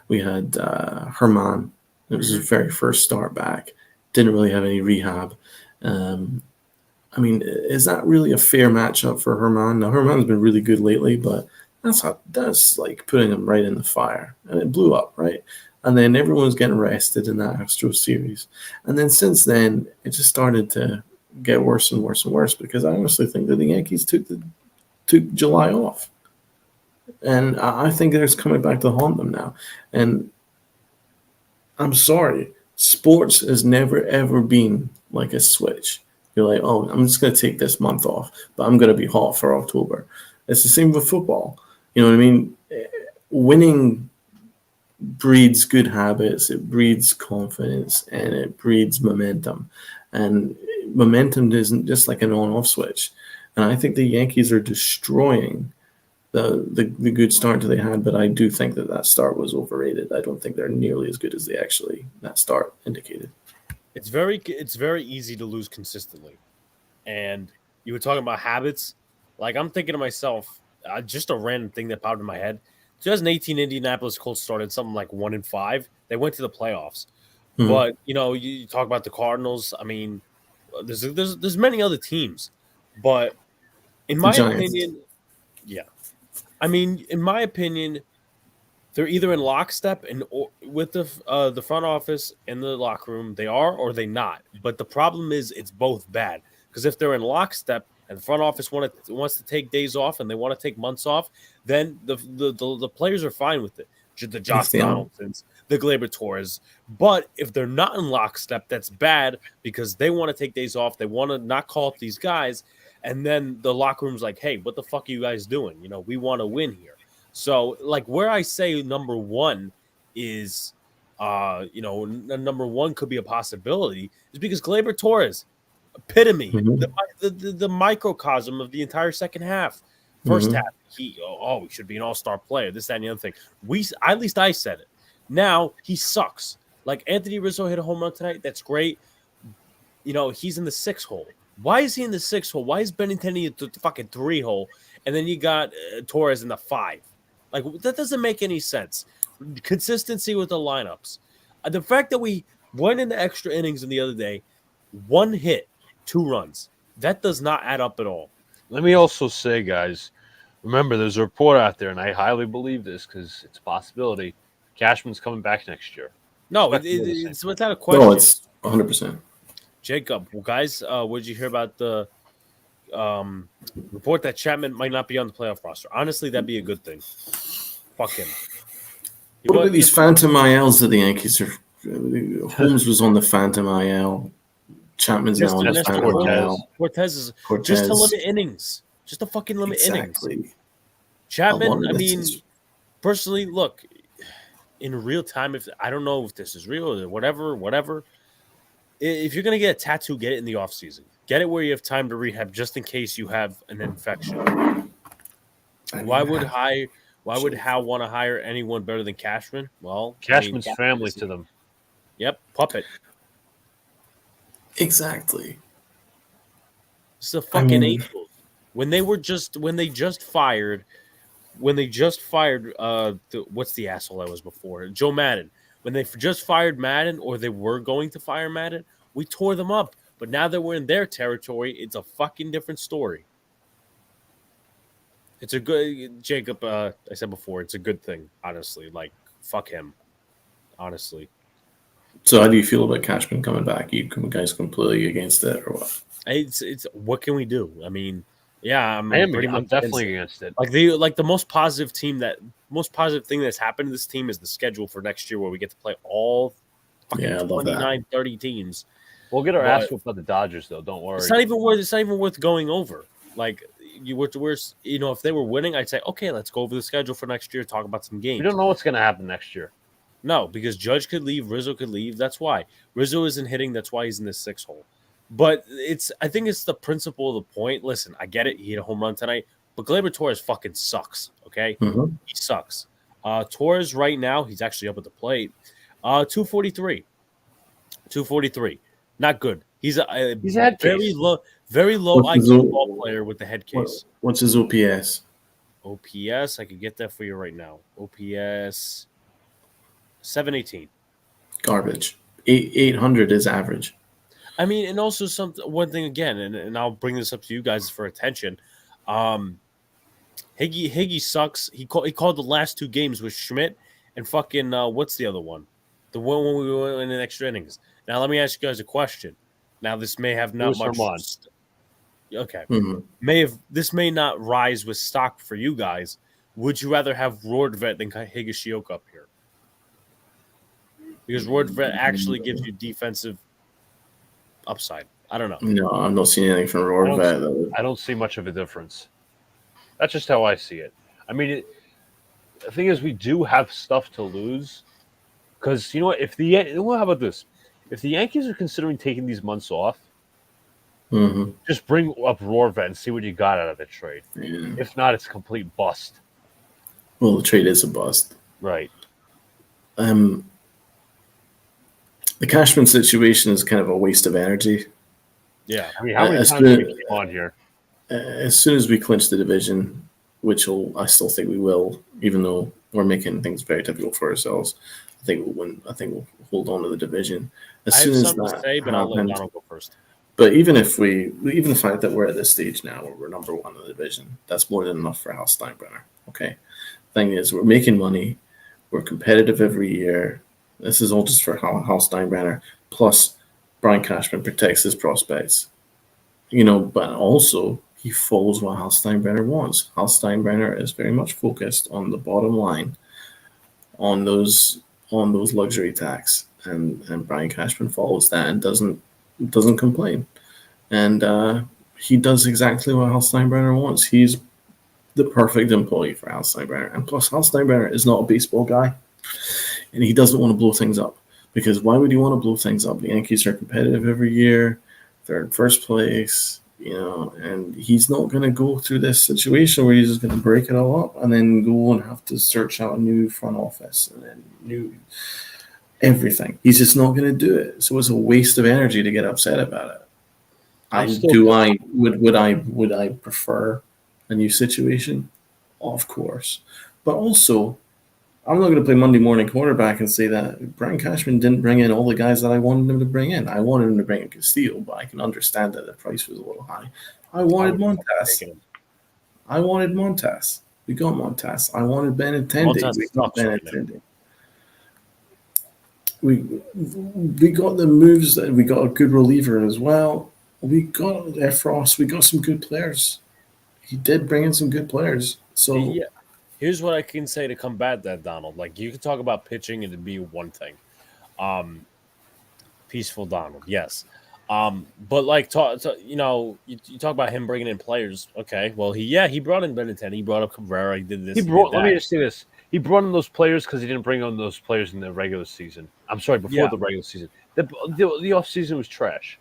We had Herman. It was his very first start back. Didn't really have any rehab. Is that really a fair matchup for Herman? Now, Herman's been really good lately, but that's like putting him right in the fire. And it blew up, right? And then everyone was getting rested in that Astros series. And then since then, it just started to get worse and worse and worse because I honestly think that the Yankees took July off. And I think they're just coming back to haunt them now. And I'm sorry. Sports has never, ever been like a switch. You're like, oh, I'm just going to take this month off, but I'm going to be hot for October. It's the same with football. You know what I mean? Winning breeds good habits, it breeds confidence, and it breeds momentum. And momentum isn't just like an on-off switch. And I think the Yankees are destroying the good start that they had, but I do think that start was overrated. I don't think they're nearly as good as that start indicated. It's very easy to lose consistently. And you were talking about habits. Like, I'm thinking to myself, just a random thing that popped in my head. 2018 Indianapolis Colts started something like 1-5. They went to the playoffs. Mm-hmm. But, you talk about the Cardinals. I mean, there's many other teams. But in my opinion, yeah. I mean, in my opinion, they're either in lockstep and with the front office and the locker room. They are or they not. But the problem is it's both bad. Because if they're in lockstep and the front office wants to take days off and they want to take months off, then the players are fine with it. The Josh Donaldsons, the Gleyber Torres. But if they're not in lockstep, that's bad because they want to take days off. They want to not call up these guys. And then the locker room's like, hey, what the fuck are you guys doing? You know, we want to win here. So, like, where I say number one is, number one could be a possibility is because Gleyber Torres, epitome, the microcosm of the entire second half. First half, he should be an all-star player, this, that, and the other thing. At least I said it. Now, he sucks. Like, Anthony Rizzo hit a home run tonight. That's great. You know, he's in the 6 hole. Why is he in the 6 hole? Why is Benintendi in the fucking 3 hole? And then you got Torres in the 5. Like, that doesn't make any sense. Consistency with the lineups. The fact that we went into extra innings in the other day, 1 hit, 2 runs, that does not add up at all. Let me also say, guys, remember, there's a report out there, and I highly believe this because it's a possibility. Cashman's coming back next year. No, it's without a question. No, it's 100%. Jacob, well, guys, what did you hear about the report that Chapman might not be on the playoff roster? Honestly, that'd be a good thing. Fuck him. What about these phantom ILs that the Yankees are? Holmes was on the phantom IL. Chapman's now on the phantom IL. Cortez is just to limit innings. Just to fucking limit innings. Chapman, I mean, personally, look, in real time, if I don't know if this is real or whatever. If you're going to get a tattoo, get it in the offseason. Get it where you have time to rehab just in case you have an infection. Why would Howe want to hire anyone better than Cashman? Well, Cashman's family to them. Yep, puppet. Exactly. It's a fucking angel. When they just fired what's the asshole that was before? Joe Madden. When they just fired Madden, or they were going to fire Madden, we tore them up. But now that we're in their territory, it's a fucking different story. It's a good Jacob. I said before, it's a good thing. Honestly, like fuck him. Honestly. So, how do you feel about Cashman coming back? You guys completely against it, or what? It's what can we do? I mean, yeah, I'm definitely against it. Like the most positive thing that's happened to this team is the schedule for next year, where we get to play all fucking 29, 30 teams. We'll get our ass whooped by the Dodgers, though. Don't worry. It's not even worth going over. Like if they were winning, I'd say, okay, let's go over the schedule for next year. Talk about some games. We don't know what's going to happen next year. No, because Judge could leave, Rizzo could leave. That's why Rizzo isn't hitting. That's why he's in the 6 hole. But I think it's the principle of the point. Listen, I get it. He hit a home run tonight, but Gleyber Torres fucking sucks. Okay, He sucks. Torres right now, he's actually up at the plate. 243, not good. He's a very low IQ ball player with the head case. What's his OPS? OPS, I can get that for you right now. OPS 718. Garbage. 800 is average. I mean, and also one thing again, and I'll bring this up to you guys for attention. Higgy sucks. He called the last 2 games with Schmidt and fucking what's the other one? The one when we went in the extra innings. Now let me ask you guys a question. Now this may have not much. Okay, this may not rise with stock for you guys. Would you rather have Rordvet than Higashioka up here? Because Rordvet actually gives you defensive upside. I don't know. No, I'm not seeing anything from Rordvet. I don't see much of a difference. That's just how I see it. I mean, the thing is, we do have stuff to lose. Because, you know what? How about this? If the Yankees are considering taking these months off, just bring up Rordvet and see what you got out of the trade. Yeah. If not, it's a complete bust. Well, the trade is a bust. Right. The Cashman situation is kind of a waste of energy. Yeah. I mean, how many times do we keep on here? As soon as we clinch the division, which I still think we will, even though we're making things very difficult for ourselves, I think we'll win. I think we'll hold on to the division. As soon as that but I'll let Donald go first. But even the fact that we're at this stage now where we're number 1 in the division, that's more than enough for Hal Steinbrenner. Okay. Thing is, we're making money. We're competitive every year. This is all just for Hal Steinbrenner. Plus, Brian Cashman protects his prospects. But also he follows what Hal Steinbrenner wants. Hal Steinbrenner is very much focused on the bottom line, on those luxury tax, and Brian Cashman follows that and doesn't complain. And he does exactly what Hal Steinbrenner wants. He's the perfect employee for Hal Steinbrenner. And plus, Hal Steinbrenner is not a baseball guy, and he doesn't want to blow things up. Because why would he want to blow things up? The Yankees are competitive every year. They're in first place, and he's not going to go through this situation where he's just going to break it all up and then go and have to search out a new front office and then new everything. He's just not going to do it. So it's a waste of energy to get upset about it. Would I prefer a new situation? Of course. But also, I'm not going to play Monday morning quarterback and say that Brian Cashman didn't bring in all the guys that I wanted him to bring in. I wanted him to bring in Castillo, but I can understand that the price was a little high. I wanted Montas. We got Montas. I wanted Benintendi. We got Benintendi. We got the moves. We got a good reliever as well. We got Efros. We got some good players. He did bring in some good players. So yeah. Here's what I can say to combat that, Donald. Like, you can talk about pitching and it'd be one thing. Peaceful Donald, yes. But like, you talk about him bringing in players. Okay, well, he brought in Benintendi. He brought up Cabrera. He did this. Let me just say this. He brought in those players because he didn't bring on those players in the regular season. I'm sorry, before the regular season. The off season was trash.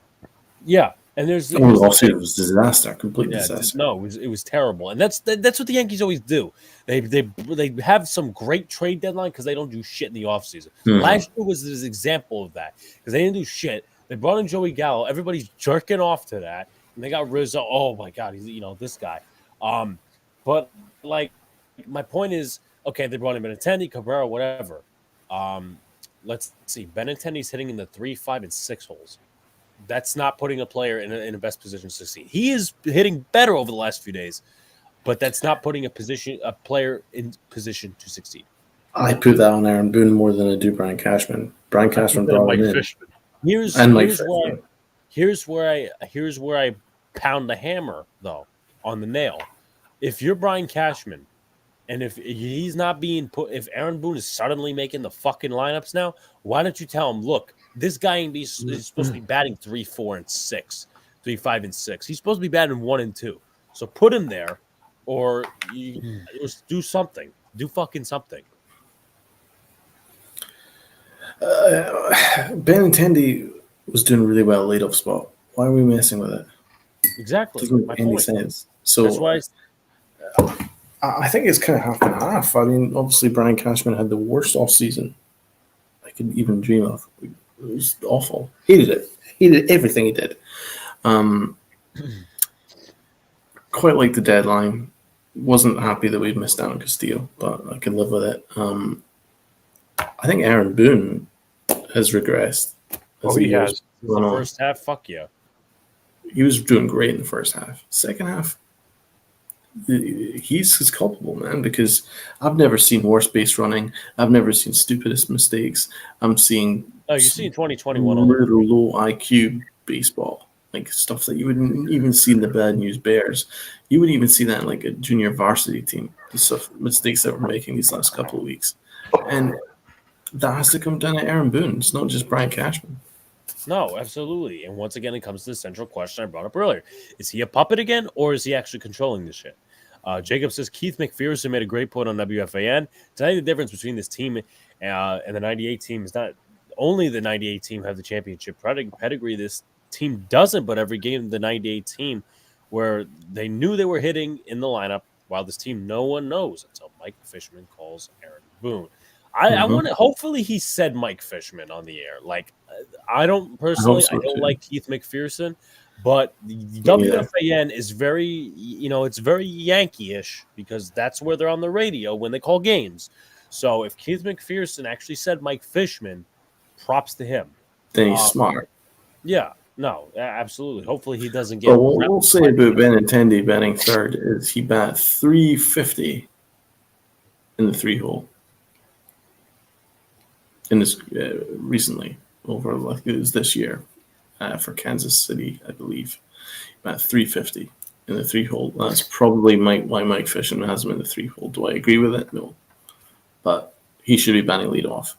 Yeah. And there's the offseason was disaster, complete disaster. No, it was terrible, and that's what the Yankees always do. They have some great trade deadline because they don't do shit in the offseason. Last year was this example of that because they didn't do shit. They brought in Joey Gallo. Everybody's jerking off to that, and they got Rizzo. Oh my God, he's this guy. But like my point is, okay, they brought in Benintendi, Cabrera, whatever. Let's see, Benintendi's hitting in the 3, 5, and 6 holes. That's not putting a player in the best position to succeed. He is hitting better over the last few days, but that's not putting a player in position to succeed. I put that on Aaron Boone more than I do Brian Cashman. Brian Cashman brought him in. Here's where I pound the hammer though on the nail. If you're Brian Cashman, and if he's not being put, if Aaron Boone is suddenly making the fucking lineups now, why don't you tell him, look, this guy is supposed to be batting 3, 4, and 6, 3, 5, and 6. He's supposed to be batting 1 and 2. So put him there, or do something. Do fucking something. Benintendi was doing really well at leadoff spot. Why are we messing with it? Exactly. Doesn't make any sense. So that's why I think it's kind of half and half. I mean, obviously Brian Cashman had the worst off season I could even dream of. It was awful. Hated it. Hated everything he did. Quite like the deadline. Wasn't happy that we'd missed out on Castillo, but I can live with it. I think Aaron Boone has regressed. He has. The first half, fuck yeah. He was doing great in the first half. Second half, he's culpable, man, because I've never seen worse base running. I've never seen stupidest mistakes. I'm seeing you're seeing 2021 really low IQ baseball, like stuff that you wouldn't even see in the Bad News Bears. You wouldn't even see that in like a junior varsity team. The stuff, mistakes that we're making these last couple of weeks, and that has to come down to Aaron Boone. It's not just Brian Cashman. No, absolutely. And once again, it comes to the central question I brought up earlier. Is he a puppet again, or is he actually controlling this shit? Jacob says, Keith McPherson made a great point on WFAN. Tonight, the difference between this team and the 98 team is not only the 98 team have the championship pedigree. This team doesn't, but every game, the 98 team, where they knew they were hitting in the lineup, while this team, no one knows until Mike Fishman calls Aaron Boone. I want to. Hopefully, he said Mike Fishman on the air. Like, I don't personally. I don't like Keith McPherson, but the WFAN is very, it's very Yankee-ish because that's where they're on the radio when they call games. So if Keith McPherson actually said Mike Fishman, props to him. Then he's smart. Yeah. No, absolutely. Hopefully, he doesn't get. Well, what we'll say about Benintendi batting third is he bat 350 in the 3-hole. In this recently, over like it was this year for Kansas City, I believe, about 350 in the 3-hole. That's probably why Mike Fishman has him in the 3-hole. Do I agree with it? No, but he should be batting leadoff.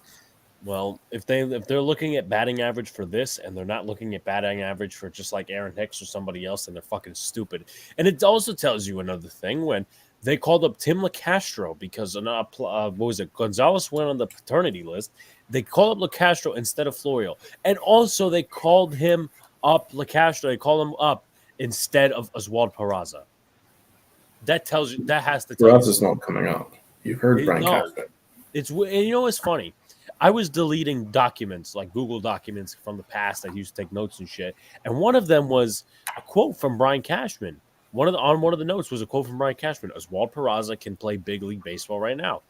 Well, if they're looking at batting average for this and they're not looking at batting average for just like Aaron Hicks or somebody else, then they're fucking stupid. And it also tells you another thing when they called up Tim LeCastro because what was it? Gonzalez went on the paternity list. They called up LeCastro instead of Florial, and also they called him up LeCastro. They called him up instead of Oswald Peraza. That tells you that has to tell you. Peraza's not coming up. You heard Brian Cashman. It's and you know what's funny. I was deleting documents, like Google documents from the past. I used to take notes and shit. And one of them was a quote from Brian Cashman. On one of the notes was a quote from Brian Cashman. Oswald Peraza can play big league baseball right now.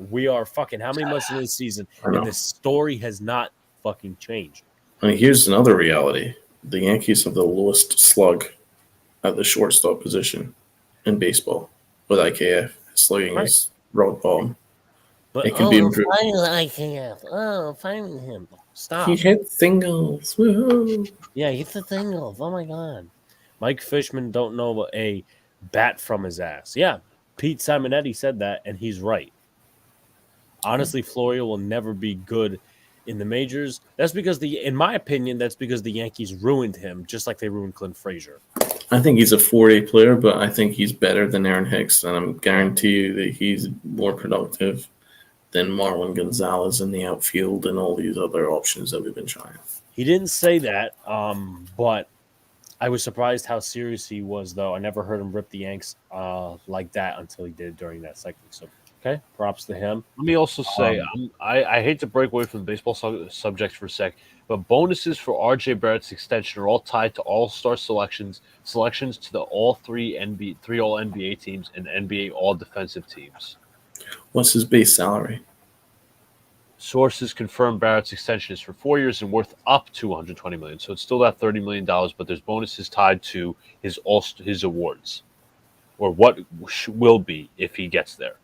We are fucking how many months into the season, and the story has not fucking changed. I mean, here's another reality. The Yankees have the lowest slug at the shortstop position in baseball with IKF. Slugging is rock bottom. But it can be improved. Finding him. Stop. He hit singles. Woohoo. Yeah, he hit the singles. Oh my god. Mike Fishman don't know a bat from his ass. Yeah, Pete Simonetti said that, and he's right. Honestly, Florial will never be good in the majors. That's because in my opinion, that's because the Yankees ruined him, just like they ruined Clint Frazier. I think he's a 4A player, but I think he's better than Aaron Hicks, and I'm guarantee you that he's more productive than Marwin Gonzalez in the outfield and all these other options that we've been trying. He didn't say that, but I was surprised how serious he was, though. I never heard him rip the Yanks like that until he did during that segment. So, okay, props to him. Let me also say, I hate to break away from the baseball subject for a sec, but bonuses for R.J. Barrett's extension are all tied to all-star selections to the all three All-NBA teams and NBA all-defensive teams. What's his base salary? Sources confirm Barrett's extension is for 4 years and worth up to $120 million. So it's still that $30 million, but there's bonuses tied to his awards, or what will be if he gets there.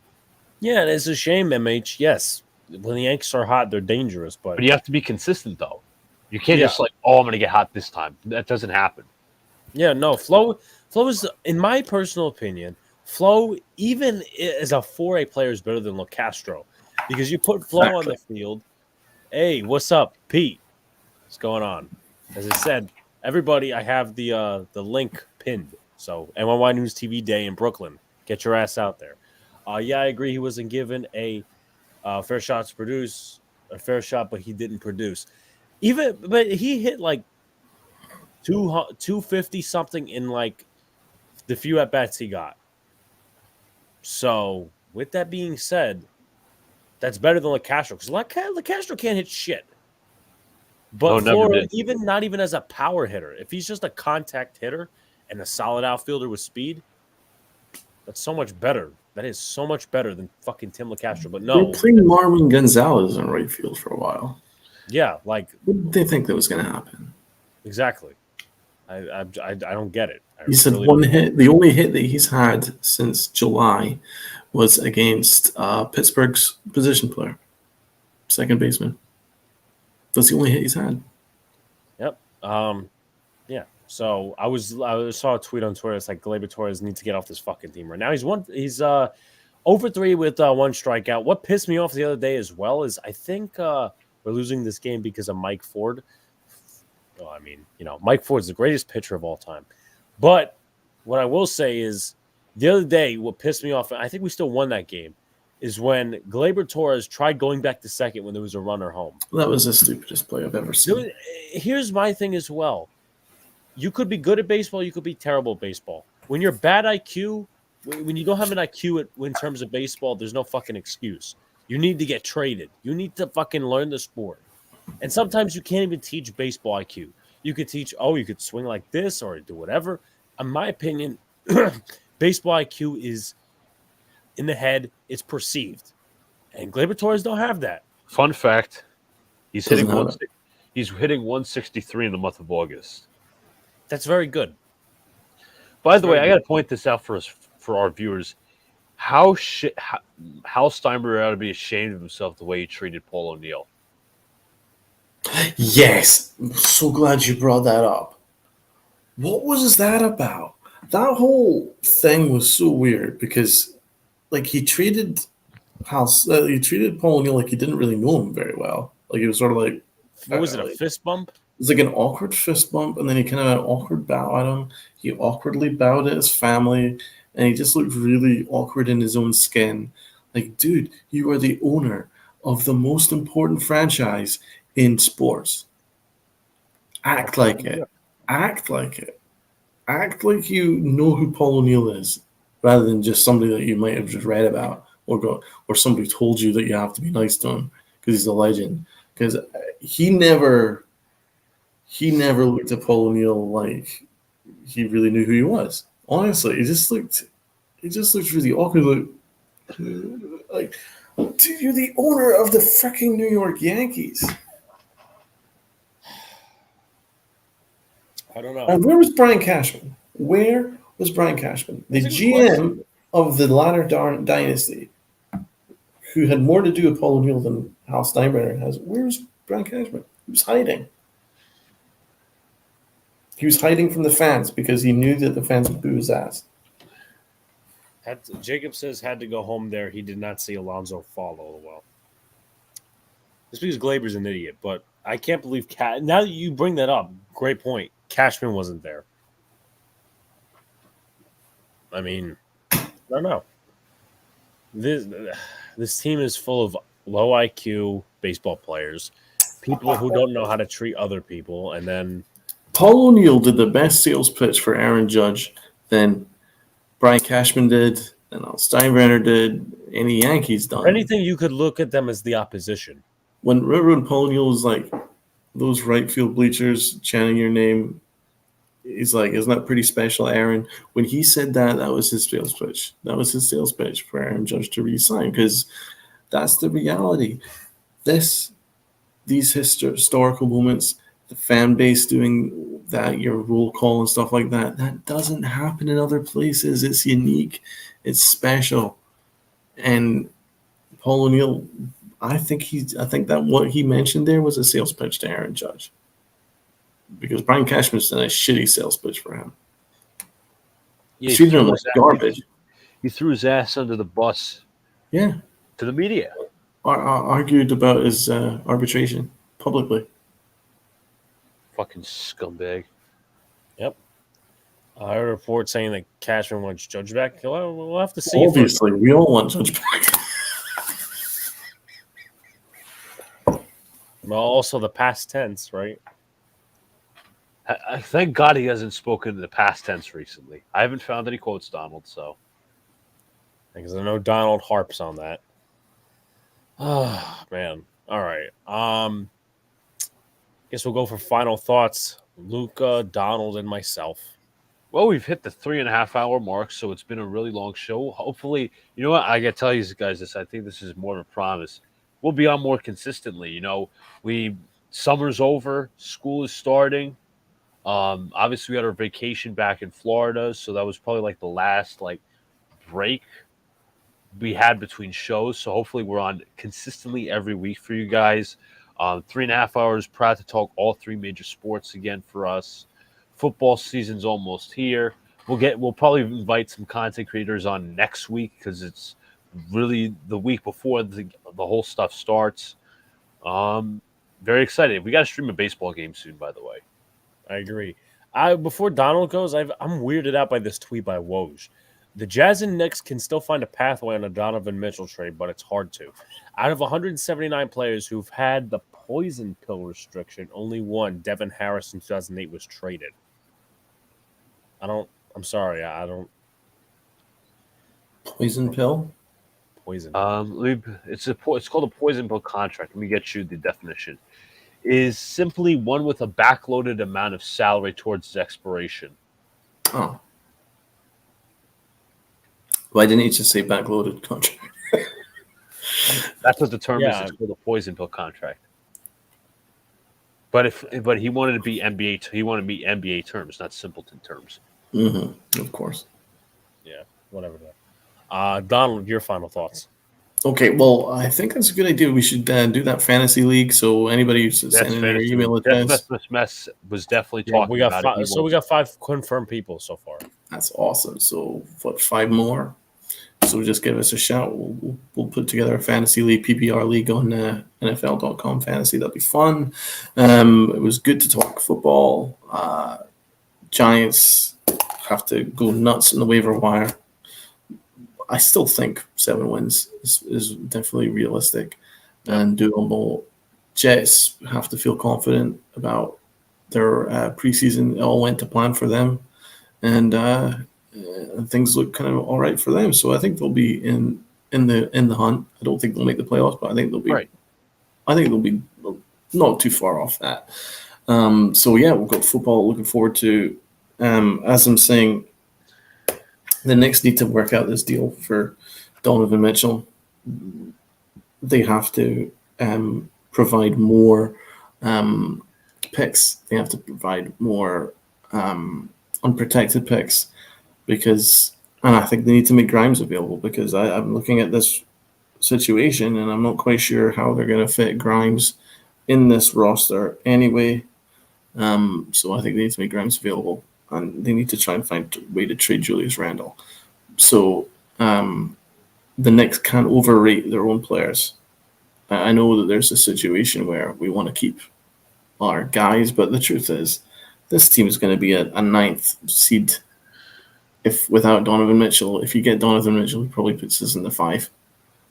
Yeah, it's a shame, MH. Yes, when the Yankees are hot, they're dangerous, but you have to be consistent, though. You can't just I'm going to get hot this time. That doesn't happen. Yeah, no. Flo is, in my personal opinion, Flo, even as a 4A player, is better than LeCastro. Because you put Flo on the field. Hey, what's up, Pete? What's going on? As I said, everybody, I have the link pinned. So, NYY News TV Day in Brooklyn. Get your ass out there. Yeah, I agree. He wasn't given a fair shot to produce. A fair shot, but he didn't produce. But he hit like 250 something in like the few at bats he got. So, with that being said, that's better than LeCastro because LeCastro can't hit shit. But not even as a power hitter, if he's just a contact hitter and a solid outfielder with speed, that's so much better. That is so much better than fucking Tim LeCastro. But no, we're playing Marwin Gonzalez in right field for a while. Yeah, like what did they think that was going to happen? Exactly. I don't get it. He said really one hit. The only hit that he's had since July was against Pittsburgh's position player, second baseman. That's the only hit he's had. Yep. Yeah. So I saw a tweet on Twitter. It's like Gleyber Torres needs to get off this fucking team right now. He's 0-3 with one strikeout. What pissed me off the other day as well is I think we're losing this game because of Mike Ford. Well, I mean, Mike Ford's the greatest pitcher of all time. But what I will say is the other day, what pissed me off, and I think we still won that game, is when Gleyber Torres tried going back to second when there was a runner home. That was the stupidest play I've ever seen. Here's my thing as well. You could be good at baseball. You could be terrible at baseball. When you're bad IQ, when you don't have an IQ in terms of baseball, there's no fucking excuse. You need to get traded. You need to fucking learn the sport. And sometimes you can't even teach baseball IQ. You could teach, you could swing like this or do whatever. In my opinion, baseball IQ is in the head. It's perceived. And Gleyber Torres don't have that. Fun fact, he's hitting 163 in the month of August. That's very good. By the way, I got to point this out for our viewers. How Steinbrenner ought to be ashamed of himself the way he treated Paul O'Neill. Yes, I'm so glad you brought that up. What was that about? That whole thing was so weird because, like, he treated Paul O'Neill like he didn't really know him very well. Like he was sort of like, What was it, a like, fist bump? it was like an awkward fist bump, and then he kind of an awkward bow at him. He awkwardly bowed at his family, and he just looked really awkward in his own skin. Like, dude, you are the owner of the most important franchise in sports. Act like it. Act like it. Act like you know who Paul O'Neill is, rather than just somebody that you might have just read about or somebody told you that you have to be nice to him because he's a legend. Because he never looked at Paul O'Neill like he really knew who he was. Honestly, he just looked really awkward. Like, dude, you're the owner of the freaking New York Yankees. I don't know. And where was Brian Cashman? Where was Brian Cashman? The GM of the latter dynasty, who had more to do with Paul O'Neill than Hal Steinbrenner has. Where's Brian Cashman? He was hiding. He was hiding from the fans because he knew that the fans would boo his ass. Jacob says had to go home there. He did not see Alonso fall all the well. It's because Glaber's an idiot, but I can't believe now that you bring that up, great point. Cashman wasn't there. I mean, I don't know. This team is full of low IQ baseball players, people who don't know how to treat other people, and then Paul O'Neill did the best sales pitch for Aaron Judge than Brian Cashman did, and Steinbrenner did, any Yankees done. Anything you could look at them as the opposition. When Paul O'Neill was like, those right field bleachers chanting your name, he's like, isn't that pretty special, Aaron? When he said that was his sales pitch. That was his sales pitch for Aaron Judge to re-sign, because that's the reality. These historical moments, the fan base doing that, your roll call and stuff like that, that doesn't happen in other places. It's unique. It's special. And Paul O'Neill, I think that what he mentioned there was a sales pitch to Aaron Judge, because Brian Cashman's done a shitty sales pitch for him. Yeah, He's treating him like garbage. He threw his ass under the bus. Yeah, to the media. Argued about his arbitration publicly. Fucking scumbag. Yep. I heard a report saying that Cashman wants Judge back. We'll have to see. Obviously, we all want Judge back. Well, also the past tense, right? I thank God he hasn't spoken in the past tense recently. I haven't found any quotes, Donald, so. Because I know Donald harps on that. Oh, man. All right. Guess we'll go for final thoughts. Luca, Donald, and myself. Well, we've hit the 3.5 hour mark, so it's been a really long show. Hopefully, you know what? I got to tell you guys this. I think this is more of a promise. We'll be on more consistently. You know, summer's over, school is starting. Obviously, we had our vacation back in Florida, so that was probably like the last break we had between shows. So hopefully, we're on consistently every week for you guys. 3.5 hours, proud to talk all three major sports again for us. Football season's almost here. We'll probably invite some content creators on next week because it's really the week before the whole stuff starts. Very excited. We got to stream a baseball game soon, by the way. I agree. Before Donald goes, I'm weirded out by this tweet by Woj. The Jazz and Knicks can still find a pathway on a Donovan Mitchell trade, but it's hard to. Out of 179 players who've had the poison pill restriction, only one, Devin Harris in 2008, was traded. I'm sorry. I don't. Poison pill? Poison. It's called a poison pill contract. Let me get you the definition. Is simply one with a backloaded amount of salary towards its expiration. Oh. Why didn't he just say backloaded contract? That's what the term is. It's called a poison pill contract. But he wanted to be NBA, he wanted to be NBA terms, not simpleton terms. Mm-hmm. Of course. Yeah, whatever. Donald, your final thoughts. Okay, well, I think that's a good idea. We should do that fantasy league. So anybody who's That's sending their fantasy. email Jeff address, Mess was definitely Yeah, talking we got about five, it. so we got 5 confirmed people so far. that's awesome. So what, 5 more? So just give us a shout. We'll put together a fantasy league, PPR league on NFL.com fantasy. That'll be fun. It was good to talk football. Giants have to go nuts in the waiver wire. I still think 7 wins is definitely realistic and doable. Jets have to feel confident about their preseason. It all went to plan for them, and things look kind of all right for them. So I think they'll be in the hunt. I don't think they'll make the playoffs, but I think they'll be. Right. I think they'll be not too far off that. So yeah, we've got football. Looking forward to. As I'm saying, the Knicks need to work out this deal for Donovan Mitchell. They have to provide more picks. They have to provide more unprotected picks and I think they need to make Grimes available because I'm looking at this situation and I'm not quite sure how they're going to fit Grimes in this roster anyway. So I think they need to make Grimes available. And they need to try and find a way to trade Julius Randle. So the Knicks can't overrate their own players. I know that there's a situation where we want to keep our guys, but the truth is this team is going to be a 9th seed without Donovan Mitchell. If you get Donovan Mitchell, he probably puts us in the 5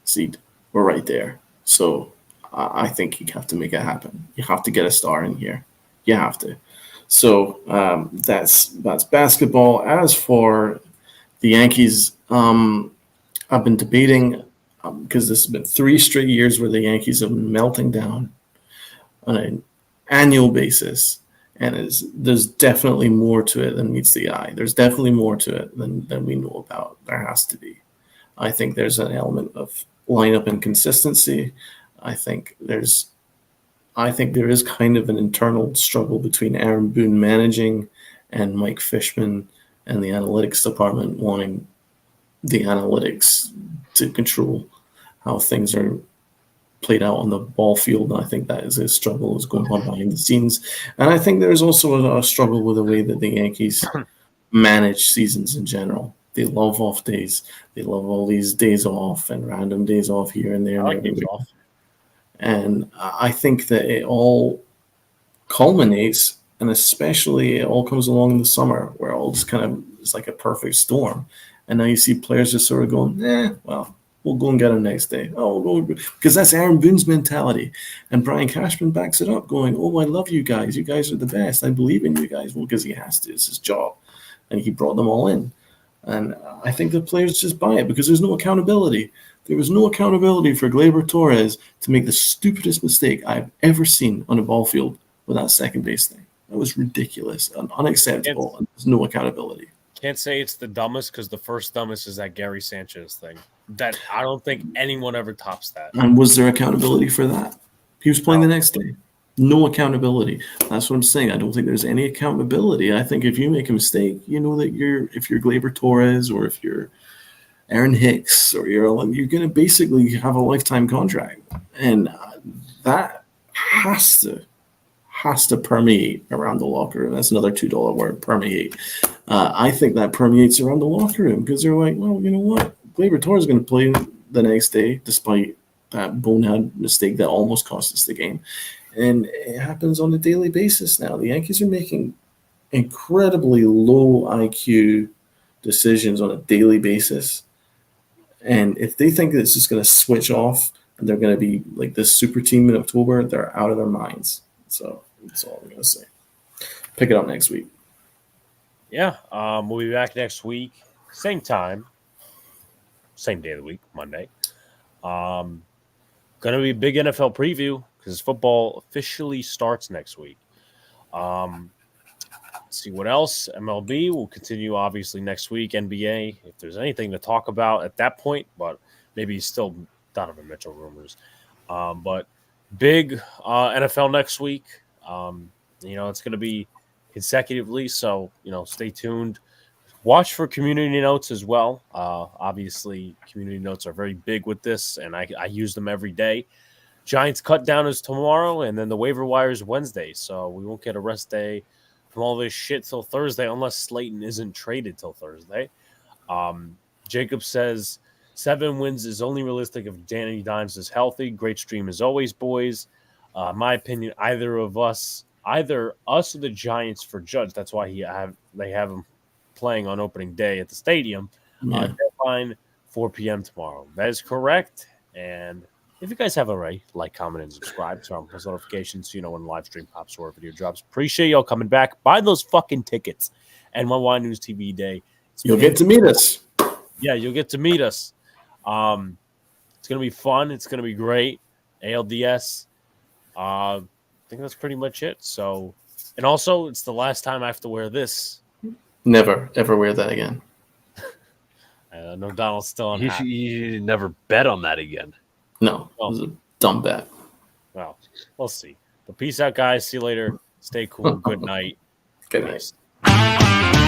seed. We're right there. So I think you have to make it happen. You have to get a star in here. You have to. So that's basketball. As for the Yankees, I've been debating because this has been 3 straight years where the Yankees have been melting down on an annual basis, and there's definitely more to it than meets the eye. There's definitely more to it than we know about. There has to be. I think there's an element of lineup inconsistency. I think there is kind of an internal struggle between Aaron Boone managing and Mike Fishman and the analytics department wanting the analytics to control how things are played out on the ball field. And I think that is a struggle that's going on behind the scenes. And I think there's also a struggle with the way that the Yankees manage seasons in general. They love off days. They love all these days off and random days off here and there. I like days off. And I think that it all culminates, and especially it all comes along in the summer where all just kind of is like a perfect storm. And now you see players just sort of going, well, we'll go and get him next day. Oh, we'll go. Because that's Aaron Boone's mentality. And Brian Cashman backs it up going, oh, I love you guys. You guys are the best. I believe in you guys. Well, because he has to. It's his job. And he brought them all in. And I think the players just buy it because there's no accountability. There was no accountability for Gleyber Torres to make the stupidest mistake I've ever seen on a ball field with that second base thing. That was ridiculous and unacceptable. And there's no accountability. Can't say it's the dumbest because the first dumbest is that Gary Sanchez thing. That I don't think anyone ever tops that. And was there accountability for that? He was playing the next day. No accountability. That's what I'm saying. I don't think there's any accountability. I think if you make a mistake, you know that if you're Gleyber Torres or if you're Aaron Hicks or you're going to basically have a lifetime contract, and that has to permeate around the locker room. That's another $2 word, permeate. I think that permeates around the locker room because they're like, well, you know what? Gleyber Torres is going to play the next day despite that bonehead mistake that almost cost us the game. And it happens on a daily basis now. The Yankees are making incredibly low IQ decisions on a daily basis. And if they think that it's just going to switch off and they're going to be like this super team in October, they're out of their minds. So that's all I'm going to say. Pick it up next week. Yeah, we'll be back next week. Same time. Same day of the week, Monday. Going to be a big NFL preview because football officially starts next week. Let's see what else. MLB will continue, obviously, next week. NBA, if there's anything to talk about at that point, but maybe still Donovan Mitchell rumors. But big NFL next week. It's going to be consecutively, so, stay tuned. Watch for community notes as well. Obviously, community notes are very big with this, and I use them every day. Giants cut down is tomorrow, and then the waiver wire is Wednesday, so we won't get a rest day from all this shit till Thursday, unless Slayton isn't traded till Thursday. Jacob says 7 wins is only realistic if Danny Dimes is healthy. Great stream as always, boys. My opinion, either us or the Giants for Judge. That's why they have him playing on opening day at the stadium. Deadline 4 p.m. tomorrow. That is correct. And if you guys have already, like, comment, and subscribe, turn on post notifications so you know when the live stream pops or a video drops. Appreciate y'all coming back. Buy those fucking tickets. NYY News TV Day. You'll get to meet us. Yeah, you'll get to meet us. It's going to be fun. It's going to be great. ALDS. I think that's pretty much it. So, and also, it's the last time I have to wear this. Never, ever wear that again. No, Donald's still on. You should never bet on that again. No, it was a dumb bet. Well, we'll see. But peace out, guys. See you later. Stay cool. Good night. Good night.